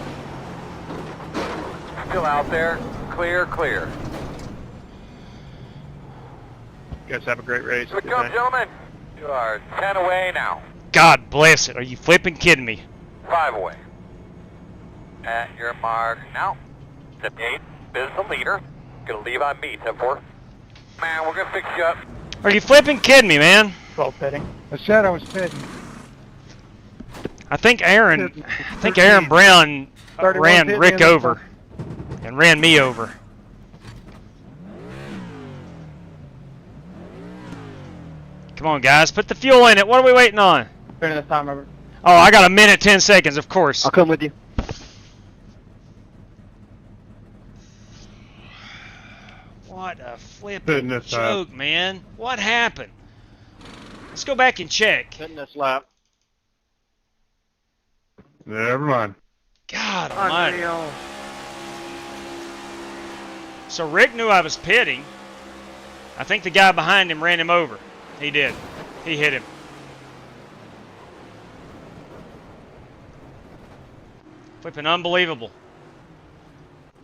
Still out there. Clear, clear. You guys have a great race. Good job, gentlemen. You are 10 away now. God bless it. Are you flipping kidding me? 5 away. At your mark now. Step 8 is the leader. Gonna leave on me, step 4. Man, we're gonna fix you up. Are you flipping kidding me, man? 12 pitting. I said I was pitting. I think Aaron Brown 31 ran pitting Rick in the over and ran me over. Come on, guys, put the fuel in it. What are we waiting on? Turning this time over. Oh, I got a minute, 10 seconds, of course. I'll come with you. What a flipping Hitting this joke, man. What happened? Let's go back and check. Hitting this lap. Never mind. God almighty. So Rick knew I was pitting. I think the guy behind him ran him over. He did. He hit him. Flipping unbelievable.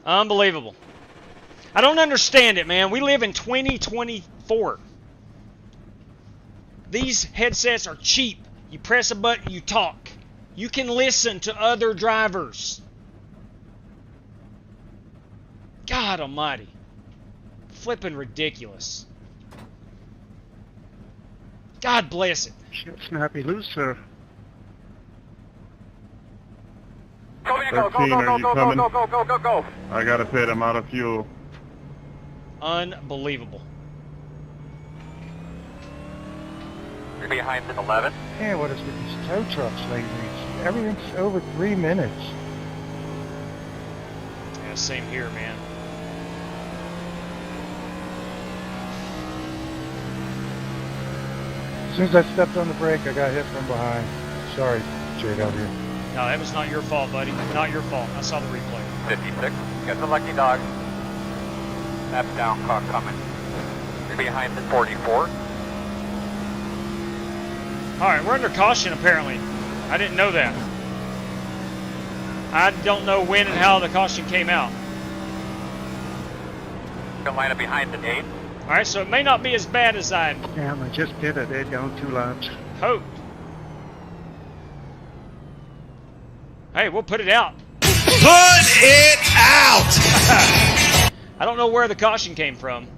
Unbelievable. I don't understand it, man. We live in 2024. These headsets are cheap. You press a button, you talk. You can listen to other drivers. God almighty. Flipping ridiculous. God bless it. Shit, snappy loose, sir. Go, 13, go, are you go, coming? go, go, go, go, go. I got to pit. I'm out of fuel. Unbelievable. You're behind in 11. Man, what is with these tow trucks lately? Everything's over 3 minutes. Yeah, same here, man. As soon as I stepped on the brake, I got hit from behind. Sorry, JW. No, that was not your fault, buddy. Not your fault. I saw the replay. 56. Get the lucky dog. Snap down, car coming. You're behind in 44. Alright, we're under caution apparently. I didn't know that. I don't know when and how the caution came out. You're gonna line up behind in 8. Alright, so it may not be as bad as I Damn, I just pitted. They're down 2 laps. hoped. Hey, we'll put it out. Put it out! I don't know where the caution came from.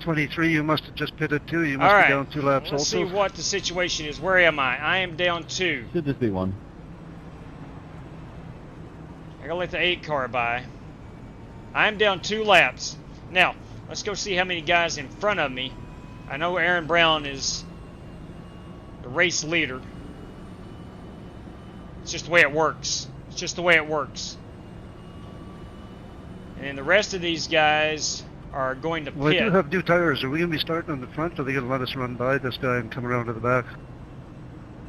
23, you must have just pitted too. You All must right. be down 2 laps Let's also. see what the situation is. Where am I? I am down 2. Should just be 1. I gotta let the 8 car by. I'm down 2 laps. Now, let's go see how many guys in front of me. I know Aaron Brown is the race leader. It's just the way it works. It's just the way it works. And then the rest of these guys are going to Well, I do pit. have new tires. Are we going to be starting on the front, or are they going to let us run by this guy and come around to the back?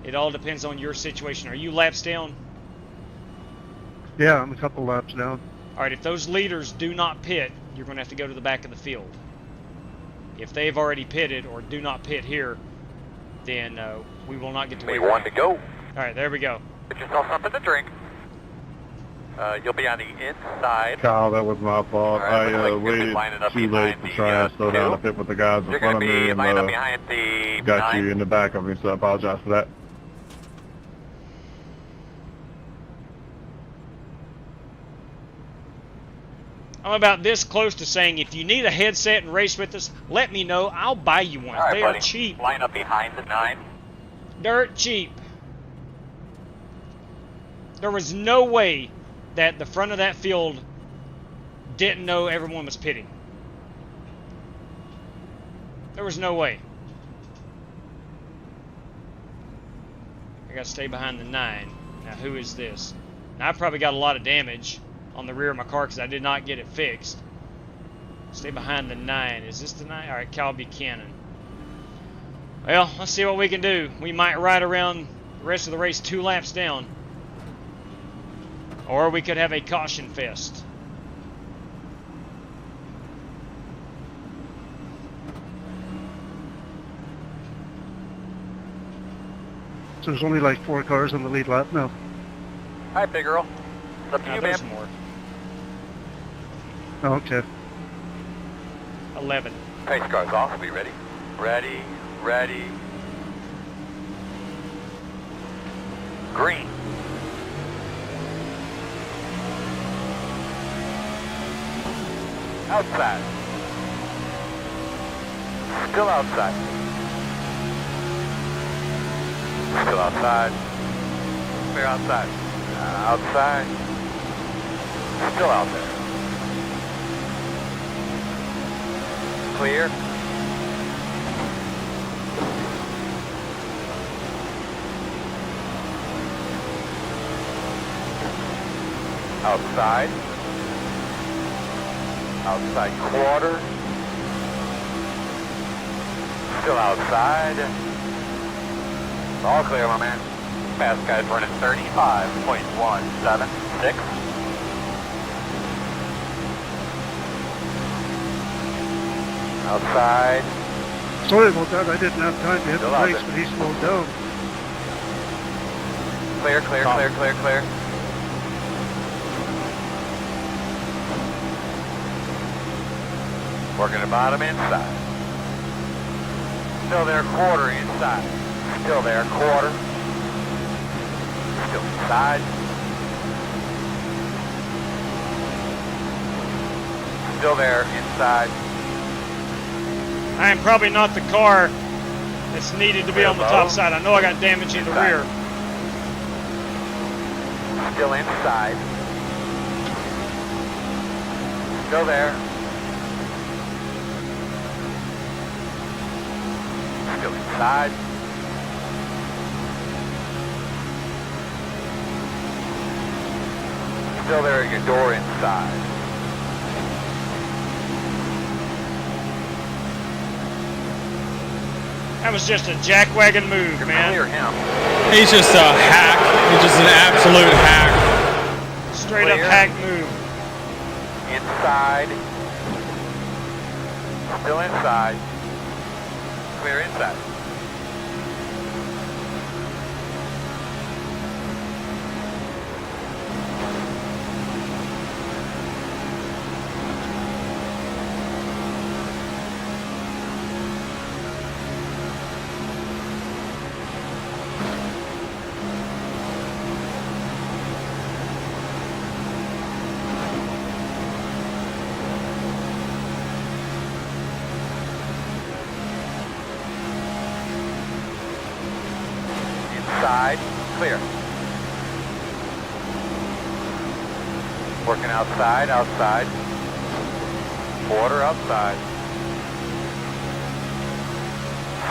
It all depends on your situation. Are you laps down? Yeah, I'm a couple laps down. Alright, if those leaders do not pit, you're going to have to go to the back of the field. If they've already pitted or do not pit here, then we will not get to wait. 1 to go. Alright, there we go. Get yourself something to drink. You'll be on the inside. Kyle, that was my fault. Alright, I looks like you'll be waited lining up too late behind to the, try and slow down two. a bit with the guys in You're front going of to me be and lining up behind the got 9. you in the back of me, so I apologize for that. I'm about this close to saying, if you need a headset and race with us, let me know. I'll buy you one. All right, They buddy. are cheap. Line up behind the 9. Dirt cheap. There was no way that the front of that field didn't know everyone was pitting. There was no way. I gotta stay behind the 9. Now who is this? Now I probably got a lot of damage on the rear of my car because I did not get it fixed. Stay behind the 9. Is this the 9? Alright, Kyle Buchanan. Well, let's see what we can do. We might ride around the rest of the race 2 laps down. Or we could have a caution fest. So there's only like 4 cars on the lead lap now. Hi, big girl. It's up to you, There's ma'am. more. Oh, okay. 11. Pace cars off. Be ready. Ready. Ready. Green. Outside. Still outside. Still outside. Clear outside. Outside. Still out there. Clear. Outside. Outside quarter. Still outside. All clear, my man. Fast guys running 35.176. Outside. Sorry about that. I didn't have time to hit Still the out brakes, there. but he slowed down. Clear, clear, clear, clear, clear. Working the bottom inside. Still there, quarter inside. Still there, quarter. Still inside. Still there, inside. I am probably not the car that's needed to be on the top side. I know I got damage in the rear. Still inside. Still there. Still inside. Still there at your door inside. That was just a jackwagon move, man. Clear him. He's just a hack. He's just an absolute hack. Straight up Clear. hack move. Inside. Still inside. Clear inside. Inside, clear. Working outside, outside. Quarter outside.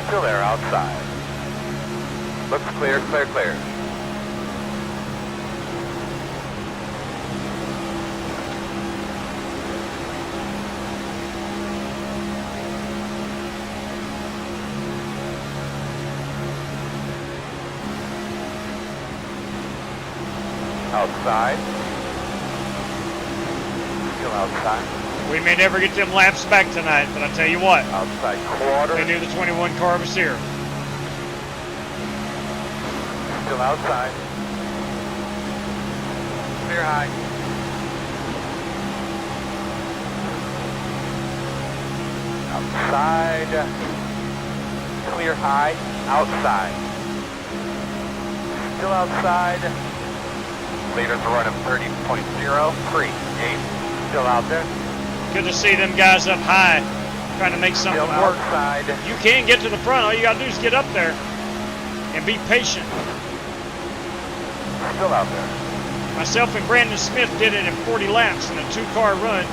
Still there, outside. Looks clear, clear, clear. Outside. Still outside. We may never get them laps back tonight, but I tell you what, Outside quarter. they knew the 21 car was here. Still outside. Clear high. Outside. Clear high. Outside. Still outside. Leaders are running 30.038. Still out there. Good to see them guys up high, trying to make something Still work. outside. You can get to the front. All you got to do is get up there and be patient. Still out there. Myself and Brandon Smith did it in 40 laps in a 2-car run.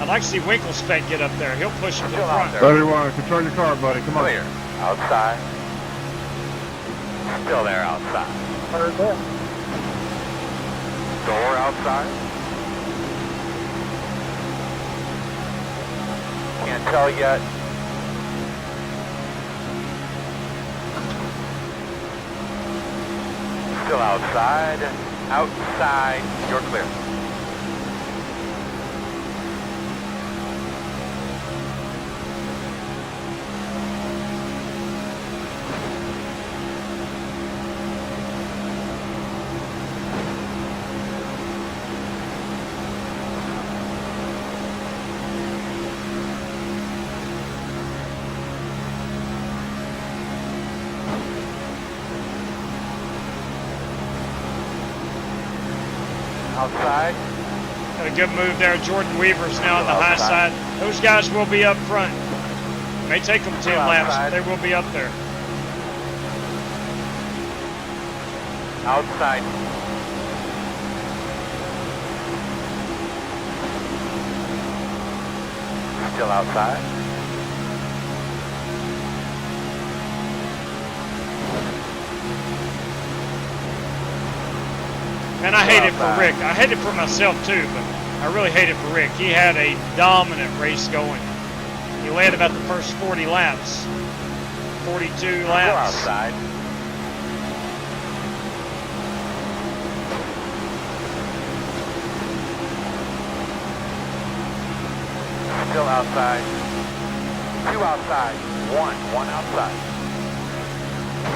I'd like to see Winkelspect get up there. He'll push him to the Still out front. there. Whatever you want. Control your car, buddy. Come on. Clear. Outside. Still there outside. Door outside. Can't tell yet. Still outside. Outside. You're clear. Outside. Got a good move there. Jordan Weaver's now on the high side. Those guys will be up front. May take them 10 laps, but they will be up there. Outside. Still outside. And I hate it for Rick. I hate it for myself too, but I really hate it for Rick. He had a dominant race going. He led about the first 40 laps. 42 laps. Still outside. Still outside. 2 outside. 1 outside.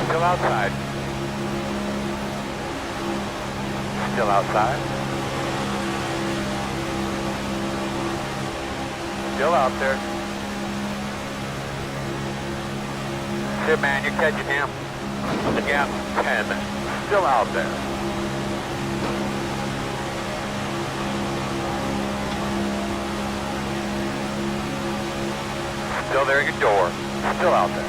Still outside. Still outside. Still out there. Shit, man, you're catching him. The gap 10. Still out there. Still there at your door. Still out there.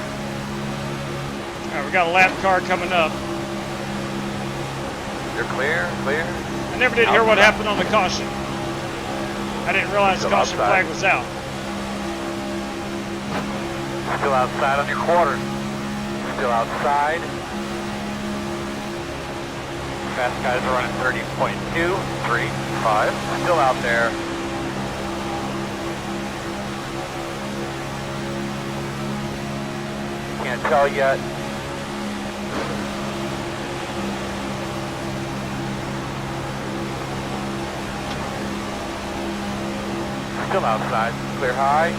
All right, we got a lap car coming up. You're clear, clear. I never did hear what happened on the caution. I didn't realize the caution flag was out. Still outside on your quarter. Still outside. Fast guys are running 30.235. Still out there. Can't tell yet. Still outside. Clear high.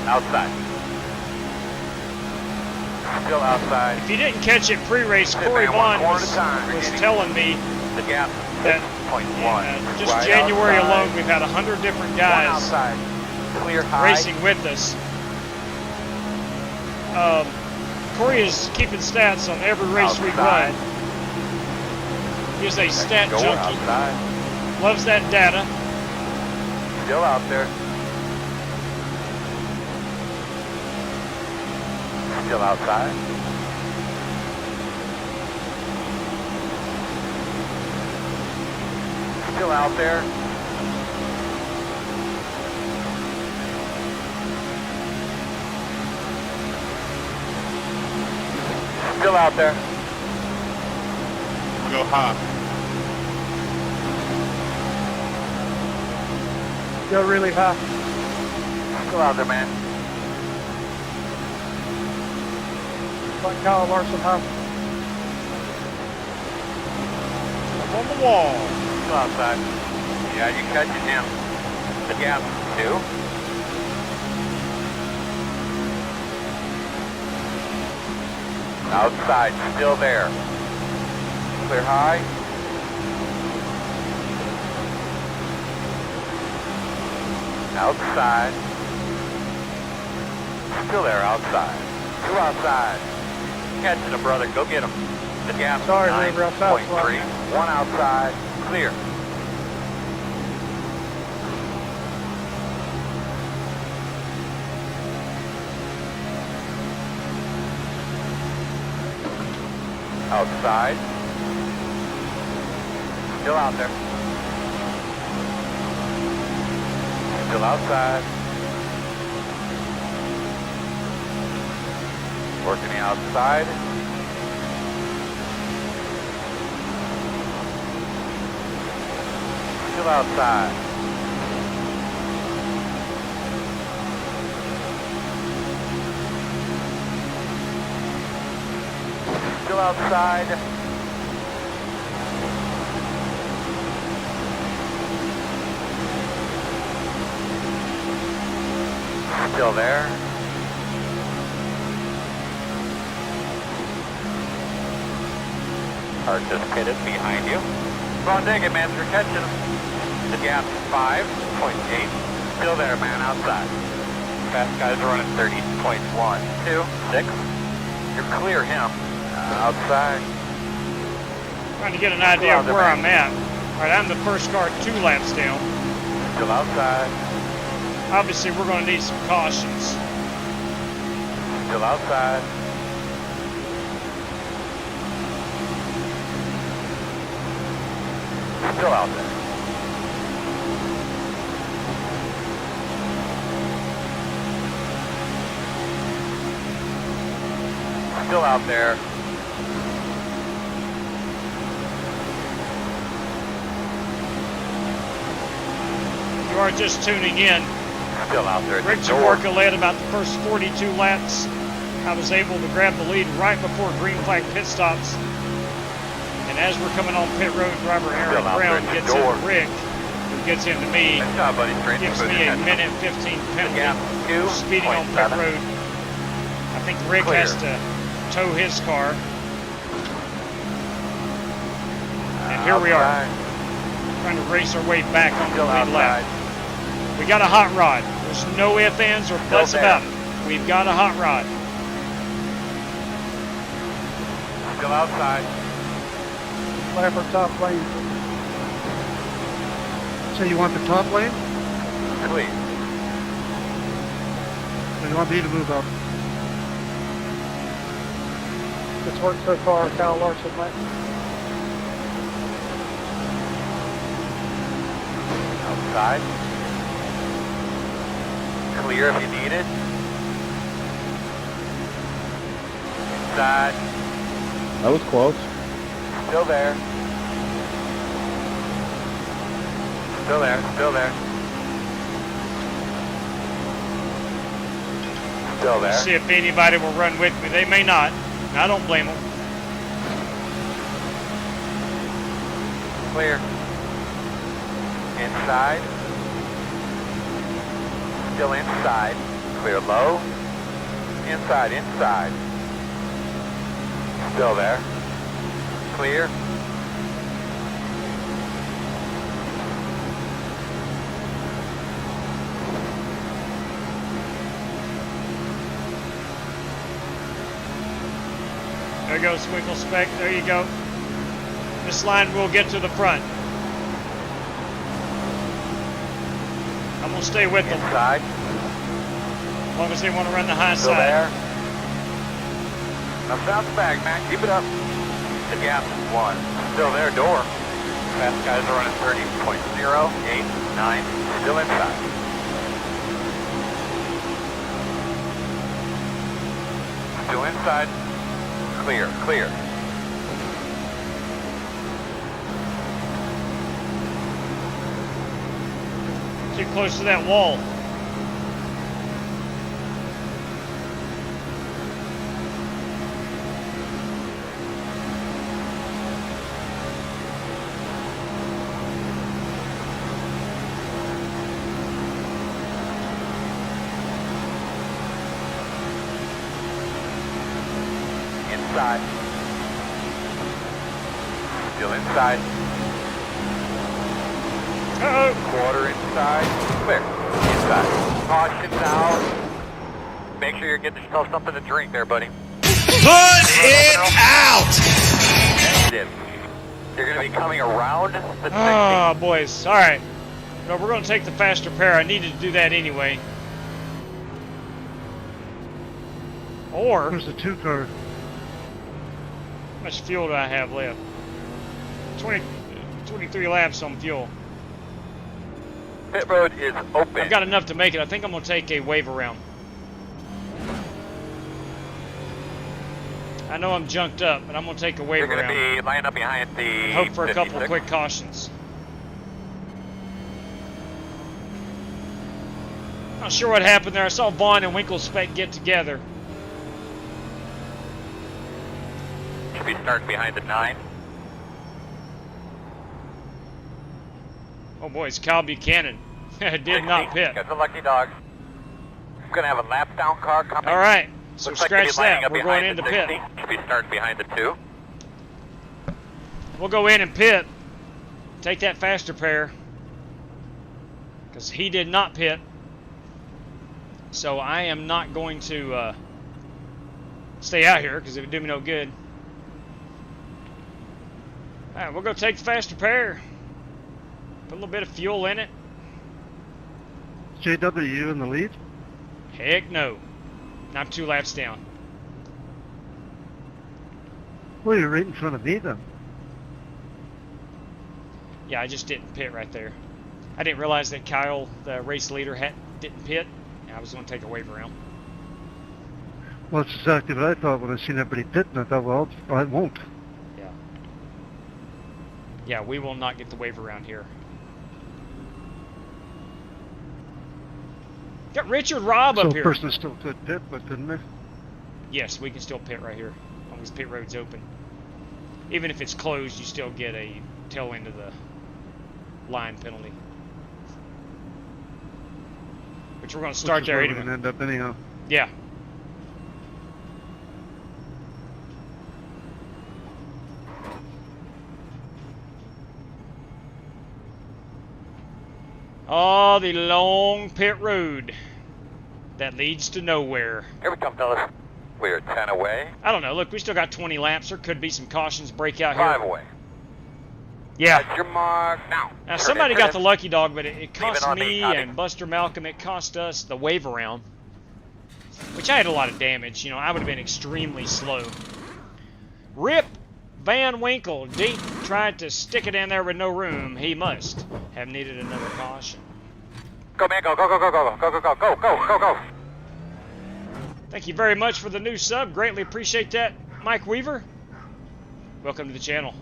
Outside. Still outside. If you didn't catch it pre-race, Corey Vaughn was telling me the gap that just January alone, we've had 100 different guys Clear high. racing with us. Corey is keeping stats on every race we run. He's a stat junkie. Loves that data. Still out there. Still outside. Still out there. Still out there. Go high. Go really high. Still out there, man. Like Kyle Larson high. Up on the wall. Still outside. Yeah, you catching him. The gap 2. Outside, still there. Clear high. Outside. Still there, outside. 2 outside. Catching a brother, go get him. The gap 9.3. 1 outside, clear. Outside. Still out there. Still outside. Working the outside. Still outside. Still outside. Still there. Car just pitted behind you. Ron, dig it, man. You're catching him. The gap 5.8. Still there, man, outside. Fast guys are running 30.126. You're clear him. Outside. Trying to get an idea of where I'm at. All right, I'm the first car 2 laps down. Still outside. Obviously, we're going to need some cautions. Still outside. Still out there. Still out there. You are just tuning in. Still out there. Rick Jaworka led about the first 42 laps. I was able to grab the lead right before green flag pit stops. And as we're coming on pit road, driver Aaron Brown gets into Rick, who gets into me. Nice job, buddy. Gives me a minute 15 penalty for speeding on pit road. I think Rick has to tow his car. And here we are, trying to race our way back on the lead lap. We got a hot rod. There's no ifs, ands, or buts about it. We've got a hot rod. Still outside. Lap for top lane. So you want the top lane? Clear. Or you want me to move up? It's worked so far, Kyle Larson lane. Outside. Clear if you need it. Inside. That was close. Still there. Still there. Still there. Still there. See if anybody will run with me. They may not. I don't blame them. Clear. Inside. Still inside. Clear low. Inside, inside. Still there. Clear. There goes Winkle Spec. There you go. This line will get to the front. I'm going to stay with them. Inside. As long as they want to run the high Still side. there. Now bounce back, Matt. Keep it up. The gap is 1. Still there, door. Fast guys are running 30.089. Still inside. Still inside. Clear, clear. Too close to that wall. Inside. Still inside. Uh-oh. Quarter inside. Clear. Inside. Caution now. Make sure you're getting yourself something to drink there, buddy. Put it out! Negative. You're going to be coming around the 60. Oh, boys. All right. No, we're going to take the faster pair. I needed to do that anyway. Or, There's the 2 car. how much fuel do I have left? 23 laps on fuel. Pit road is open. I've got enough to make it. I think I'm going to take a wave around. I know I'm junked up, but I'm going to take a wave You're going around. to be lining up behind the Hope for a couple 56. quick cautions. Not sure what happened there. I saw Vaughn and Winkle Spec get together. Should be starting behind the 9. Oh boy, it's Kyle Buchanan. Did 60. not pit. Got the lucky dog. I'm going to have a lap down car coming. All right, so Looks like you'll be scratch lining that. up We're going behind into the pit. 60. Should be starting behind the 2. We'll go in and pit. Take that faster pair. Because he did not pit. So I am not going to stay out here because it would do me no good. All right, we'll go take the fast repair. Put a little bit of fuel in it. JW, you in the lead? Heck no. I'm 2 laps down. Well, you're right in front of me then. Yeah, I just didn't pit right there. I didn't realize that Kyle, the race leader, didn't pit. I was going to take a wave around. Well, that's exactly what I thought when I seen everybody pitting. I thought, well, I won't. Yeah. Yeah, we will not get the wave around here. Got Richard Robb up So here. a person still could pit, but couldn't they? Yes, we can still pit right here, as long as pit road's open. Even if it's closed, you still get a tail end of the line penalty. Which we're going to start there We're anyway. going to end up anyhow. Yeah. Oh, the long pit road that leads to nowhere. Here we come, fellas. We're 10 away. I don't know. Look, we still got 20 laps. There could be some cautions break out 5 here. away. Yeah. That's your mark. Now Somebody got the lucky dog, but it cost on me, me Tommy. and Buster Malcolm. It cost us the wave around, which I had a lot of damage. You know, I would have been extremely slow. Rip Van Winkle. Deep tried to stick it in there with no room. He must have needed another caution. Go, man. Go, go, go, go, go, go, go, go, go, go, go, go. Thank you very much for the new sub. Greatly appreciate that, Mike Weaver. Welcome to the channel.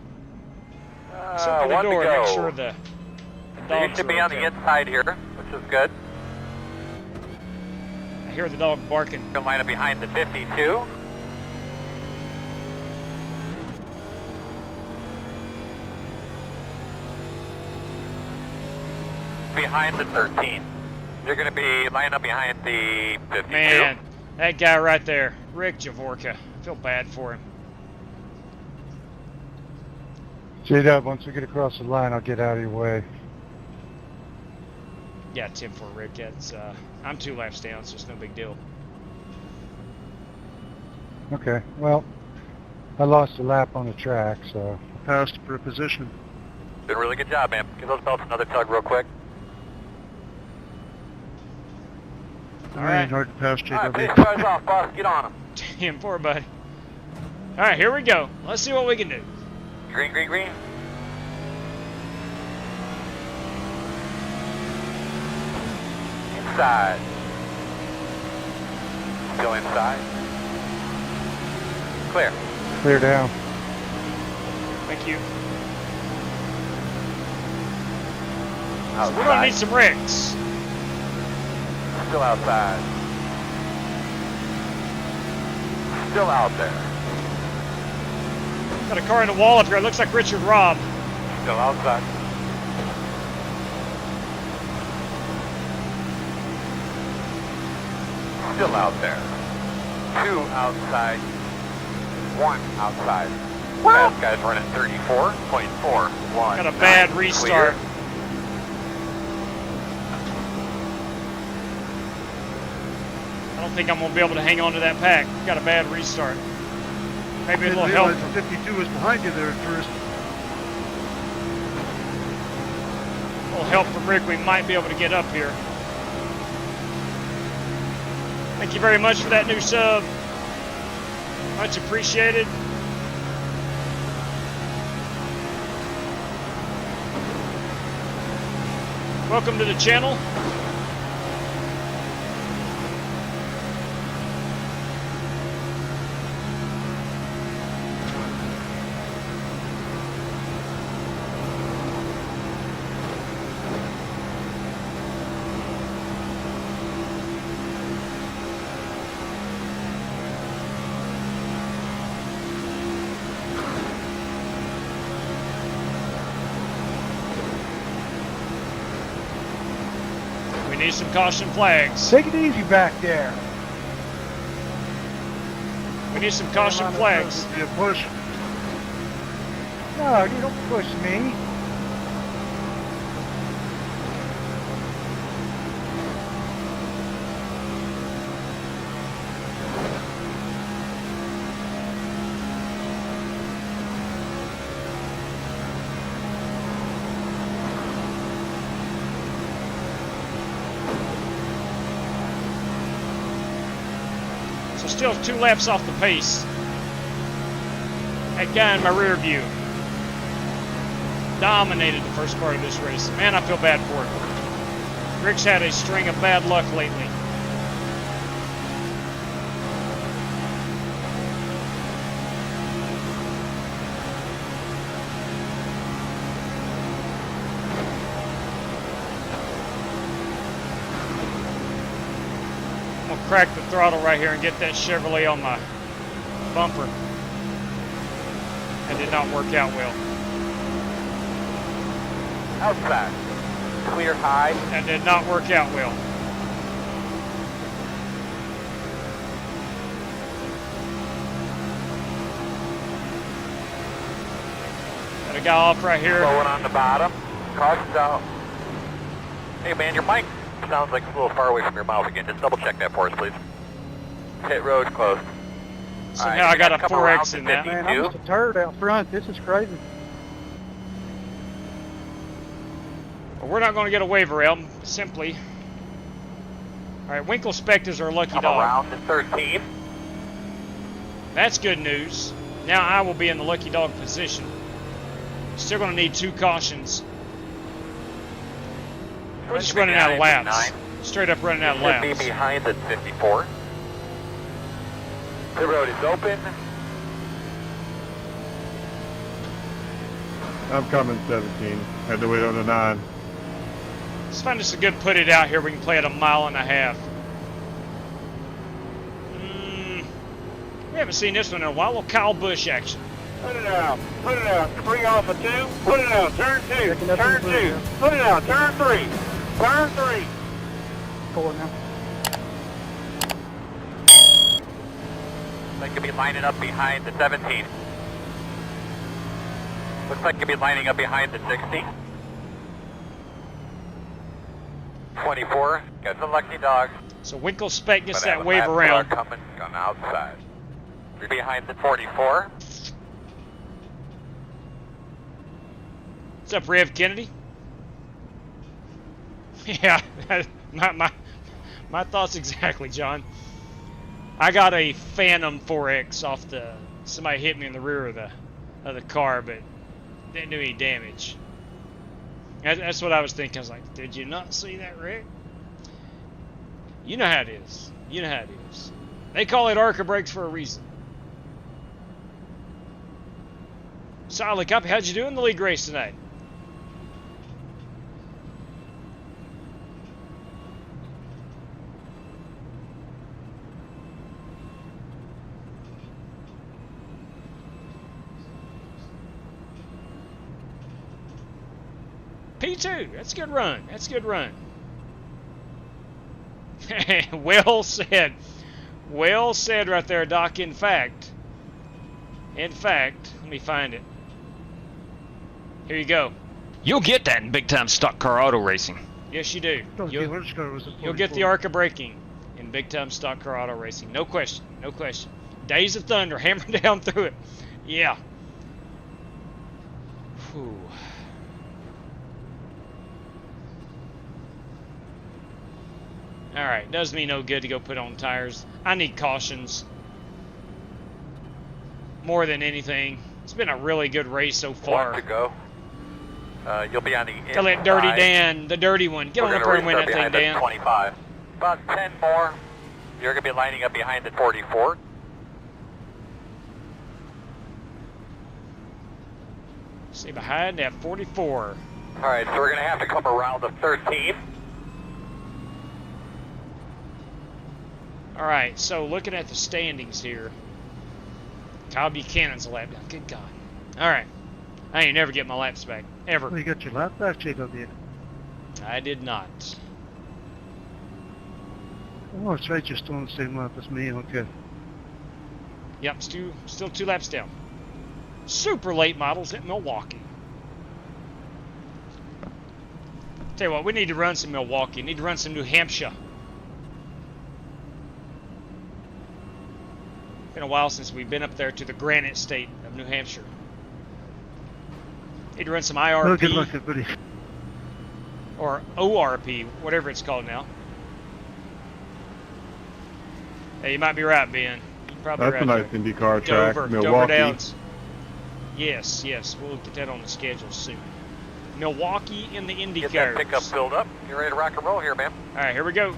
Let's open the one to door. go. Make sure the You dogs should are be on the okay. inside here, which is good. I hear the dog barking. You'll line up behind the 52. Behind the 13. You're going to be lining up behind the 52. Man, that guy right there, Rick Javorka. I feel bad for him. J-Dub, once we get across the line, I'll get out of your way. Yeah, 10 for Rick. That's, I'm 2 laps down, so it's no big deal. Okay, well, I lost a lap on the track, so... Passed for a position. Did a really good job, man. Give those belts another tug real quick. All right. Hard to pass, JW. All right, pace cars off, boss. Get on them. 10 for, buddy. All right, here we go. Let's see what we can do. Green, green, green. Inside. Still inside. Clear. Clear down. Thank you. Outside. So we're going to need some Ricks. Still outside. Still out there. Got a car in the wall up here. It looks like Richard Robb. Still outside. Still out there. 2 outside. 1 outside. Fast guys running 34.41. Got a bad restart. Clear. I don't think I'm going to be able to hang on to that pack. Got a bad restart. Maybe a little help. The 52 was behind you there at first. A little help from Rick. We might be able to get up here. Thank you very much for that new sub. Much appreciated. Welcome to the channel. We need some caution flags. Take it easy back there. We need some caution flags. You push. No, you don't push me. So still 2 laps off the pace. That guy in my rear view dominated the first part of this race. Man, I feel bad for it. Rick's had a string of bad luck lately. I'm gonna crack the throttle right here and get that Chevrolet on my bumper. That did not work out well. Outside. Clear high. That did not work out well. Got a guy off right here. Slowing on the bottom. Caution's out. Hey man, your mic sounds like it's a little far away from your mouth again. Just double check that for us, please. Pit road closed. So now I got a 4X in that. Man, I'm just a turd out front. This is crazy. Well, we're not going to get a waiver, Elm. Simply. All right, Winkle Spect is our lucky dog. Around to 13. That's good news. Now I will be in the lucky dog position. Still going to need 2 cautions. We're just running out of laps. Straight up running out of laps. Should be behind at 54. The road is open. I'm coming 17. Had to wait on the 9. Let's find us a good put it out here. We can play at 1.5 miles. We haven't seen this one in a while. A little Kyle Busch action. Put it out. Put it out. Bring off a 2. Put it out. Turn 2. Turn 2. Put it out. Turn 3. Turn 3. 4 now. They could be lining up behind the 17. Looks like you'll be lining up behind the 60. 24. Got the lucky dog. So Winkle Spec gets that wave around. Coming on the outside. You're behind the 44. What's up, Rev Kennedy? Yeah, my thoughts exactly, John. I got a Phantom 4X off the. Somebody hit me in the rear of the car, but didn't do any damage. That's what I was thinking. I was like, did you not see that, Rick? You know how it is. You know how it is. They call it ARCA brakes for a reason. Solid copy. How'd you do in the league race tonight? P2. That's a good run. That's a good run. Well said. Well said right there, Doc. In fact, let me find it. Here you go. You'll get that in big-time stock car auto racing. Yes, you do. You'll get the ARCA braking in big-time stock car auto racing. No question. No question. Days of Thunder. Hammer down through it. Yeah. Whew. Alright, does me no good to go put on tires. I need cautions. More than anything. It's been a really good race so far. 1 to go. You'll be on the inside. Tell that Dirty Dan, the dirty one. Get on up there and win that thing, Dan. 25. About 10 more. You're going to be lining up behind the 44. See behind that 44. Alright, so we're going to have to come around the 13. Alright, so looking at the standings here. Kyle Buchanan's a lap down. Good God. Alright. I ain't never get my laps back. Ever. Well, you got your lap back, Jacob, did. I did not. Oh, that's right, you're still on the same lap as me, okay. Yep, still 2 laps down. Super late models at Milwaukee. Tell you what, we need to run some Milwaukee. Need to run some New Hampshire. Been a while since we've been up there to the granite state of New Hampshire. Need to run some IRP. Oh, good luck, everybody. Or ORP, whatever it's called now. Hey, you might be right, Ben. You're probably That's right. a nice IndyCar track. Dover Milwaukee. Downs. Yes, yes. We'll get that on the schedule soon. Milwaukee in the IndyCar. Get that pickup filled up. You're ready to rock and roll here, man. All right, here we go.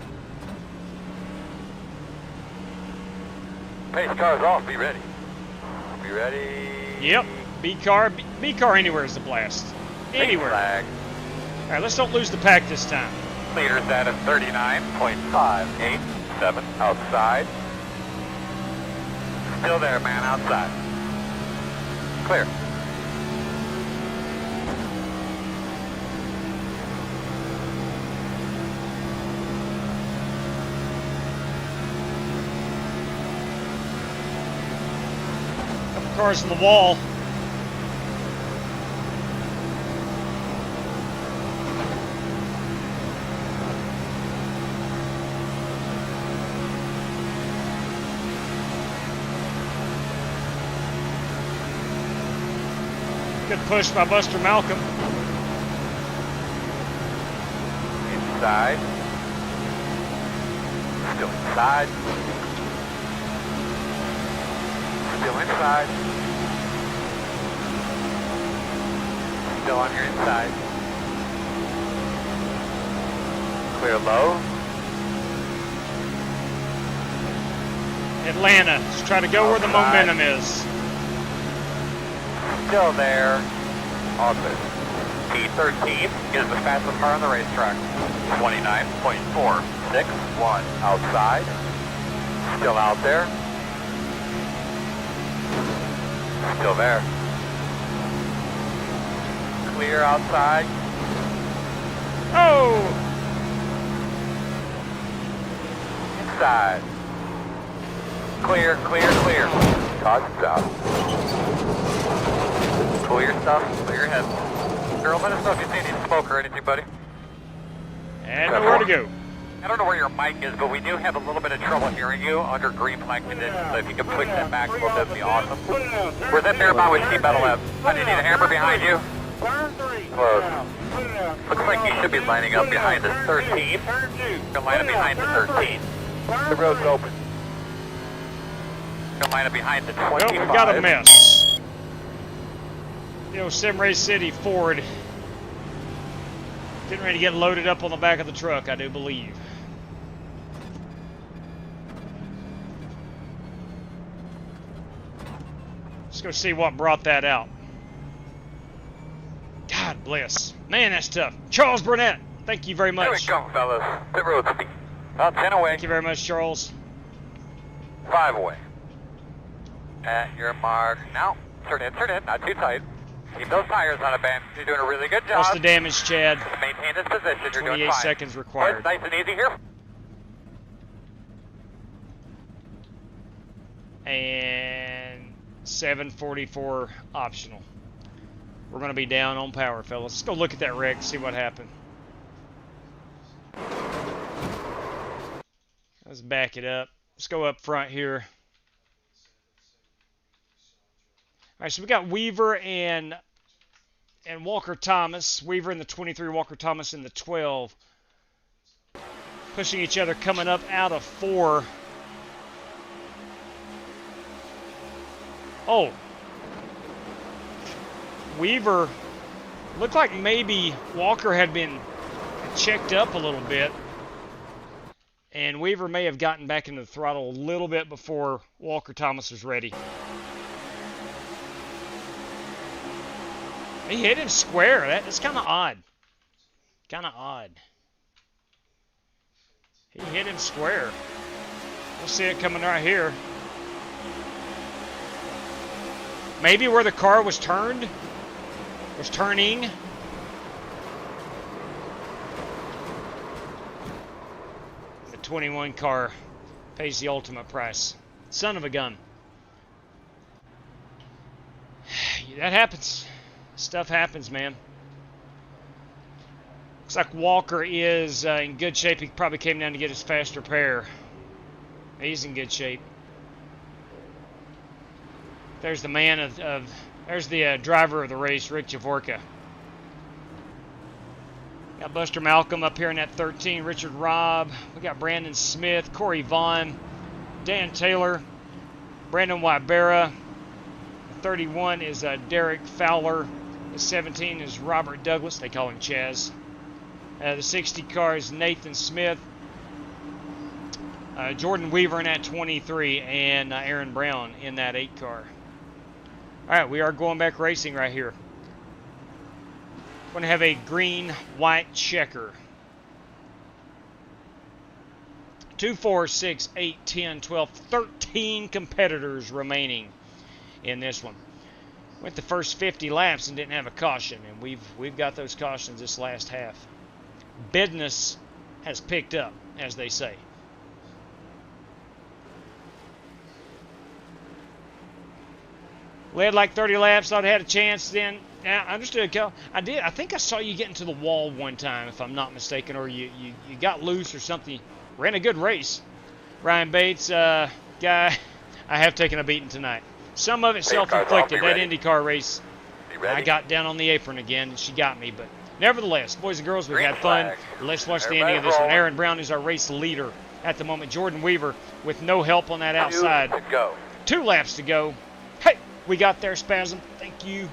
Pace car's off. Be ready. Be ready. Yep. B car anywhere is the blast. Anywhere. Flag. All right, let's don't lose the pack this time. Leaders at a 39.587 outside. Still there, man, outside. Clear. Couple cars on the wall. Good push by Buster Malcolm. Inside. Still inside. Still inside. Still on your inside. Clear low. Atlanta, just try to go where the momentum is. Still there. All clear. P13 is the fastest car on the racetrack. 29.461 outside. Still out there. Still there. Clear outside. Oh! Inside. Clear, clear, clear. Todd, stop. Clear stuff, clear your head. Girl, let us know if you see any smoke or anything, buddy. And nowhere to go. I don't know where your mic is, but we do have a little bit of trouble hearing you under green flag conditions, so if you could push that back a little bit, that'd be awesome. Where's that Marathon with Team Battle Lab? I need a hammer behind you. Close. Looks like you should be lining up behind the 13. You're lining up behind the 13. The road's open. You're lining up behind the 25. Well, we got a mess. You know, Sim Race City Ford getting ready to get loaded up on the back of the truck, I do believe. Let's go see what brought that out. God bless. Man, that's tough. Charles Burnett, thank you very much. Here we go, fellas. Pit road speed. About 10 away. Thank you very much, Charles. 5 away. At your mark. Now, turn in, not too tight. Keep those tires on a bend. You're doing a really good job. What's the damage, Chad? Maintain this position. You're doing 28 fine. seconds required. Nice and easy here. And 744 optional. We're going to be down on power, fellas. Let's go look at that wreck, see what happened. Let's back it up. Let's go up front here. All right, so we got Weaver and Walker Thomas. Weaver in the 23, Walker Thomas in the 12. Pushing each other, coming up out of 4. Oh. Weaver, looked like maybe Walker had been checked up a little bit. And Weaver may have gotten back into the throttle a little bit before Walker Thomas was ready. He hit him square. That's kind of odd. Kind of odd. He hit him square. We'll see it coming right here. Maybe where the car was turned. Was turning. The 21 car pays the ultimate price. Son of a gun. That happens. Stuff happens, man. Looks like Walker is in good shape. He probably came down to get his faster pair. He's in good shape. There's the man there's the driver of the race, Rick Javorka. Got Buster Malcolm up here in that 13, Richard Robb. We got Brandon Smith, Corey Vaughn, Dan Taylor, Brandon Wybera. 31 is Derek Fowler. The 17 is Robert Douglas. They call him Chaz. The 60 car is Nathan Smith. Jordan Weaver in that 23, and Aaron Brown in that 8 car. All right, we are going back racing right here. We're going to have a green-white checker. 2, 4, 6, 8, 10, 12, 13 competitors remaining in this one. Went the first 50 laps and didn't have a caution, and we've got those cautions this last half. Business has picked up, as they say. Led like 30 laps, thought I had a chance. Then, yeah, I understood, Kel. I did. I think I saw you get into the wall one time, if I'm not mistaken, or you got loose or something. Ran a good race. Ryan Bates, guy, I have taken a beating tonight. Some of it self-inflicted. That IndyCar race, I got down on the apron again, and she got me. But nevertheless, boys and girls, we've had fun. Let's watch the ending of this one. Aaron Brown is our race leader at the moment. Jordan Weaver with no help on that outside. 2 laps to go. Hey, we got there, Spasm. Thank you.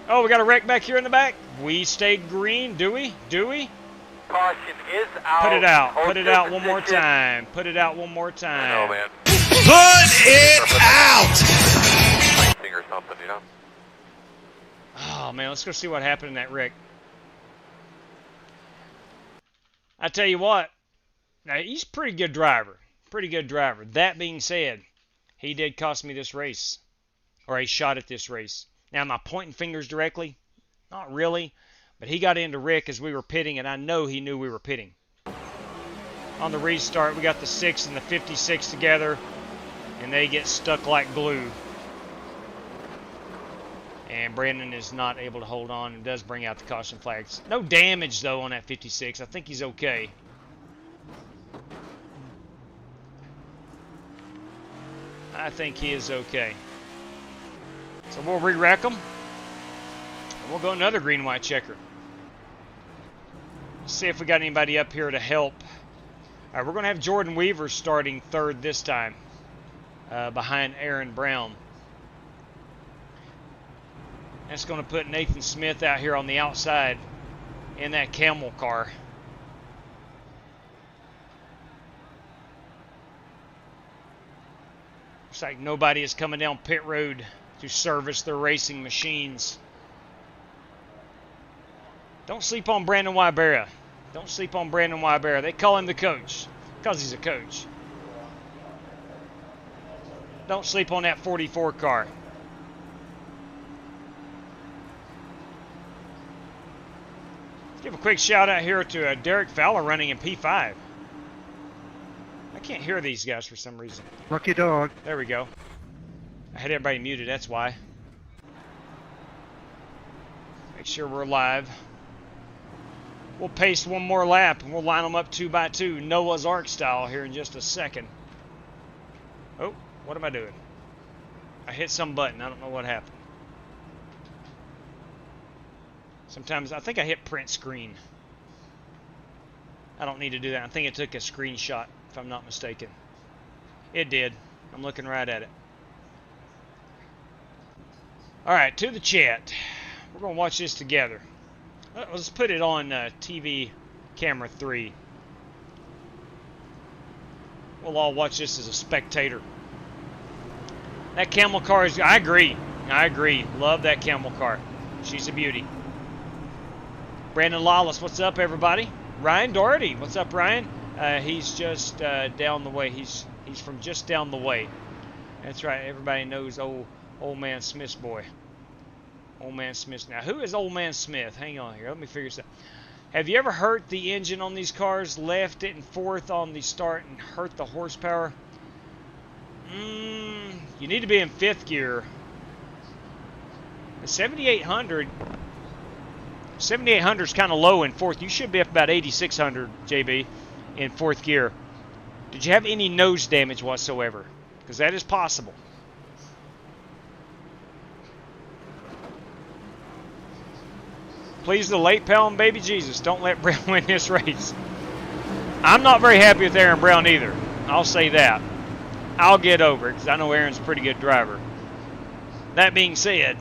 Oh, we got a wreck back here in the back. We stayed green, do we? Do we? Caution is out. Put it out. Put it out one more time. Put it out one more time. Oh, man. Put it out! Racing or something, you know? Oh, man, let's go see what happened in that wreck. I tell you what, now he's a pretty good driver. Pretty good driver. That being said, he did cost me this race, or a shot at this race. Now, am I pointing fingers directly? Not really, but he got into Rick as we were pitting, and I know he knew we were pitting. On the restart, we got the 6 and the 56 together, and they get stuck like glue. And Brandon is not able to hold on and does bring out the caution flags. No damage, though, on that 56. I think he's okay. I think he is okay. So we'll re-rack them. And we'll go another green-white checker. Let's see if we got anybody up here to help. All right, we're going to have Jordan Weaver starting 3rd this time, behind Aaron Brown. That's going to put Nathan Smith out here on the outside in that camel car. Looks like nobody is coming down pit road to service their racing machines. Don't sleep on Brandon Wybera. Don't sleep on Brandon Wybera. They call him the coach because he's a coach. Don't sleep on that 44 car. Let's give a quick shout out here to Derek Fowler running in P5. I can't hear these guys for some reason. Lucky dog. There we go. I had everybody muted, that's why. Make sure we're live. We'll pace one more lap and we'll line them up 2 by 2, Noah's Ark style here in just a second. Oh, what am I doing? I hit some button, I don't know what happened. Sometimes, I think I hit print screen. I don't need to do that. I think it took a screenshot, if I'm not mistaken. It did. I'm looking right at it. Alright, to the chat. We're going to watch this together. Let's put it on TV camera 3. We'll all watch this as a spectator. That camel car is... I agree. I agree. Love that camel car. She's a beauty. Brandon Lawless, what's up, everybody? Ryan Doherty, what's up, Ryan? He's just down the way. He's from just down the way. That's right. Everybody knows old man Smith's boy. Old man Smith. Now, who is Old man Smith? Hang on here. Let me figure this out. Have you ever hurt the engine on these cars, left it in 4th on the start, and hurt the horsepower? You need to be in 5th gear. The 7800 is kind of low in 4th. You should be up about 8600, JB, in 4th gear. Did you have any nose damage whatsoever? Because that is possible. Please, the late pal and baby Jesus, don't let Brown win this race. I'm not very happy with Aaron Brown either. I'll say that. I'll get over it because I know Aaron's a pretty good driver. That being said,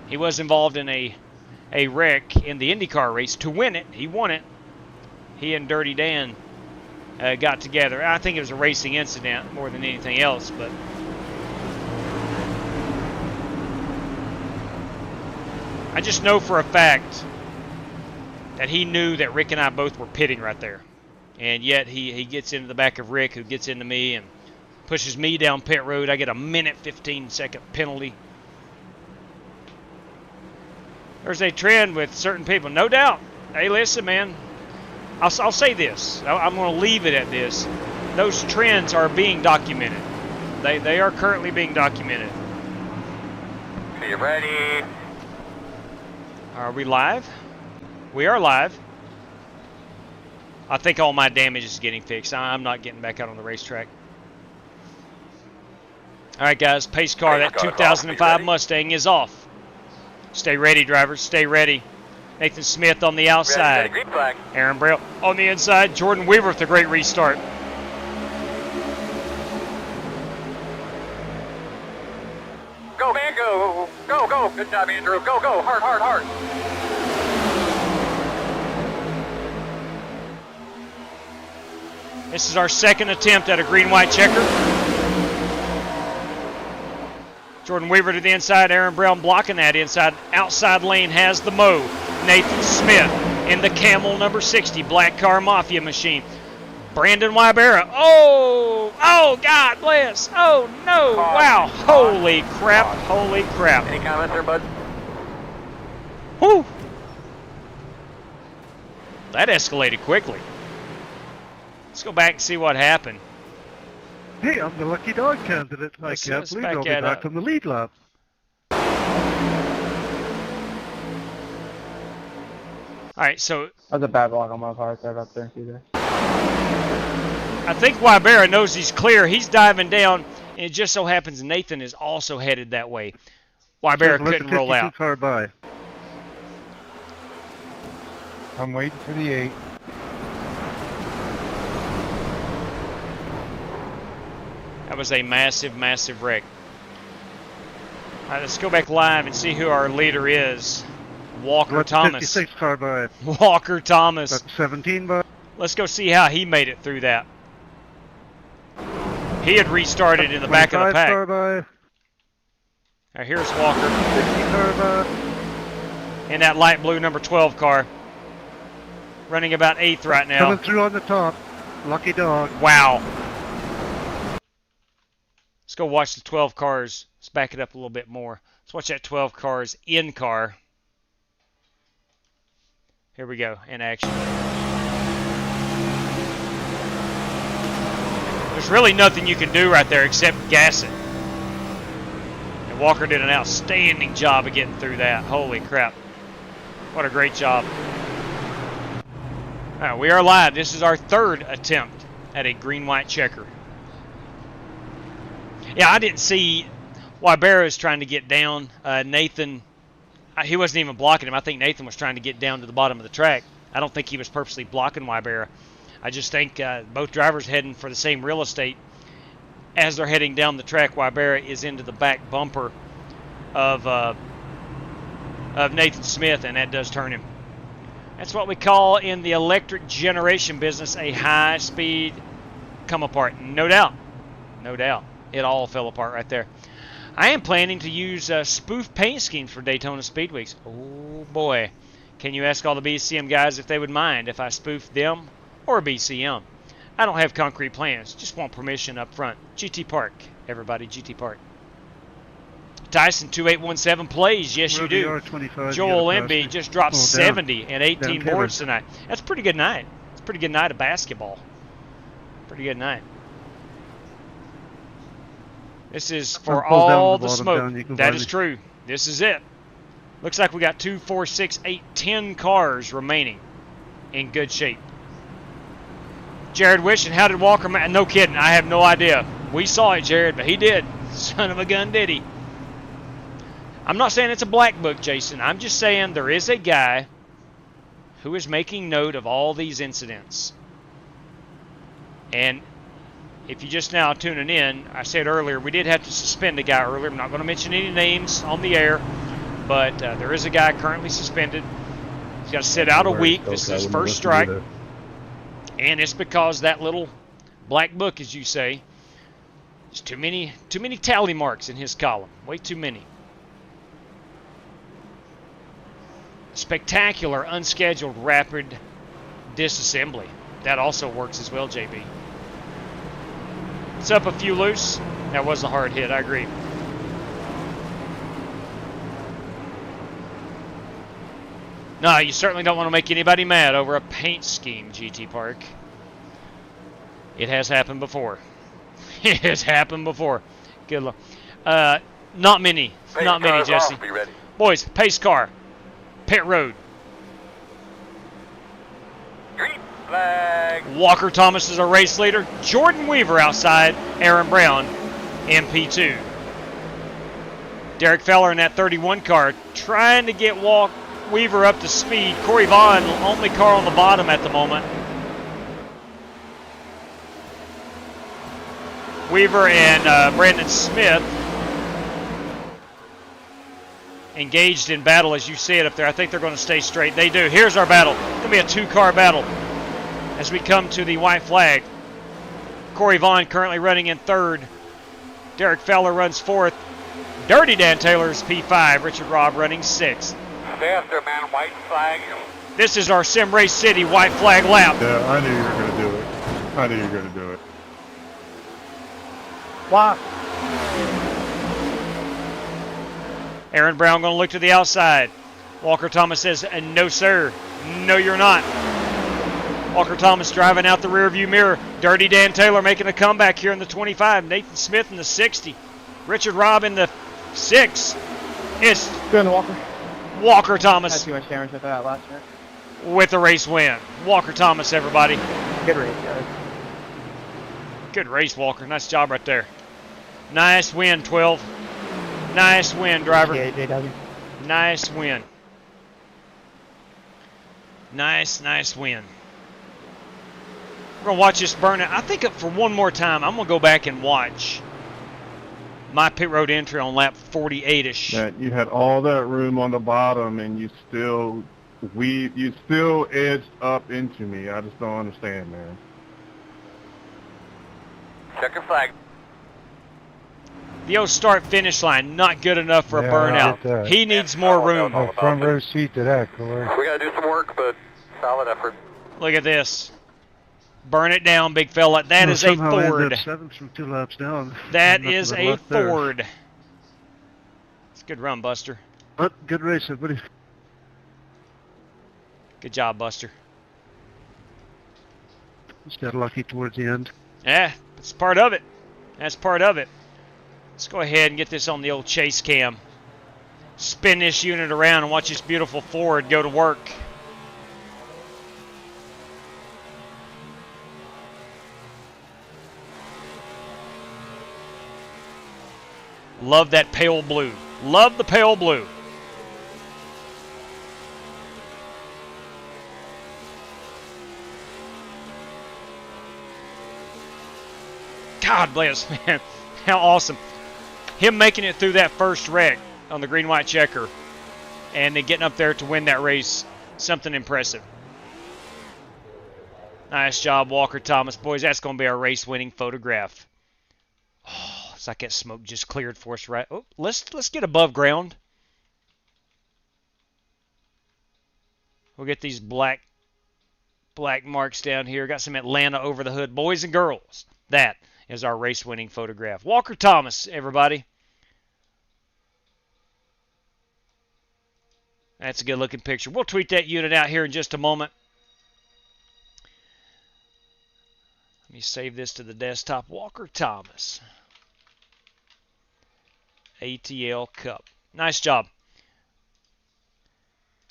he was involved in a wreck in the IndyCar race to win it. He won it. He and Dirty Dan got together. I think it was a racing incident more than anything else, but I just know for a fact that he knew that Rick and I both were pitting right there. And yet he gets into the back of Rick, who gets into me and pushes me down pit road. I get a minute 15-second penalty. There's a trend with certain people, no doubt. Hey, listen, man. I'll say this. I'm going to leave it at this. Those trends are being documented. They are currently being documented. Are you ready? Are we live? We are live. I think all my damage is getting fixed. I'm not getting back out on the racetrack. All right, guys. Pace car, that 2005 Mustang is off. Stay ready, drivers. Stay ready. Nathan Smith on the outside. Green flag. Aaron Brown on the inside. Jordan Weaver with a great restart. Go, man, go. Go, go. Good job, Andrew. Go, go. Hard, hard, hard. This is our second attempt at a green-white checker. Jordan Weaver to the inside. Aaron Brown blocking that inside. Outside lane has the Mo. Nathan Smith in the Camel number 60. Black Car Mafia machine. Brandon Wybera. Oh, God bless. Oh, no. Wow. Holy crap. Holy crap. Any comments there, bud? Whew. That escalated quickly. Let's go back and see what happened. Hey, I'm the lucky dog candidate. I can't believe I'll be back on the lead lap. All right, so That's a bad block on my part right up there, either. I think Wybera knows he's clear. He's diving down, and it just so happens Nathan is also headed that way. Wybera couldn't roll out. Car by. I'm waiting for the 8. That was a massive, massive wreck. All right, let's go back live and see who our leader is. Walker Thomas. 56 car by. Walker Thomas. That's 17 by. Let's go see how he made it through that. He had restarted in the back of the pack. Car by. All right, here's Walker. 60 car by. In that light blue number 12 car. Running about 8th right now. Coming through on the top. Lucky dog. Wow. Let's go watch the 12 cars. Let's back it up a little bit more. Let's watch that 12 cars in car. Here we go, in action. There's really nothing you can do right there except gas it. And Walker did an outstanding job of getting through that. Holy crap. What a great job. All right, we are live. This is our third attempt at a green-white checker. Yeah, I didn't see Wybera's trying to get down. Nathan, he wasn't even blocking him. I think Nathan was trying to get down to the bottom of the track. I don't think he was purposely blocking Wybera. I just think both drivers heading for the same real estate. As they're heading down the track, Wybera is into the back bumper of Nathan Smith, and that does turn him. That's what we call in the electric generation business a high-speed come apart. No doubt. No doubt. It all fell apart right there. I am planning to use spoof paint schemes for Daytona Speedweeks. Oh, boy. Can you ask all the BCM guys if they would mind if I spoof them or BCM? I don't have concrete plans. Just want permission up front. GT Park, everybody. GT Park. Tyson 2817 plays. Yes, you do. Joel Emby just dropped 70 and 18 boards tonight. That's a pretty good night. It's a pretty good night of basketball. Pretty good night. This is for all the smoke. That is true. This is it. Looks like we got 2, 4, 6, 8, 10 cars remaining in good shape. Jared Wishing, how did Walker... No kidding. I have no idea. We saw it, Jared, but he did. Son of a gun, did he? I'm not saying it's a black book, Jason. I'm just saying there is a guy who is making note of all these incidents. And if you just now tuning in, I said earlier we did have to suspend a guy earlier. I'm not going to mention any names on the air, but there is a guy currently suspended. He's got to sit out a week. This is his first strike. And it's because that little black book, as you say, there's too many tally marks in his column. Way too many. Spectacular, unscheduled, rapid disassembly. That also works as well, JB. It's up a few loose. That was a hard hit, I agree. No, you certainly don't want to make anybody mad over a paint scheme, GT Park. It has happened before. It has happened before. Good luck. Not many. Not many, Jesse. Boys, pace car. Pit road. Green flag. Walker Thomas is our race leader. Jordan Weaver outside. Aaron Brown, MP2. Derek Feller in that 31 car trying to get Weaver up to speed. Corey Vaughn, only car on the bottom at the moment. Weaver and Brandon Smith engaged in battle, as you see it up there. I think they're going to stay straight. They do. Here's our battle. It's going to be a two-car battle as we come to the white flag. Corey Vaughn currently running in third. Derek Feller runs fourth. Dirty Dan Taylor's P5. Richard Robb running sixth. Faster, man. White flag. This is our Sim Race City white flag lap. Yeah, I knew you were going to do it. I knew you were going to do it. Why? Aaron Brown going to look to the outside. Walker Thomas says, no, sir. No, you're not. Walker Thomas driving out the rearview mirror. Dirty Dan Taylor making a comeback here in the 25. Nathan Smith in the 60. Richard Robb in the 6. It's Walker Thomas. Had too much damage with that last year. With the race win. Walker Thomas, everybody. Good race, guys. Good race, Walker. Nice job right there. Nice win, 12. Nice win, driver. Yeah, JW. Nice win. Nice win. We're going to watch this burn out. I think for one more time, I'm going to go back and watch my pit road entry on lap 48-ish. That you had all that room on the bottom, and you still edged up into me. I just don't understand, man. Checker flag. The old start-finish line, not good enough for a burnout. He needs more room. Oh, front row seat to that, Corey. We got to do some work, but solid effort. Look at this. Burn it down, big fella. That is a Ford. Seventh from 2 laps down. That is a Ford. It's a good run, Buster. But good race, everybody. Good job, Buster. Just got lucky towards the end. Yeah, that's part of it. That's part of it. Let's go ahead and get this on the old chase cam. Spin this unit around and watch this beautiful Ford go to work. Love that pale blue. Love the pale blue. God bless, man. How awesome. Him making it through that first wreck on the green-white checker and then getting up there to win that race. Something impressive. Nice job, Walker Thomas. Boys, that's going to be our race-winning photograph. Oh, it's like that smoke just cleared for us, right? Oh, let's get above ground. We'll get these black marks down here. Got some Atlanta over the hood. Boys and girls, that is our race-winning photograph. Walker Thomas, everybody. That's a good-looking picture. We'll tweet that unit out here in just a moment. Let me save this to the desktop. Walker Thomas. ATL Cup. Nice job.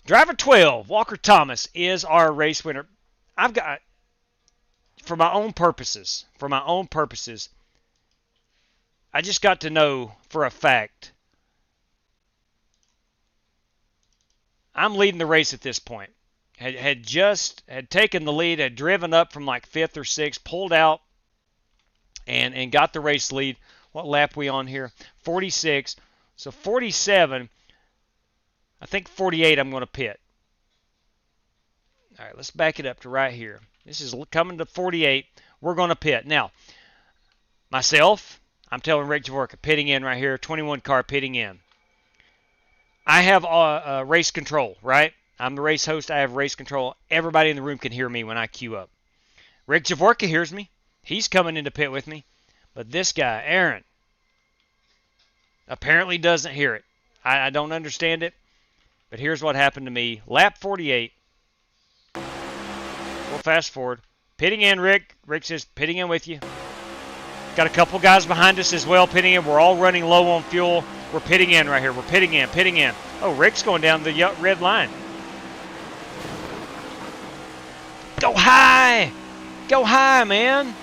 Driver 12, Walker Thomas, is our race winner. I've got, for my own purposes, I just got to know for a fact I'm leading the race at this point. Had taken the lead, had driven up from like 5th or 6th, pulled out and got the race lead. What lap we on here? 46. So 47. I think 48 I'm going to pit. All right, let's back it up to right here. This is coming to 48. We're going to pit. Now, myself, I'm telling Rick Javorka, pitting in right here, 21 car pitting in. I have race control, right? I'm the race host. I have race control. Everybody in the room can hear me when I queue up. Rick Javorka hears me. He's coming into pit with me. But this guy, Aaron, apparently doesn't hear it. I don't understand it. But here's what happened to me. Lap 48. We'll fast forward. Pitting in, Rick. Rick says, pitting in with you. Got a couple guys behind us as well pitting in. We're all running low on fuel. We're pitting in right here. We're pitting in, pitting in. Oh, Rick's going down the red line. Go high! Go high, man!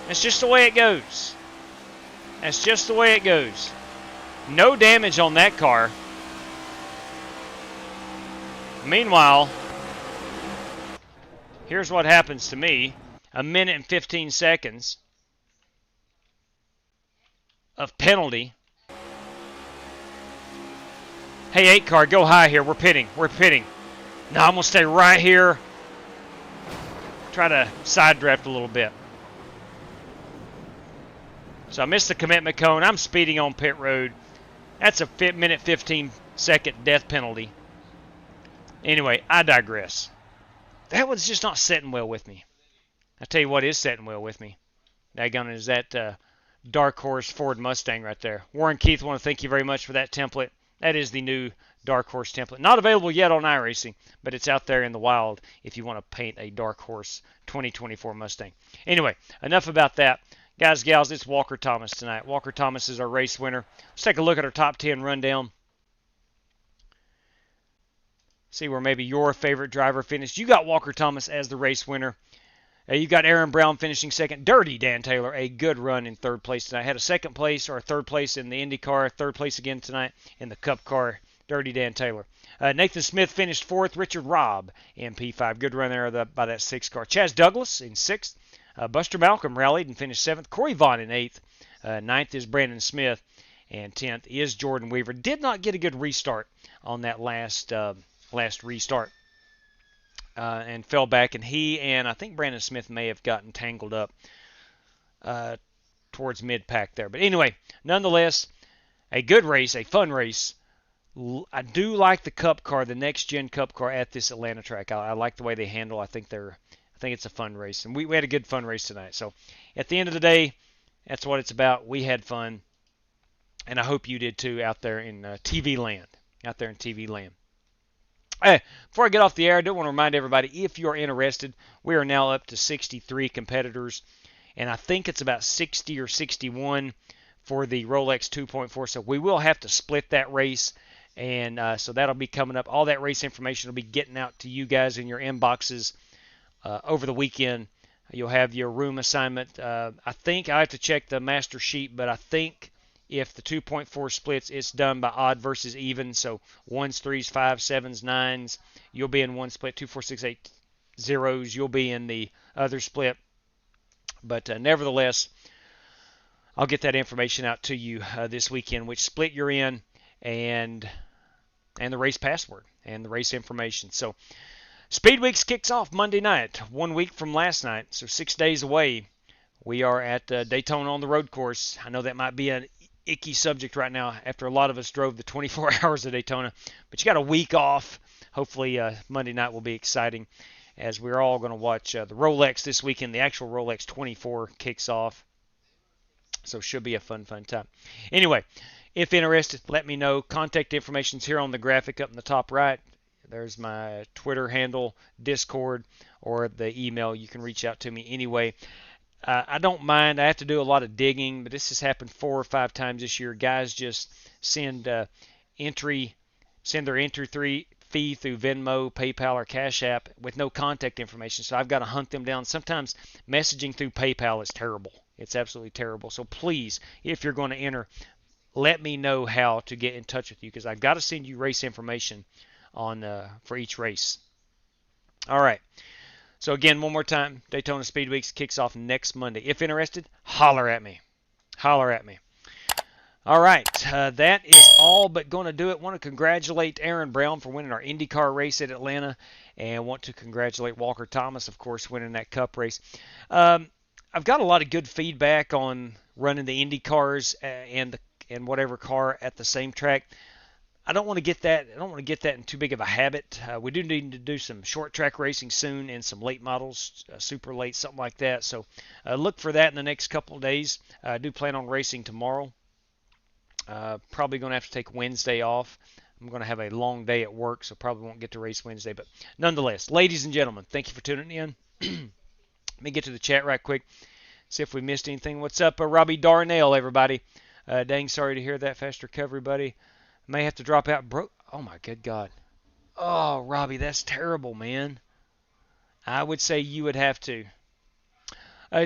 That's just the way it goes. That's just the way it goes. No damage on that car. Meanwhile, here's what happens to me. 1 minute and 15 seconds of penalty. Hey, 8 car, go high here. We're pitting. We're pitting. No, I'm going to stay right here. Try to side draft a little bit. So I missed the commitment cone. I'm speeding on pit road. That's a minute 15 second death penalty. Anyway, I digress. That was just not sitting well with me. I tell you what is sitting well with me. Daggone, is that Dark Horse Ford Mustang right there. Warren Keith, want to thank you very much for that template. That is the new Dark Horse template. Not available yet on iRacing, but it's out there in the wild if you want to paint a Dark Horse 2024 Mustang. Anyway, enough about that. Guys, gals, it's Walker Thomas tonight. Walker Thomas is our race winner. Let's take a look at our top 10 rundown. See where maybe your favorite driver finished. You got Walker Thomas as the race winner. You got Aaron Brown finishing second. Dirty Dan Taylor, a good run in third place tonight. Had a second place or third place in the IndyCar, third place again tonight in the Cup car. Dirty Dan Taylor. Nathan Smith finished fourth. Richard Robb in P5. Good run there by that 6 car. Chaz Douglas in sixth. Buster Malcolm rallied and finished 7th. Corey Vaughn in 8th. 9th is Brandon Smith. And 10th is Jordan Weaver. Did not get a good restart on that last restart. And fell back. And he and I think Brandon Smith may have gotten tangled up towards mid-pack there. But anyway, nonetheless, a good race, a fun race. I do like the Cup car, the next-gen Cup car at this Atlanta track. I like the way they handle. I think it's a fun race. And we had a good fun race tonight. So at the end of the day, that's what it's about. We had fun. And I hope you did too out there in TV land. Hey, before I get off the air, I do want to remind everybody, if you're interested, we are now up to 63 competitors. And I think it's about 60 or 61 for the Rolex 2.4. So we will have to split that race. And so that'll be coming up. All that race information will be getting out to you guys in your inboxes over the weekend. You'll have your room assignment. I think I have to check the master sheet, but I think if the 2.4 splits, it's done by odd versus even. So 1s, 3s, 5s, 7s, 9s. You'll be in one split. 2, 4, 6, 8 zeros. You'll be in the other split. But nevertheless, I'll get that information out to you this weekend, which split you're in, and the race password and the race information. So Speed Weeks kicks off Monday night, 1 week from last night, so 6 days away. We are at Daytona on the road course. I know that might be an icky subject right now after a lot of us drove the 24 hours of Daytona, but you got a week off. Hopefully Monday night will be exciting as we're all going to watch the Rolex this weekend. The actual Rolex 24 kicks off, so should be a fun time. Anyway, if interested, let me know. Contact information's here on the graphic up in the top right. There's my Twitter handle, Discord, or the email. You can reach out to me anyway. I don't mind. I have to do a lot of digging, but this has happened 4 or 5 times this year. Guys just send their entry fee through Venmo, PayPal, or CashApp with no contact information. So I've got to hunt them down. Sometimes messaging through PayPal is terrible. It's absolutely terrible. So please, if you're going to enter, let me know how to get in touch with you, because I've got to send you race information on for each race. All right. So again, one more time, Daytona Speed Weeks kicks off next Monday. If interested, holler at me. Holler at me. All right, that is all but going to do it. Want to congratulate Aaron Brown for winning our IndyCar race at Atlanta, and want to congratulate Walker Thomas, of course, winning that Cup race. I've got a lot of good feedback on running the Indy cars and whatever car at the same track. I don't want to get that. I don't want to get that in too big of a habit. We do need to do some short track racing soon and some late models, super late, something like that. So look for that in the next couple of days. I do plan on racing tomorrow. Probably going to have to take Wednesday off. I'm going to have a long day at work, so probably won't get to race Wednesday. But nonetheless, ladies and gentlemen, thank you for tuning in. Let me get to the chat right quick, see if we missed anything. What's up, Robbie Darnell, everybody? Dang, sorry to hear that. Fast recovery, buddy. May have to drop out. Oh, my good God. Oh, Robbie, that's terrible, man. I would say you would have to.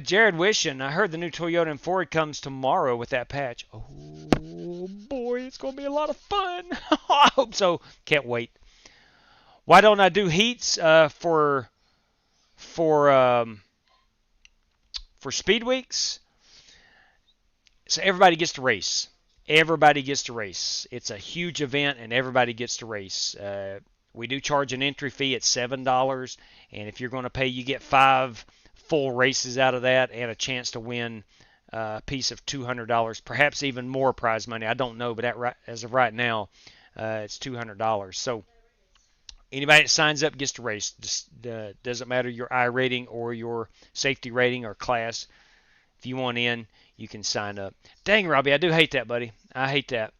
Jared Wishing, I heard the new Toyota and Ford comes tomorrow with that patch. Oh, boy, it's going to be a lot of fun. I hope so. Can't wait. Why don't I do heats for Speed Weeks? So everybody gets to race. Everybody gets to race. It's a huge event, and everybody gets to race. We do charge an entry fee at $7, and if you're going to pay, you get 5 full races out of that and a chance to win a piece of $200, perhaps even more prize money. I don't know, but as of right now, it's $200. So anybody that signs up gets to race. Just doesn't matter your I rating or your safety rating or class. If you want in, you can sign up. Dang, Robbie, I do hate that, buddy. I hate that.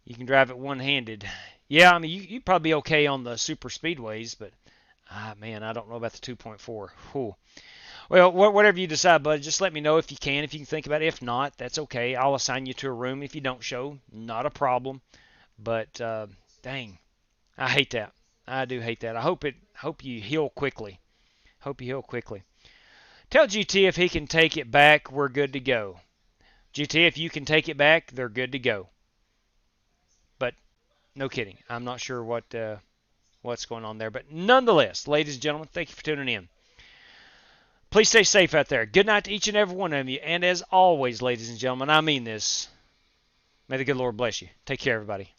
You can drive it one-handed. Yeah, I mean, you'd probably be okay on the super speedways, but, man, I don't know about the 2.4. Whew. Well, whatever you decide, bud, just let me know if you can think about it. If not, that's okay. I'll assign you to a room if you don't show. Not a problem. But, dang, I hate that. I do hate that. I hope you heal quickly. Hope you heal quickly. Tell GT if he can take it back, we're good to go. GT, if you can take it back, they're good to go. But no kidding. I'm not sure what's going on there. But nonetheless, ladies and gentlemen, thank you for tuning in. Please stay safe out there. Good night to each and every one of you. And as always, ladies and gentlemen, I mean this. May the good Lord bless you. Take care, everybody.